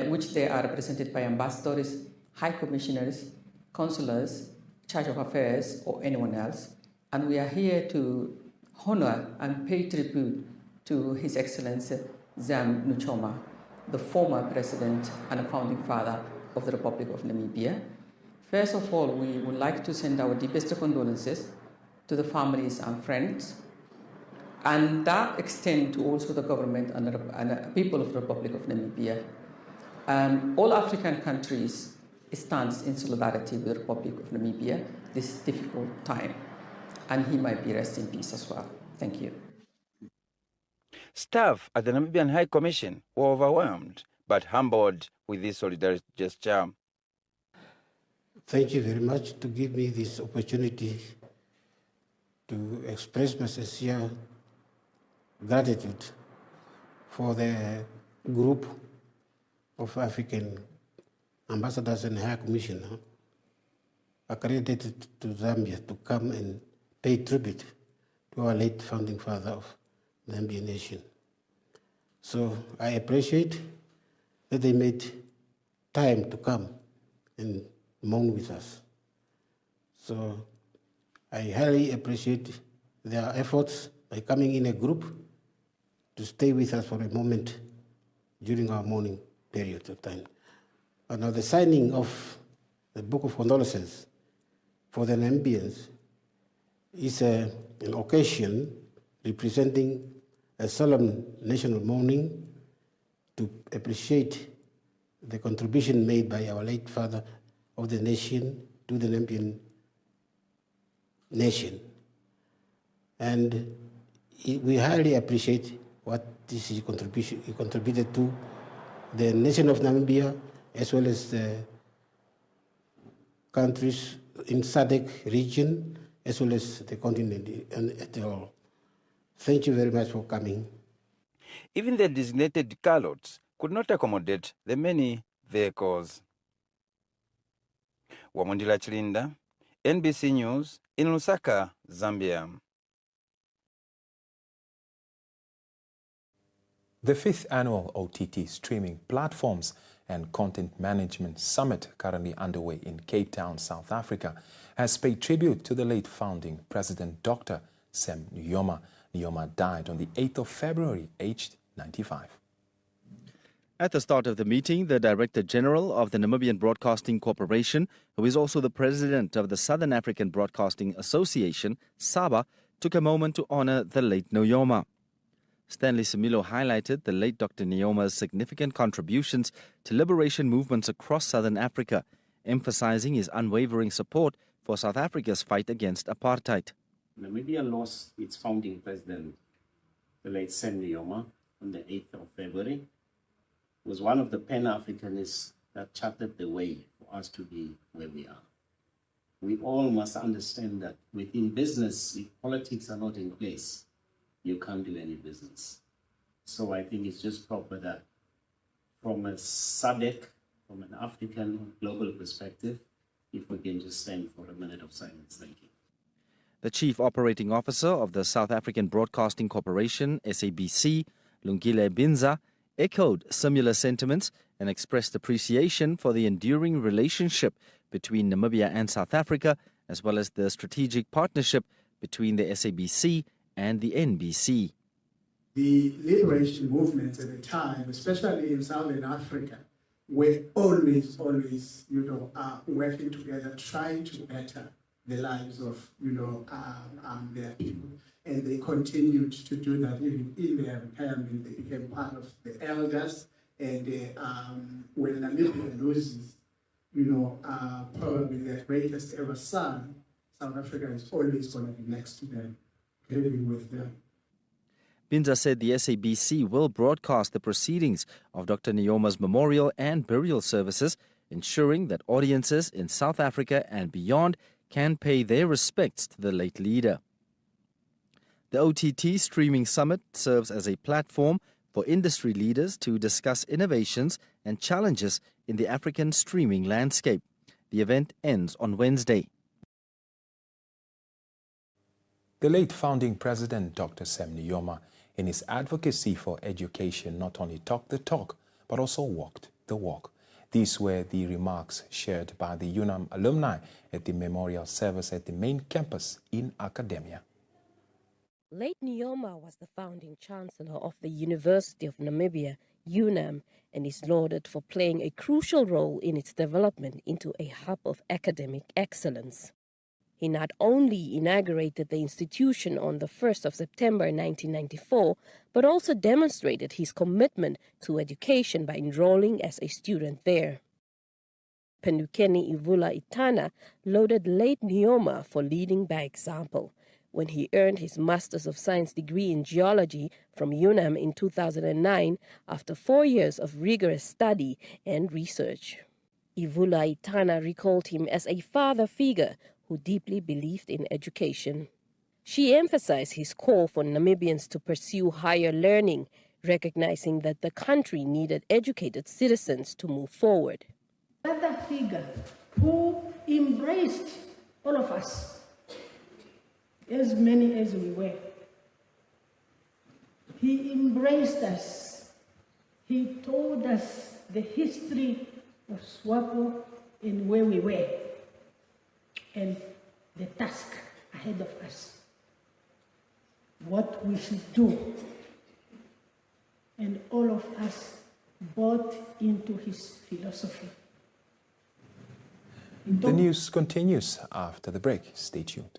which they are represented by ambassadors, high commissioners, consulars, charge of affairs, or anyone else. And we are here to honor and pay tribute to His Excellency Sam Nujoma, the former president and founding father of the Republic of Namibia. First of all, we would like to send our deepest condolences to the families and friends, and that extends to also the government and the people of the Republic of Namibia. All African countries stand in solidarity with the Republic of Namibia this difficult time, and he might be rest in peace as well. Thank you. Staff at the Namibian High Commission were overwhelmed but humbled with this solidarity gesture. Thank you very much to give me this opportunity to express my sincere gratitude for the group of African ambassadors and High Commissioner accredited to Zambia to come and pay tribute to our late founding father of the Zambian nation. So I appreciate that they made time to come and mourn with us. So I highly appreciate their efforts by coming in a group to stay with us for a moment during our mourning period of time. And now the signing of the Book of Condolences for the Namibians is an occasion representing a solemn national mourning to appreciate the contribution made by our late father of the nation to the Namibian nation. And we highly appreciate what this contribution he contributed to the nation of Namibia, as well as the countries in SADC region, as well as the continent at all. Thank you very much for coming. Even the designated car lots could not accommodate the many vehicles. Wamundila Chilinda, NBC News, in Lusaka, Zambia. The 5th annual OTT Streaming Platforms and Content Management Summit, currently underway in Cape Town, South Africa, has paid tribute to the late founding President Dr. Sam Nujoma. Nujoma died on the 8th of February, aged 95. At the start of the meeting, the Director General of the Namibian Broadcasting Corporation, who is also the President of the Southern African Broadcasting Association, SABA, took a moment to honor the late Nujoma. Stanley Similo highlighted the late Dr. Nujoma's significant contributions to liberation movements across Southern Africa, emphasizing his unwavering support for South Africa's fight against apartheid. Namibia lost its founding president, the late Sam Nujoma, on the 8th of February. He was one of the Pan-Africanists that charted the way for us to be where we are. We all must understand that within business, if politics are not in place, you can't do any business. So I think it's just proper that from a SADC, from an African global perspective, if we can just stand for a minute of silence. Thank you. The Chief Operating Officer of the South African Broadcasting Corporation, SABC, Lungile Binza, echoed similar sentiments and expressed appreciation for the enduring relationship between Namibia and South Africa, as well as the strategic partnership between the SABC and the NBC. The liberation movements at the time, especially in Southern Africa, were always, working together, trying to better the lives of, their people. And they continued to do that even in their retirement. They became part of the elders. And when Namibia loses, probably their greatest ever son, South Africa is always going to be next to them, living with them. Binza said the SABC will broadcast the proceedings of Dr. Nujoma's memorial and burial services, ensuring that audiences in South Africa and beyond can pay their respects to the late leader. The OTT Streaming Summit serves as a platform for industry leaders to discuss innovations and challenges in the African streaming landscape. The event ends on Wednesday. The late founding president, Dr. Sam Nujoma, in his advocacy for education, not only talked the talk, but also walked the walk. These were the remarks shared by the UNAM alumni at the memorial service at the main campus in academia. Late Nujoma was the founding chancellor of the University of Namibia, UNAM, and is lauded for playing a crucial role in its development into a hub of academic excellence. He not only inaugurated the institution on the 1st of September 1994, but also demonstrated his commitment to education by enrolling as a student there. Pendukeni Ivula Itana lauded late Nujoma for leading by example when he earned his Masters of Science degree in Geology from UNAM in 2009 after 4 years of rigorous study and research. Ivula Itana recalled him as a father figure who deeply believed in education. She emphasized his call for Namibians to pursue higher learning, recognizing that the country needed educated citizens to move forward. Father figure who embraced all of us, as many as we were. He embraced us. He told us the history of SWAPO and where we were, and the task ahead of us, what we should do. And all of us bought into his philosophy. The news continues after the break. Stay tuned.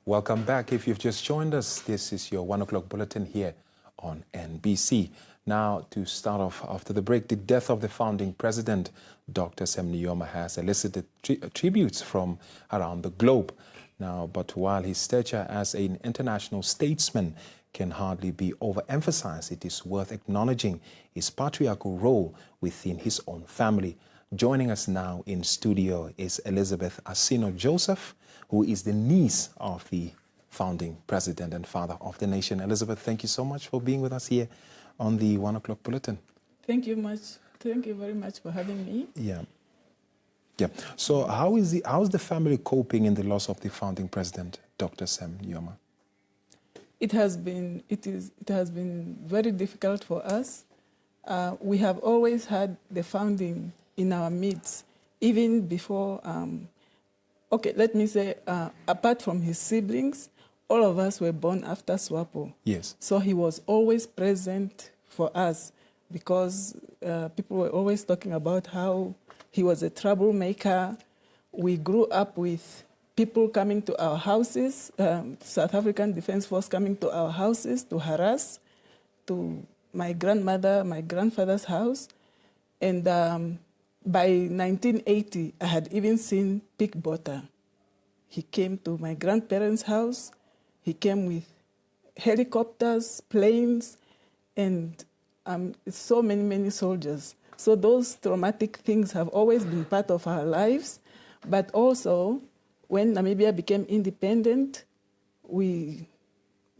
Welcome back. If you've just joined us, this is your 1 o'clock bulletin here on NBC. Now, to start off after the break, the death of the founding president, Dr. Sam Nujoma, has elicited tributes from around the globe. Now, but while his stature as an international statesman can hardly be overemphasized, it is worth acknowledging his patriarchal role within his own family. Joining us now in studio is Elizabeth Asino Joseph, who is the niece of the founding president and father of the nation. Elizabeth, thank you so much for being with us here on the 1 o'clock bulletin. Thank you much. Thank you very much for having me. Yeah. So how's the family coping in the loss of the founding president, Dr. Sam Nujoma? It has been very difficult for us. We have always had the founding in our midst, even before. Okay, let me say, apart from his siblings, all of us were born after SWAPO. Yes. So he was always present for us because people were always talking about how he was a troublemaker. We grew up with people coming to our houses, South African Defence Force coming to our houses to harass, to my grandmother, my grandfather's house. And by 1980, I had even seen pig butter. He came to my grandparents' house. He came with helicopters, planes, and so many soldiers. So those traumatic things have always been part of our lives. But also, when Namibia became independent, they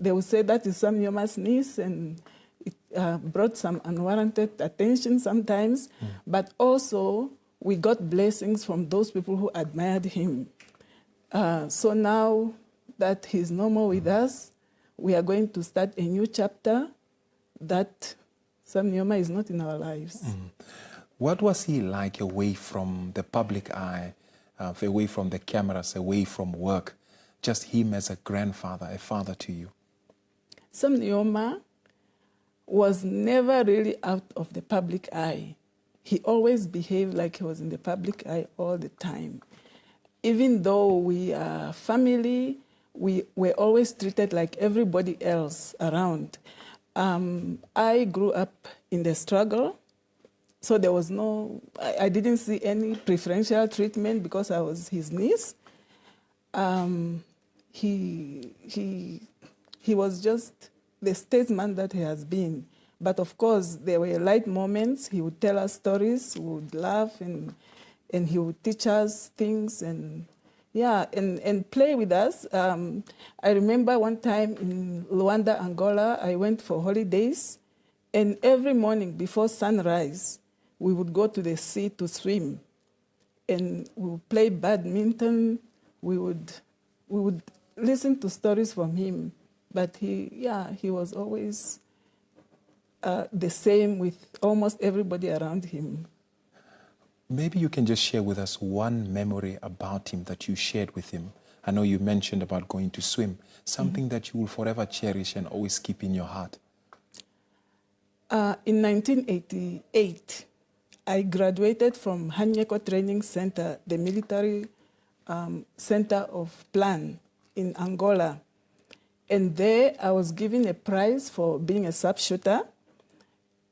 would say that is Sam Njoma's niece, and it brought some unwarranted attention sometimes. But also, we got blessings from those people who admired him. So now that he's no more with us, we are going to start a new chapter that Sam Nujoma is not in our lives. What was he like away from the public eye, away from the cameras, away from work? Just him as a grandfather, a father to you? Sam Nujoma was never really out of the public eye. He always behaved like he was in the public eye all the time. Even though we are family, we were always treated like everybody else around. I grew up in the struggle, so there was I didn't see any preferential treatment because I was his niece. He was just the statesman that he has been. But of course, there were light moments. He would tell us stories, we would laugh, and he would teach us things and play with us. I remember one time in Luanda, Angola, I went for holidays, and every morning before sunrise, we would go to the sea to swim, and we would play badminton. We would listen to stories from him, but he was always the same with almost everybody around him. Maybe you can just share with us one memory about him that you shared with him. I know you mentioned about going to swim, something that you will forever cherish and always keep in your heart. In 1988, I graduated from Hanyeko Training Center, the military center of plan in Angola. And there I was given a prize for being a sharpshooter.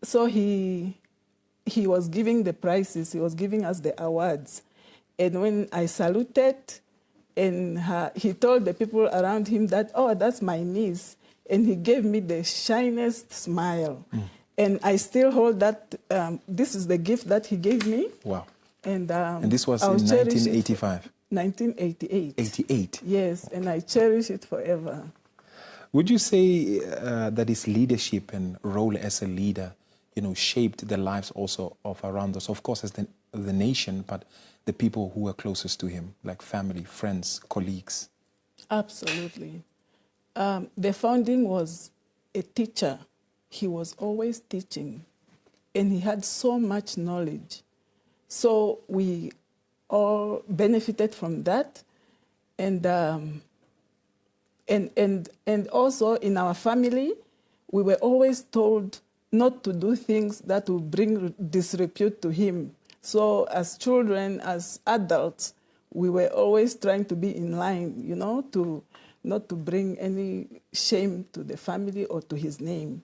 So he was giving the prizes, he was giving us the awards. And when I saluted, and he told the people around him that, oh, that's my niece. And he gave me the shiniest smile. And I still hold that, this is the gift that he gave me. Wow. And this was in 1985? 1988. 88? Yes, and I cherish it forever. Would you say that his leadership and role as a leader, shaped the lives also of around us, of course, as the nation, but the people who were closest to him, like family, friends, colleagues? Absolutely. The founding was a teacher. He was always teaching, and he had so much knowledge. So we all benefited from that, and also in our family, we were always told not to do things that would bring disrepute to him. So as children, as adults, we were always trying to be in line, to not to bring any shame to the family or to his name.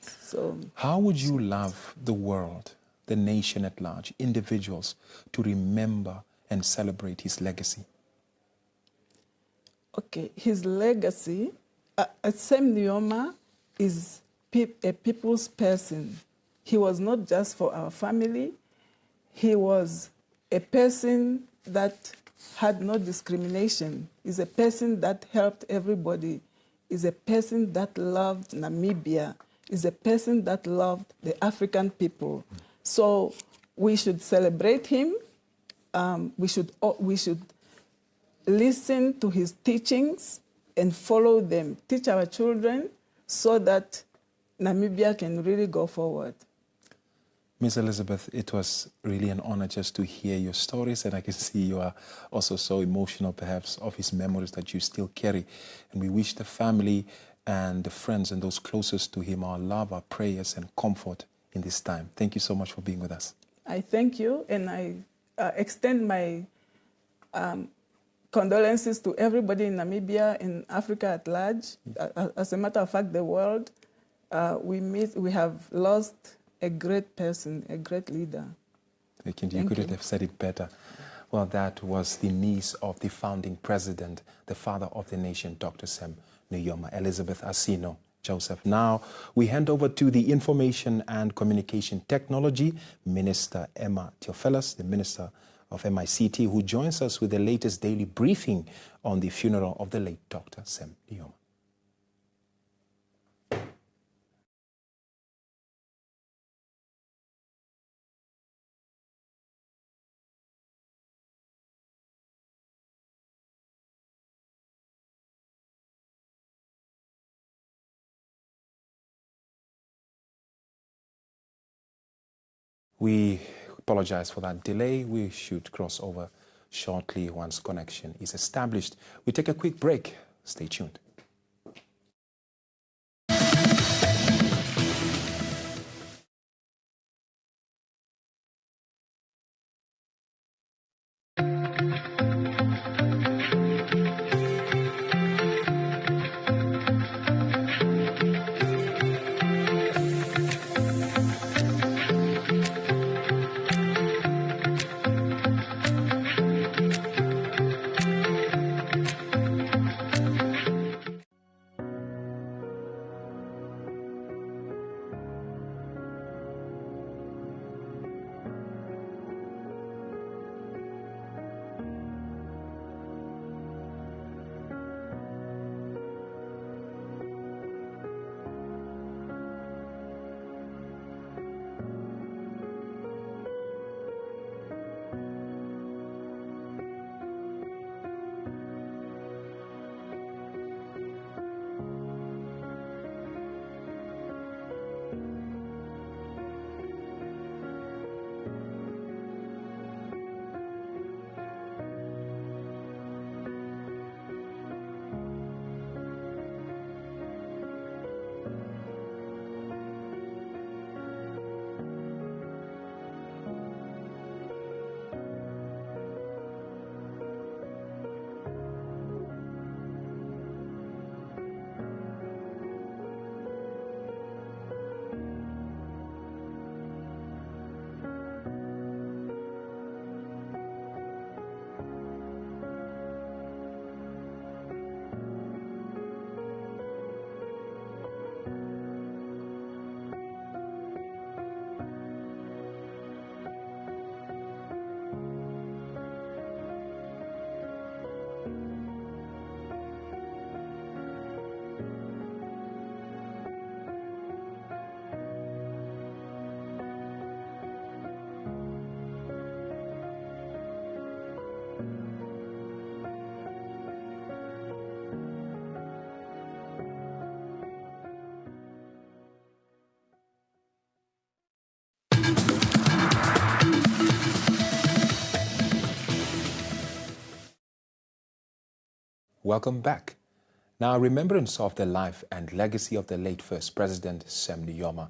So, how would you love the world, the nation at large, individuals, to remember and celebrate his legacy? Okay, his legacy, Sam Nujoma is a people's person. He was not just for our family. He was a person that had no discrimination. He's a person that helped everybody. He's a person that loved Namibia. He's a person that loved the African people. So we should celebrate him. We should listen to his teachings and follow them. Teach our children so that Namibia can really go forward. Ms. Elizabeth, it was really an honor just to hear your stories, and I can see you are also so emotional, perhaps, of his memories that you still carry. And we wish the family and the friends and those closest to him our love, our prayers, and comfort in this time. Thank you so much for being with us. I thank you, and I extend my condolences to everybody in Namibia, in Africa at large. As a matter of fact, the world, we have lost a great person, a great leader. Thank you. You couldn't have said it better. Well, that was the niece of the founding president, the father of the nation, Dr. Sam Nujoma, Elizabeth Asino Joseph. Now, we hand over to the Information and Communication Technology, Minister Emma Theophilus, the Minister of MICT, who joins us with the latest daily briefing on the funeral of the late Dr. Sam Nujoma. We apologize for that delay. We should cross over shortly once connection is established. We take a quick break. Stay tuned. Welcome back. Now, remembrance of the life and legacy of the late First President Sam Nujoma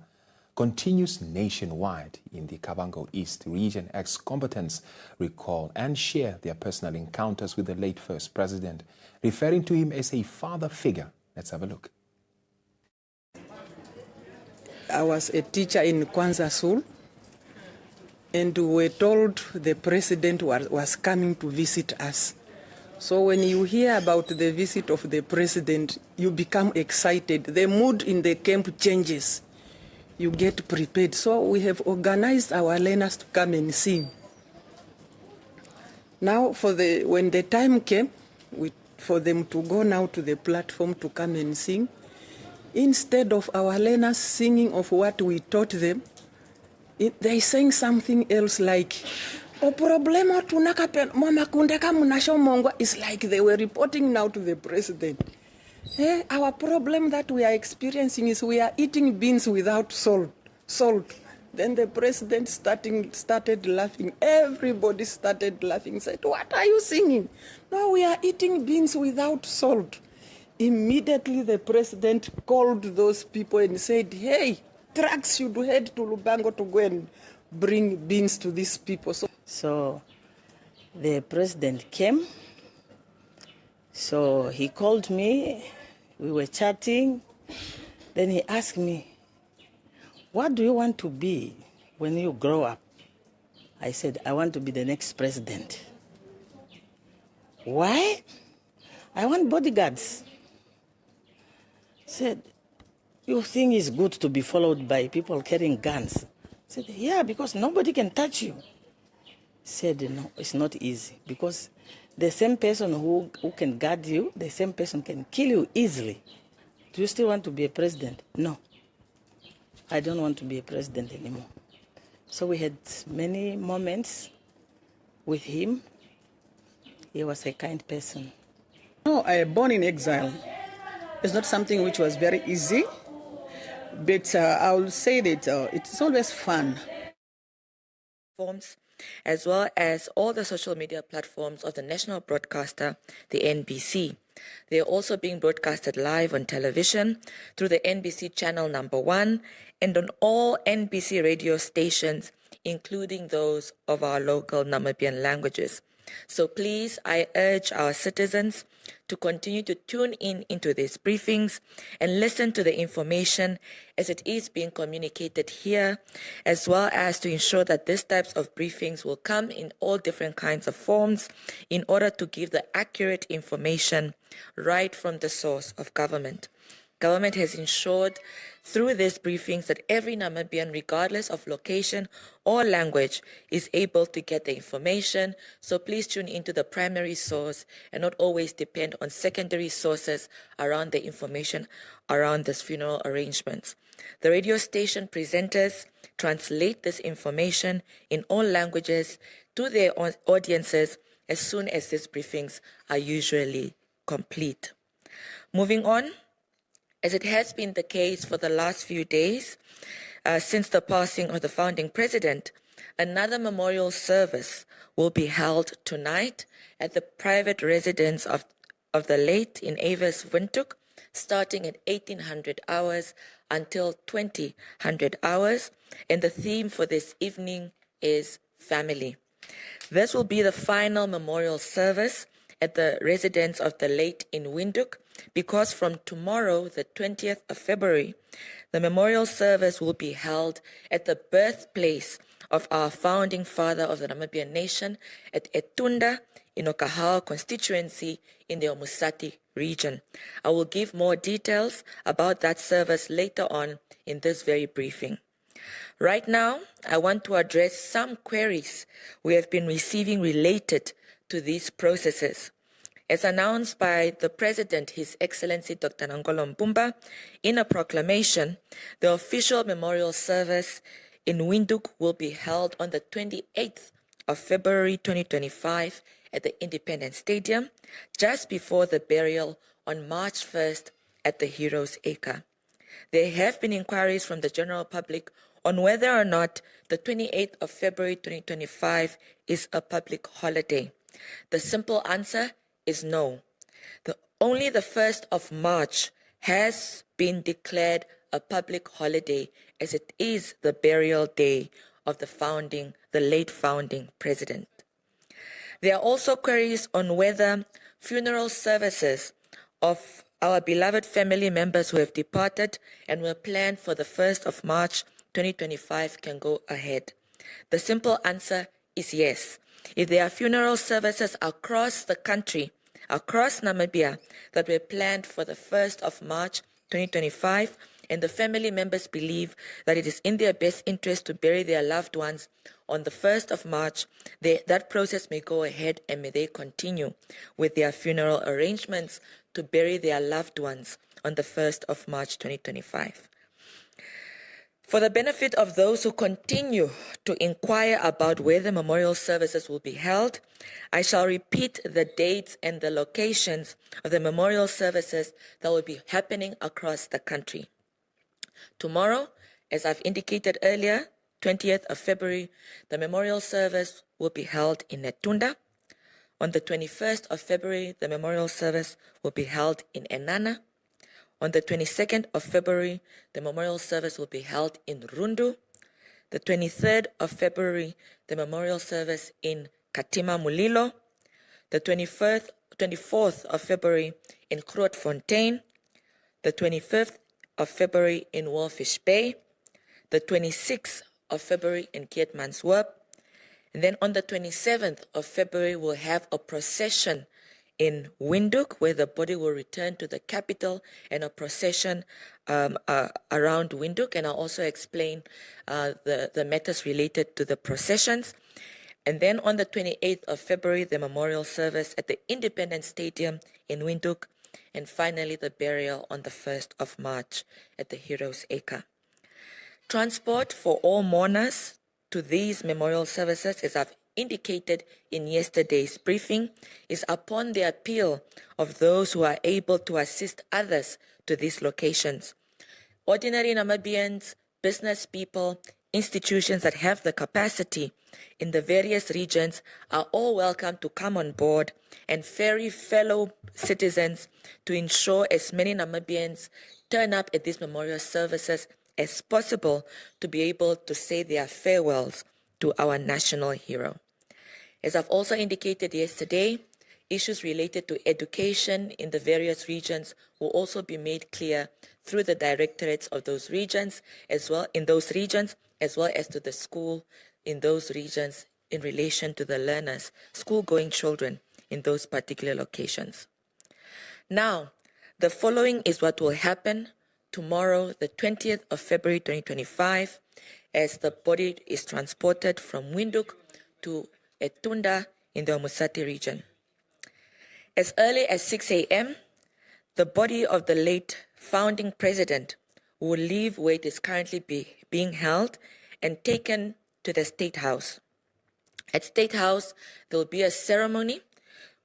continues nationwide. In the Kavango East region, ex-combatants recall and share their personal encounters with the late first president, referring to him as a father figure. Let's have a look. I was a teacher in Kwanza Sul, and we were told the president was coming to visit us. So when you hear about the visit of the president, you become excited. The mood in the camp changes. You get prepared. So we have organized our learners to come and sing. Now, when the time came for them to go now to the platform to come and sing, instead of our learners singing of what we taught them, they sang something else like, "O problema tunaka mama kundeka munasho mongwa." It's like they were reporting now to the president. Our problem that we are experiencing is we are eating beans without salt. Then the president started laughing. Everybody started laughing. Said, "What are you singing?" "No, we are eating beans without salt." Immediately the president called those people and said, "Hey, trucks should head to Lubango to go and bring beans to these people." So the president came. So he called me. We were chatting. Then he asked me, "What do you want to be when you grow up?" I said, "I want to be the next president." "Why?" "I want bodyguards." Said, "You think it's good to be followed by people carrying guns?" Said, "Yeah, because nobody can touch you." Said, "No, it's not easy, because the same person who can guard you, the same person can kill you easily. Do you still want to be a president?" "No, I don't want to be a president anymore." So we had many moments with him. He was a kind person. No, I was born in exile. It's not something which was very easy, but I will say that it's always fun. As well as all the social media platforms of the national broadcaster, the NBC. They are also being broadcasted live on television through the NBC channel number 1 and on all NBC radio stations, including those of our local Namibian languages. So please, I urge our citizens to continue to tune in into these briefings and listen to the information as it is being communicated here, as well as to ensure that these types of briefings will come in all different kinds of forms in order to give the accurate information right from the source of government. Government has ensured through these briefings that every Namibian, regardless of location or language, is able to get the information. So please tune into the primary source and not always depend on secondary sources around the information around this funeral arrangements. The radio station presenters translate this information in all languages to their audiences as soon as these briefings are usually complete. Moving on. As it has been the case for the last few days, since the passing of the founding president, another memorial service will be held tonight at the private residence of the late in Avis Windhoek, starting at 1800 hours until 2000 hours, and the theme for this evening is family. This will be the final memorial service at the residence of the late in Windhoek, because from tomorrow, the 20th of February, the memorial service will be held at the birthplace of our founding father of the Namibian nation at Etunda in Okahao constituency in the Omusati region. I will give more details about that service later on in this very briefing. Right now, I want to address some queries we have been receiving related to these processes. As announced by the President, His Excellency Dr. Nangolo Mpumba, in a proclamation, the official memorial service in Windhoek will be held on the 28th of February 2025 at the Independence Stadium, just before the burial on March 1st at the Heroes Acre. There have been inquiries from the general public on whether or not the 28th of February 2025 is a public holiday. The simple answer is no. Only the 1st of March has been declared a public holiday, as it is the burial day of the late founding president. There are also queries on whether funeral services of our beloved family members who have departed and were planned for the 1st of March 2025 can go ahead. The simple answer is yes. If there are funeral services across the country, across Namibia, that were planned for the 1st of March 2025, and the family members believe that it is in their best interest to bury their loved ones on the 1st of March, that process may go ahead and may they continue with their funeral arrangements to bury their loved ones on the 1st of March 2025. For the benefit of those who continue to inquire about where the memorial services will be held, I shall repeat the dates and the locations of the memorial services that will be happening across the country. Tomorrow, as I've indicated earlier, 20th of February, the memorial service will be held in Netunda. On the 21st of February, the memorial service will be held in Enana. On the 22nd of February, the memorial service will be held in Rundu. The 23rd of February, the memorial service in Katima Mulilo. The 24th of February in Grootfontein. The 25th of February in Walfish Bay. The 26th of February in Keetmanshoop. And then on the 27th of February, we'll have a procession in Windhoek, where the body will return to the capital, and a procession around Windhoek. And I'll also explain the matters related to the processions. And then on the 28th of February, the memorial service at the Independence Stadium in Windhoek. And finally, the burial on the 1st of March at the Heroes Acre. Transport for all mourners to these memorial services, as I've indicated in yesterday's briefing, is upon the appeal of those who are able to assist others to these locations. Ordinary Namibians, business people, institutions that have the capacity in the various regions are all welcome to come on board and ferry fellow citizens to ensure as many Namibians turn up at these memorial services as possible to be able to say their farewells to our national hero. As I've also indicated yesterday, issues related to education in the various regions will also be made clear through the directorates of those regions, as well as to the school in those regions in relation to the learners, school-going children in those particular locations. Now, the following is what will happen tomorrow, the 20th of February 2025, as the body is transported from Windhoek to Etunda in the Omusati region. As early as 6 a.m., the body of the late founding president will leave where it is currently being held and taken to the State House. At State House, there will be a ceremony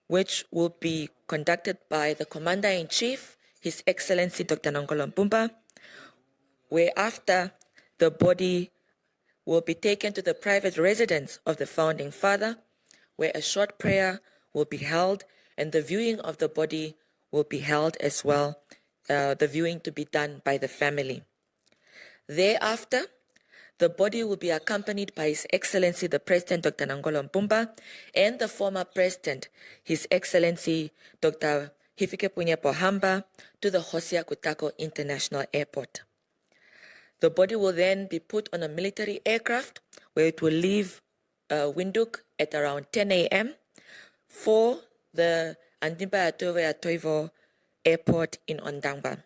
which will be conducted by the Commander-in-Chief, His Excellency Dr. Nongolo Mpumba, whereafter the body will be taken to the private residence of the founding father, where a short prayer will be held and the viewing of the body will be held as well, the viewing to be done by the family. Thereafter, the body will be accompanied by His Excellency the President Dr. Nongolo Mpumba and the former President, His Excellency Dr. Hifikepunye Pohamba, to the Hosea Kutako International Airport. The body will then be put on a military aircraft where it will leave Windhoek at around 10 a.m. for the Andimba Atoivo Airport in Ondangwa.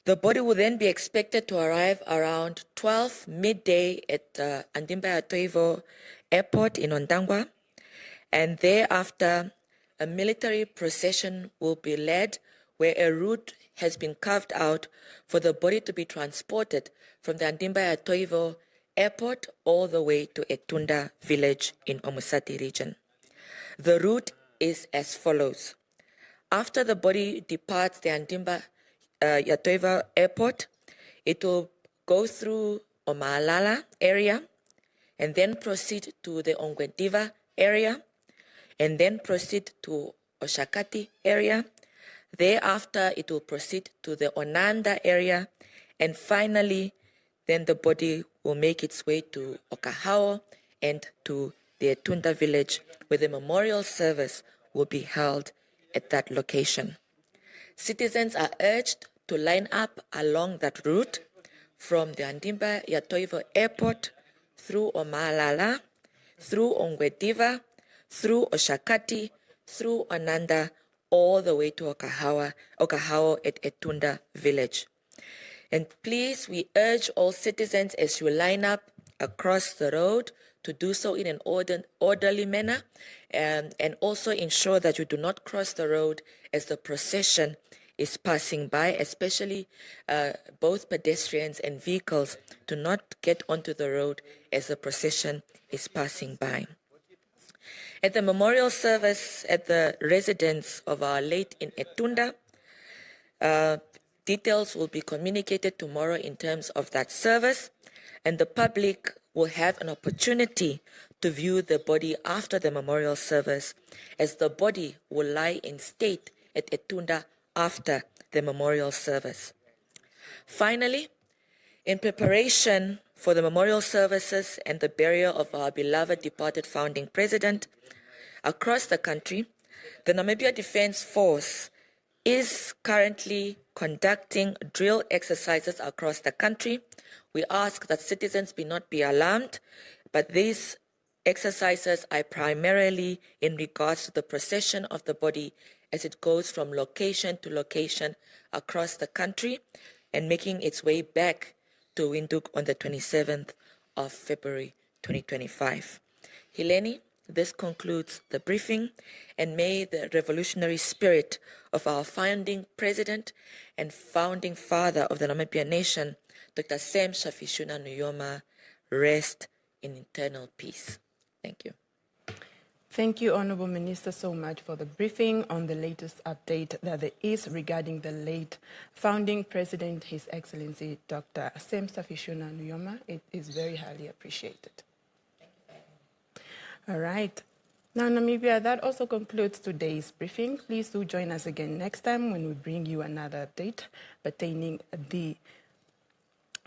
The body will then be expected to arrive around 12 midday at Andimba Atoivo Airport in Ondangwa, and thereafter a military procession will be led where a route has been carved out for the body to be transported from the Andimba Atoivo Airport all the way to Etunda village in Omusati region. The route is as follows. After the body departs the Andimba Atoivo Airport, it will go through Omalala area and then proceed to the Ongwediva area and then proceed to Oshakati area, Thereafter, it will proceed to the Onanda area, and finally, then the body will make its way to Okahao and to the Etunda village, where the memorial service will be held at that location. Citizens are urged to line up along that route from the Andimba Yatoivo Airport through Omalala, through Ongwediva, through Oshakati, through Onanda, all the way to Okahao at Etunda village. And please, we urge all citizens, as you line up across the road, to do so in an orderly manner, and also ensure that you do not cross the road as the procession is passing by, especially both pedestrians and vehicles do not get onto the road as the procession is passing by. At the memorial service at the residence of our late in Etunda, details will be communicated tomorrow in terms of that service, and the public will have an opportunity to view the body after the memorial service, as the body will lie in state at Etunda after the memorial service. Finally, in preparation for the memorial services and the burial of our beloved departed founding president, across the country, the Namibia Defense Force is currently conducting drill exercises across the country. We ask that citizens not be alarmed, but these exercises are primarily in regards to the procession of the body as it goes from location to location across the country and making its way back to Windhoek on the 27th of February 2025. Heleni, this concludes the briefing, and may the revolutionary spirit of our founding president and founding father of the Namibian nation, Dr. Sam Shafishuna Nujoma, rest in eternal peace. Thank you. Thank you, Honourable Minister, so much for the briefing on the latest update that there is regarding the late founding president, His Excellency Dr. Sam Shafishuna Nujoma. It is very highly appreciated. All right. Now, Namibia, that also concludes today's briefing. Please do join us again next time when we bring you another update pertaining the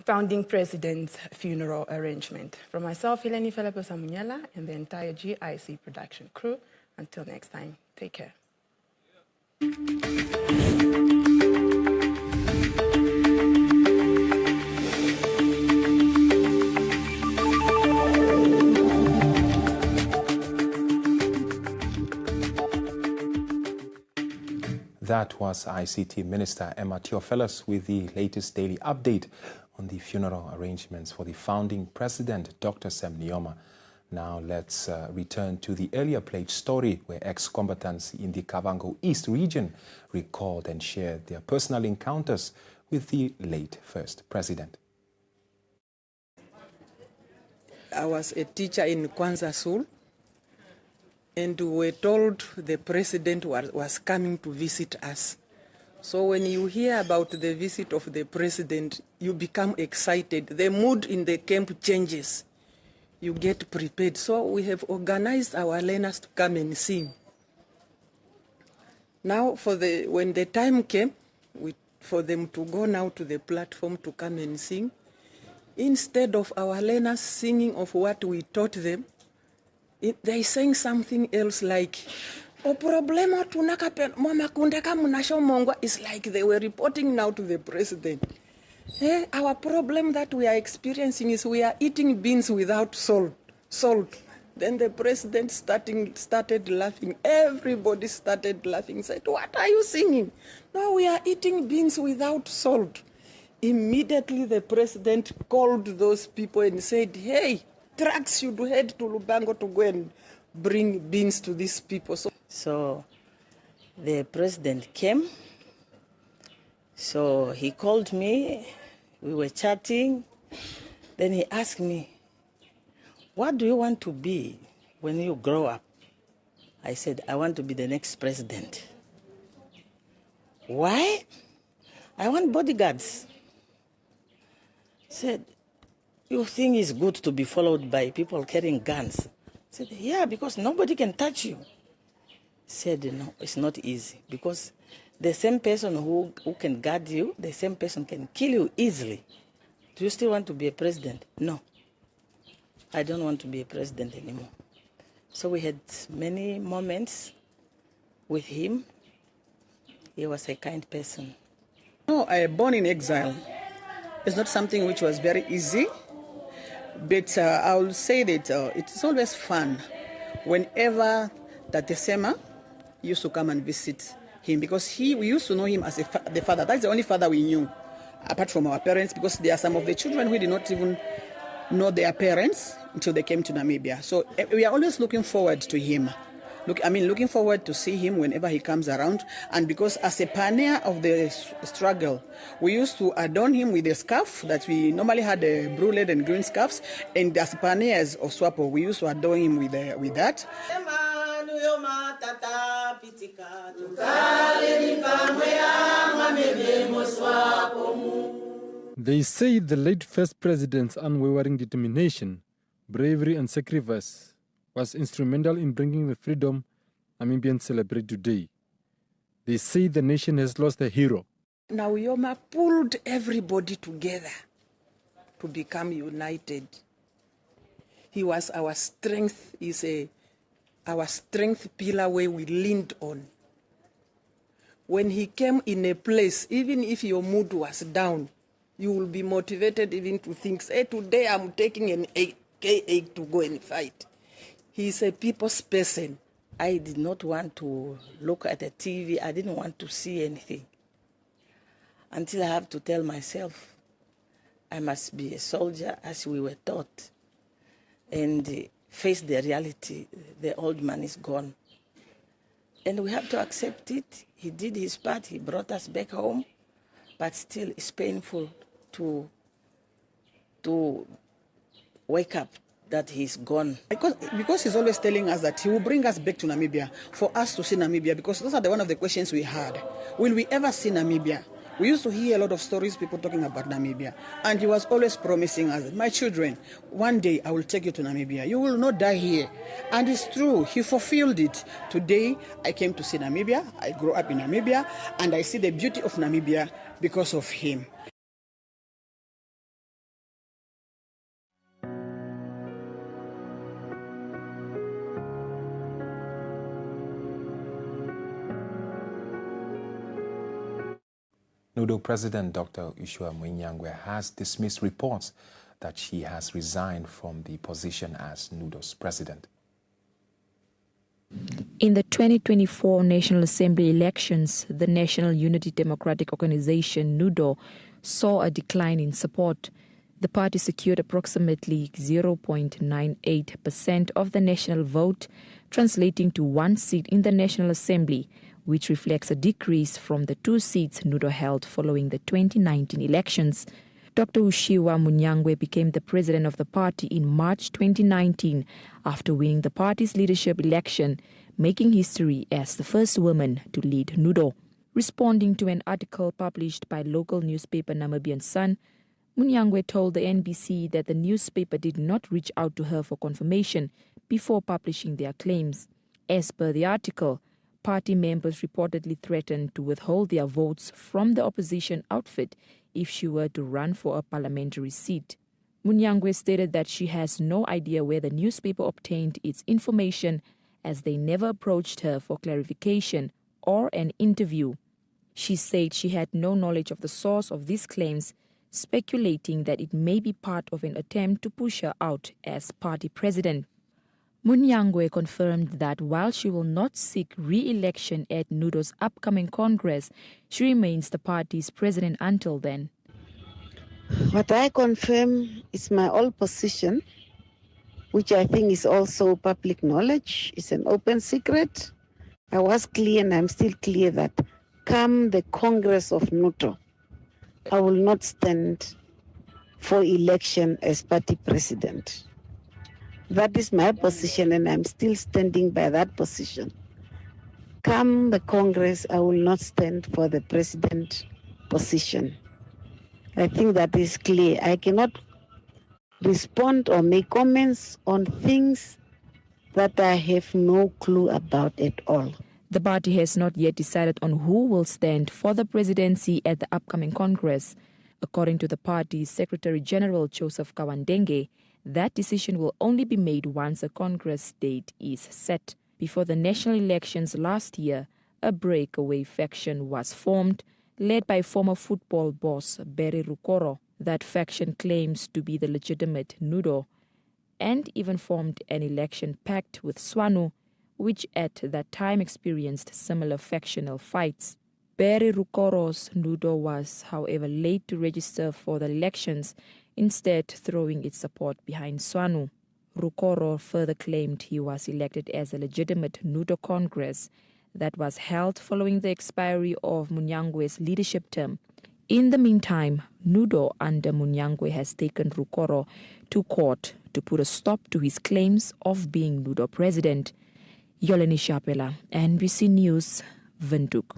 founding president's funeral arrangement. From myself, Heleni Felepo-Samunyela, and the entire GIC production crew, until next time, take care. That was ICT Minister Emma Theophilus with the latest daily update on the funeral arrangements for the founding president, Dr. Sam Nujoma. Now let's return to the earlier played story where ex-combatants in the Kavango East region recalled and shared their personal encounters with the late first president. I was a teacher in Kwanza Sul, and we were told the president was coming to visit us. So when you hear about the visit of the president, you become excited. The mood in the camp changes. You get prepared. So we have organized our learners to come and sing. Now, when the time came for them to go now to the platform to come and sing, instead of our learners singing of what we taught them, they sang something else like, "O problema tunaka mama kundeka munasho mongwa." It's like they were reporting now to the president. Our problem that we are experiencing is we are eating beans without salt. Then the president started laughing. Everybody started laughing. Said, "What are you singing?" "No, we are eating beans without salt." Immediately the president called those people and said, "Hey, trucks should head to Lubango to go and bring beans to these people." So the president came. So he called me. We were chatting. Then he asked me, "What do you want to be when you grow up?" I said, "I want to be the next president." "Why?" "I want bodyguards." Said, "You think it's good to be followed by people carrying guns?" I said, "Yeah, because nobody can touch you." Said, "No, it's not easy, because the same person who can guard you, the same person can kill you easily. Do you still want to be a president? No. I don't want to be a president anymore. So we had many moments with him. He was a kind person. No, I born in exile. It's not something which was very easy, but I will say that it's always fun whenever that December used to come and visit him, because we used to know him as the father. That's the only father we knew, apart from our parents, because there are some of the children who did not even know their parents until they came to Namibia. So we are always looking forward to him. Looking forward to see him whenever he comes around. And because as a pioneer of the struggle, we used to adorn him with a scarf that we normally had blue, red, and green scarves. And as pioneers of SWAPO, we used to adorn him with that. They say the late first president's unwavering determination, bravery, and sacrifice was instrumental in bringing the freedom Namibians celebrate today. They say the nation has lost a hero. Nujoma pulled everybody together to become united. He was our strength. He's our strength pillar where we leaned on. When he came in a place, even if your mood was down, you will be motivated even to think, hey, today I'm taking an K8 to go and fight. He's a people's person. I did not want to look at the TV. I didn't want to see anything. Until I have to tell myself, I must be a soldier as we were taught. And face the reality, the old man is gone. And we have to accept it. He did his part, he brought us back home, but still it's painful to wake up that he's gone. Because he's always telling us that he will bring us back to Namibia, for us to see Namibia, because those are one of the questions we had. Will we ever see Namibia? We used to hear a lot of stories, people talking about Namibia, and he was always promising us, my children, one day I will take you to Namibia. You will not die here. And it's true, he fulfilled it. Today, I came to see Namibia, I grew up in Namibia, and I see the beauty of Namibia because of him. NUDO President Dr. Ushua Munyangwe has dismissed reports that she has resigned from the position as NUDO's president. In the 2024 National Assembly elections, the National Unity Democratic Organization, NUDO, saw a decline in support. The party secured approximately 0.98% of the national vote, translating to one seat in the National Assembly, which reflects a decrease from the 2 seats NUDO held following the 2019 elections. Dr. Ushua Munyangwe became the president of the party in March 2019 after winning the party's leadership election, making history as the first woman to lead NUDO. Responding to an article published by local newspaper Namibian Sun, Munyangwe told the NBC that the newspaper did not reach out to her for confirmation before publishing their claims. As per the article, party members reportedly threatened to withhold their votes from the opposition outfit if she were to run for a parliamentary seat. Munyangwe stated that she has no idea where the newspaper obtained its information, as they never approached her for clarification or an interview. She said she had no knowledge of the source of these claims, speculating that it may be part of an attempt to push her out as party president. Munyangwe confirmed that while she will not seek re-election at NUDO's upcoming Congress, she remains the party's president until then. What I confirm is my old position, which I think is also public knowledge. It's an open secret. I was clear and I'm still clear that come the Congress of NUDO, I will not stand for election as party president. That is my position, and I'm still standing by that position. Come the Congress, I will not stand for the president position. I think that is clear. I cannot respond or make comments on things that I have no clue about at all. The party has not yet decided on who will stand for the presidency at the upcoming Congress. According to the party's Secretary General Joseph Kawandenge, that decision will only be made once a Congress date is set. Before the national elections last year, a breakaway faction was formed, led by former football boss Barry Rukoro. That faction claims to be the legitimate Nudo, and even formed an election pact with SWANU, which at that time experienced similar factional fights. Barry Rukoro's Nudo was, however, late to register for the elections, instead throwing its support behind SWANU. Rukoro further claimed he was elected as a legitimate Nudo Congress that was held following the expiry of Munyangwe's leadership term. In the meantime, Nudo under Munyangwe has taken Rukoro to court to put a stop to his claims of being Nudo president. Yoleni Shapela, NBC News, Windhoek.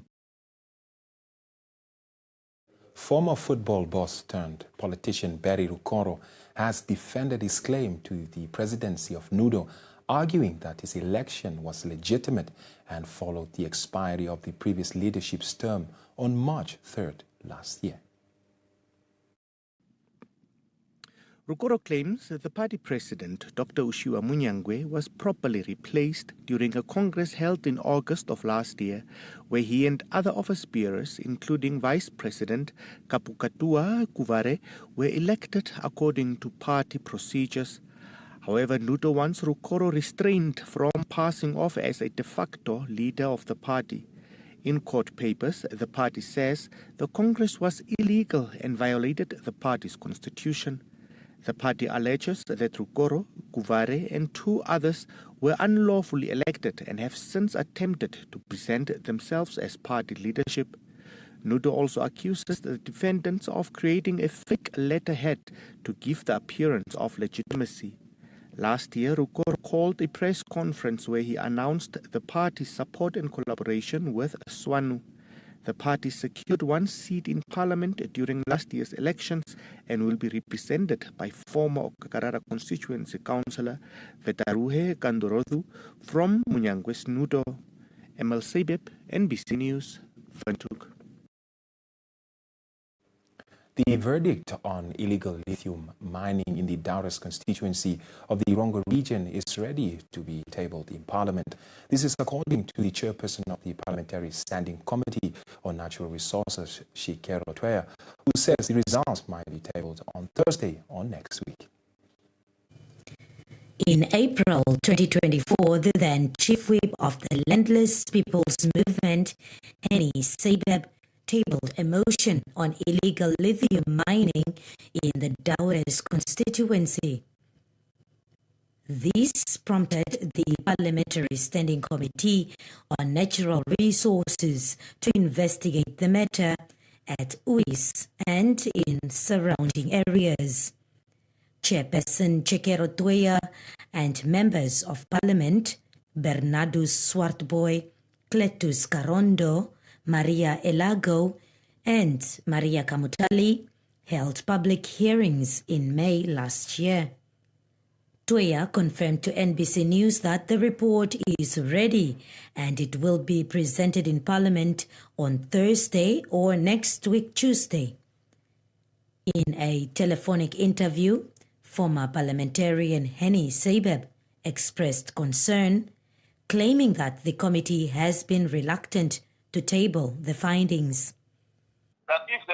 Former football boss turned politician Barry Rukoro has defended his claim to the presidency of Nudo, arguing that his election was legitimate and followed the expiry of the previous leadership's term on March 3rd last year. Rukoro claims that the party president, Dr. Ushiwa Munyangwe, was properly replaced during a congress held in August of last year, where he and other office bearers, including Vice President Kapukatua Kuvare, were elected according to party procedures. However, Nudo wants Rukoro restrained from passing off as a de facto leader of the party. In court papers, the party says the congress was illegal and violated the party's constitution. The party alleges that Rukoro, Kuvare and two others were unlawfully elected and have since attempted to present themselves as party leadership. Nudo also accuses the defendants of creating a fake letterhead to give the appearance of legitimacy. Last year, Rukoro called a press conference where he announced the party's support and collaboration with SWANU. The party secured one seat in parliament during last year's elections and will be represented by former Okakarara constituency councillor Vetaruhe Kandorodu from Munyangwe's Nudo. ML Sebeb, NBC News, Windhoek. The verdict on illegal lithium mining in the Daures constituency of the Rongo region is ready to be tabled in Parliament. This is according to the chairperson of the Parliamentary Standing Committee on Natural Resources, Shikero Twea, who says the results might be tabled on Thursday or next week. In April 2024, the then Chief Whip of the Landless People's Movement, Henny Sebeb, tabled a motion on illegal lithium mining in the Daures constituency. This prompted the Parliamentary Standing Committee on Natural Resources to investigate the matter at Uis and in surrounding areas. Chairperson Chekero Twea and members of Parliament Bernardus Swartboy, Cletus Carondo, Maria Elago and Maria Kamutali held public hearings in May last year. Twea confirmed to NBC News that the report is ready and it will be presented in Parliament on Thursday or next week Tuesday. In a telephonic interview, former parliamentarian Henny Sebeb expressed concern, claiming that the committee has been reluctant to table the findings. That if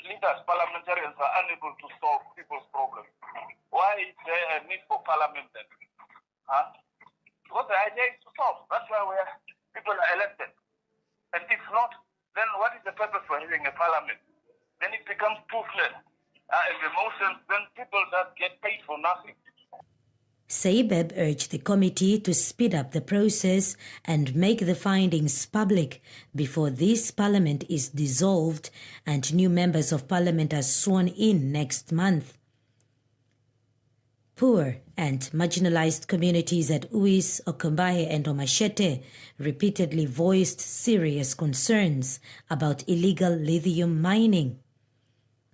leaders, parliamentarians are unable to solve people's problems, why is there a need for parliament then? Because the idea is to solve. That's why people are elected. And if not, then what is the purpose for having a parliament? Then it becomes toothless. And the motions, then people just get paid for nothing. Sebeb urged the committee to speed up the process and make the findings public before this parliament is dissolved and new members of parliament are sworn in next month. Poor and marginalized communities at Uis, Okombahe and Omashete repeatedly voiced serious concerns about illegal lithium mining.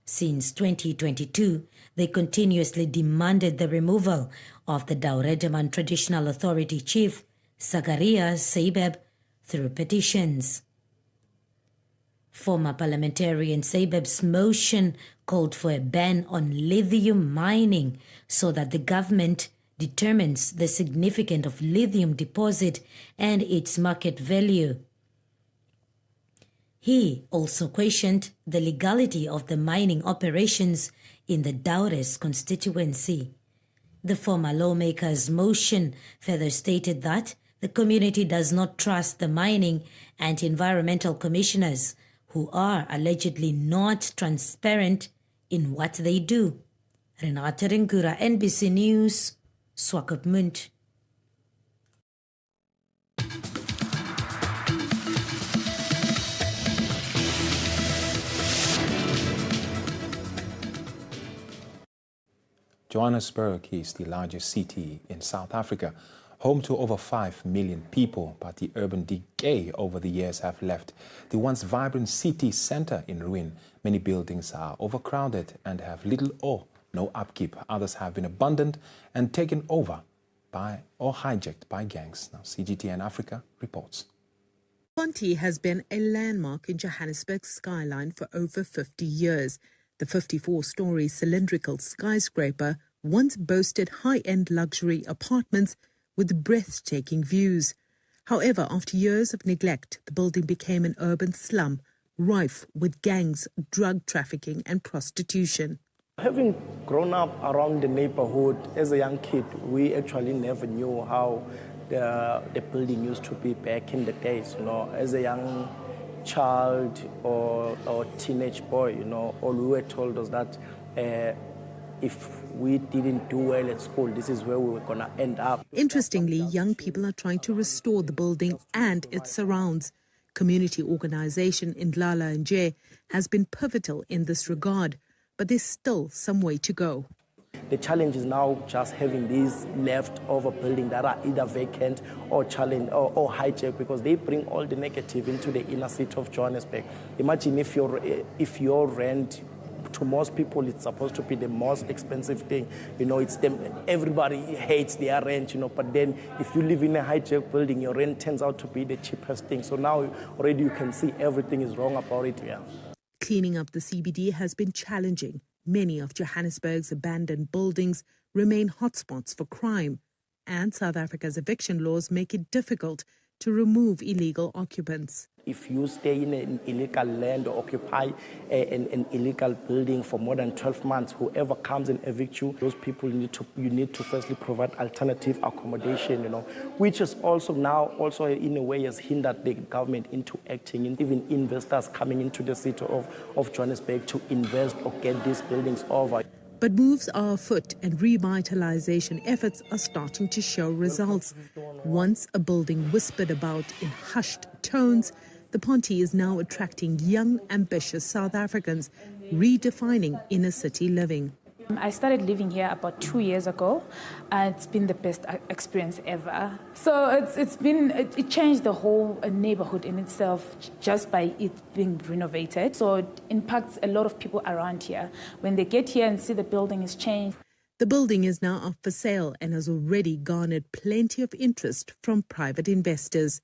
Since 2022, they continuously demanded the removal of the Dauredeman Traditional Authority chief, Zakaria Seibeb through petitions. Former parliamentarian Seibeb's motion called for a ban on lithium mining so that the government determines the significance of lithium deposit and its market value. He also questioned the legality of the mining operations in the Daures constituency. The former lawmaker's motion further stated that the community does not trust the mining and environmental commissioners, who are allegedly not transparent in what they do. Renata Rengura, NBC News, Swakopmund. Johannesburg is the largest city in South Africa, home to over 5 million people, but the urban decay over the years have left the once vibrant city center in ruin. Many buildings are overcrowded and have little or no upkeep. Others have been abandoned and taken over by or hijacked by gangs. Now, CGTN Africa reports. Ponte has been a landmark in Johannesburg's skyline for over 50 years. The 54-story cylindrical skyscraper once boasted high-end luxury apartments with breathtaking views. However, after years of neglect, the building became an urban slum, rife with gangs, drug trafficking and prostitution. Having grown up around the neighborhood as a young kid, we actually never knew how the building used to be back in the days. You know, as a young child or teenage boy, you know, all we were told was that if we didn't do well at school, this is where we were going to end up. Interestingly, young people are trying to restore the building and its surrounds. Community organization Indlala Nje has been pivotal in this regard, but there's still some way to go. The challenge is now just having these leftover buildings that are either vacant or hijacked, because they bring all the negative into the inner city of Johannesburg. Imagine if your rent, to most people, it's supposed to be the most expensive thing. You know, it's them. Everybody hates their rent, you know, but then if you live in a hijacked building, your rent turns out to be the cheapest thing. So now already you can see everything is wrong about it. Yeah. Cleaning up the CBD has been challenging. Many of Johannesburg's abandoned buildings remain hotspots for crime, and South Africa's eviction laws make it difficult to remove illegal occupants. If you stay in an illegal land or occupy an illegal building for more than 12 months, whoever comes and evicts you, those people you need to firstly provide alternative accommodation, you know, which is also now in a way has hindered the government into acting, and even investors coming into the city of Johannesburg to invest or get these buildings over. But moves are afoot and revitalization efforts are starting to show results. Once a building whispered about in hushed tones, the Ponte is now attracting young, ambitious South Africans, redefining inner city living. I started living here about 2 years ago, and it's been the best experience ever. So it changed the whole neighborhood in itself just by it being renovated. So it impacts a lot of people around here. When they get here and see the building is changed. The building is now up for sale and has already garnered plenty of interest from private investors.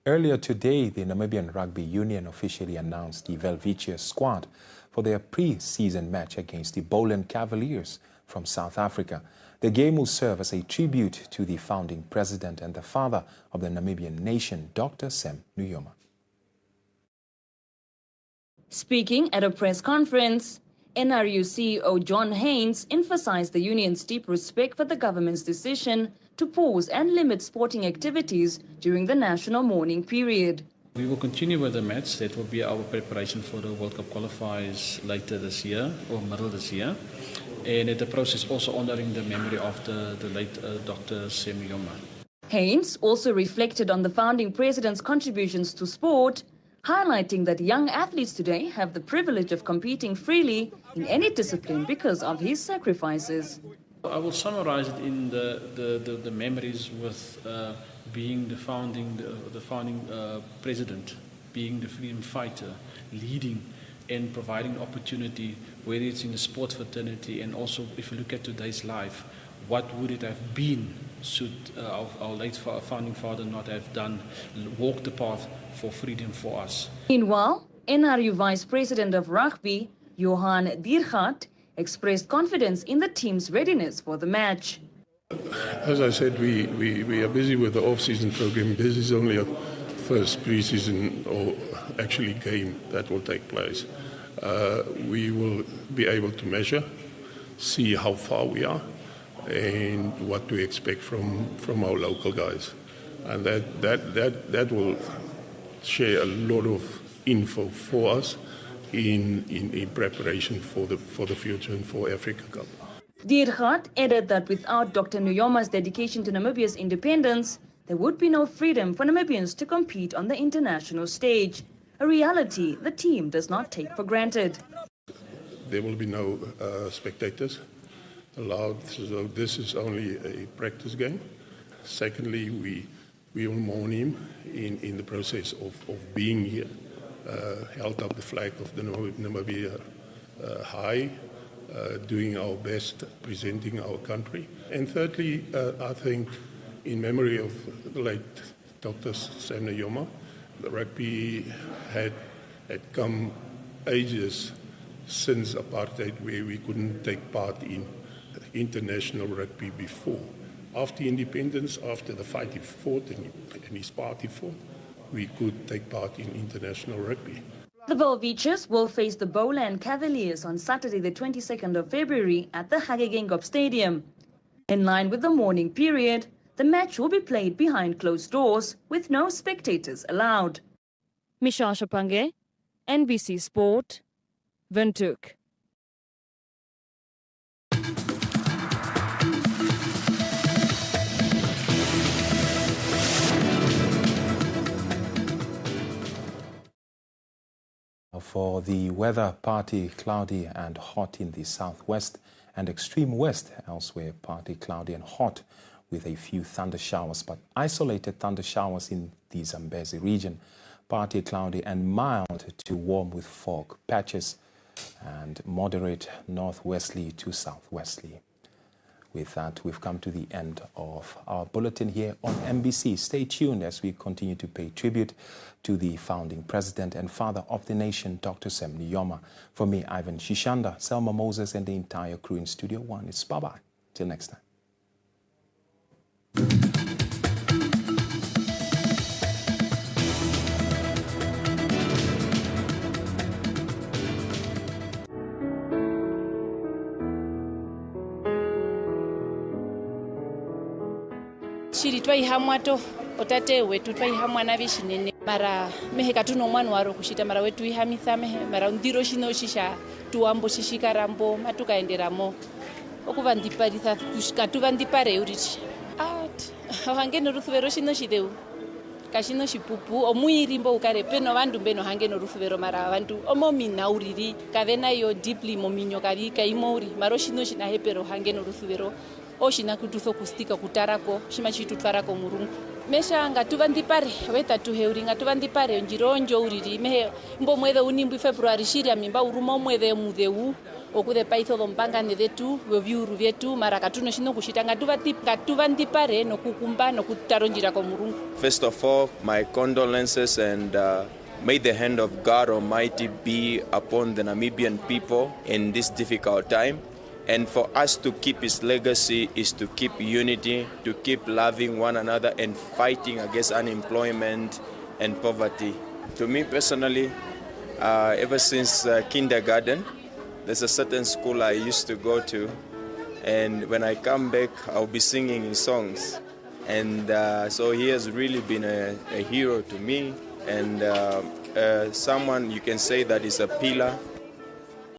Earlier today, the Namibian Rugby Union officially announced the Velvicia squad for their pre-season match against the Ovamboland Cavaliers from South Africa. The game will serve as a tribute to the founding president and the father of the Namibian nation, Dr. Sam Nujoma. Speaking at a press conference, NRU CEO John Haynes emphasized the union's deep respect for the government's decision to pause and limit sporting activities during the national mourning period. We will continue with the match. That will be our preparation for the World Cup qualifiers later this year or middle this year. And the process also honoring the memory of the late Dr. Sam Nujoma. Haynes also reflected on the founding president's contributions to sport, highlighting that young athletes today have the privilege of competing freely in any discipline because of his sacrifices. I will summarize it in the memories with being the founding president, being the freedom fighter, leading and providing opportunity, whether it's in the sports fraternity, and also if you look at today's life, what would it have been should our late founding father not have walked the path for freedom for us. Meanwhile, NRU Vice President of Rugby, Johan Diergaard, expressed confidence in the team's readiness for the match. As I said, we are busy with the off-season program. This is only a first pre-season or actually game that will take place. We will be able to measure, see how far we are, and what to expect from our local guys. And that will share a lot of info for us in preparation for the future and for Africa Cup. Diergaard added that without Dr. Nujoma's dedication to Namibia's independence, there would be no freedom for Namibians to compete on the international stage, a reality the team does not take for granted. There will be no spectators allowed, so this is only a practice game. Secondly, we will mourn him in the process of being here, held up the flag of the Namibia high, doing our best, presenting our country. And thirdly, I think in memory of the late Dr. Sam Nujoma, the rugby had come ages since apartheid where we couldn't take part in international rugby before. After independence, after the fight he fought and his party fought, we could take part in international rugby. The Volviches will face the Bowland Cavaliers on Saturday the 22nd of February at the Hagegengop Stadium. In line with the morning period, the match will be played behind closed doors with no spectators allowed. Misha Shapange, NBC Sport, Windhoek. For the weather, partly cloudy and hot in the southwest and extreme west. Elsewhere, partly cloudy and hot with a few thunder showers, but isolated thunder showers in the Zambezi region. Partly cloudy and mild to warm with fog patches and moderate northwesterly to southwesterly. With that, we've come to the end of our bulletin here on MBC. Stay tuned as we continue to pay tribute to the founding president and father of the nation, Dr. Sam Nujoma. For me, Ivan Shishanda, Selma Moses, and the entire crew in Studio One, it's bye-bye. Till next time. Shiri twaihamwato otate wetu twaihamwana vishinene mara mehe katuno mwana waro kushita mara wetu ihamitha mehe mara ndiro shino shisha tuambo shishikarambo matukaenderamo okuva ndiparitha kushikatuva ndipare uriti hangeno rufuvero shino shideu kashino shipupu omuirimbo ukare peno vandu mbeno hangeno rufuvero mara vandu omomina uriri kavena yo deeply mominyo kari kaimori maro shino shina hepero hangeno rufuvero oshina kututho kustika kutarako shima chitutwarako murungu mesha ngatuva ndipare weta tuheuri ngatuva ndipare njironjo uriri mehe mbo mwedhe unimbu February shiria mimba urumo mwedhe mudheu okude paitho dompanga nedetu weviuru vyetu mara katuno shino kushita ngatuva ndipare nokukumba nokutaronjirako murungu. First of all, my condolences and may the hand of God Almighty be upon the Namibian people in this difficult time. And for us to keep his legacy is to keep unity, to keep loving one another and fighting against unemployment and poverty. To me personally, ever since kindergarten, there's a certain school I used to go to, and when I come back, I'll be singing his songs. And so he has really been a hero to me, and someone you can say that is a pillar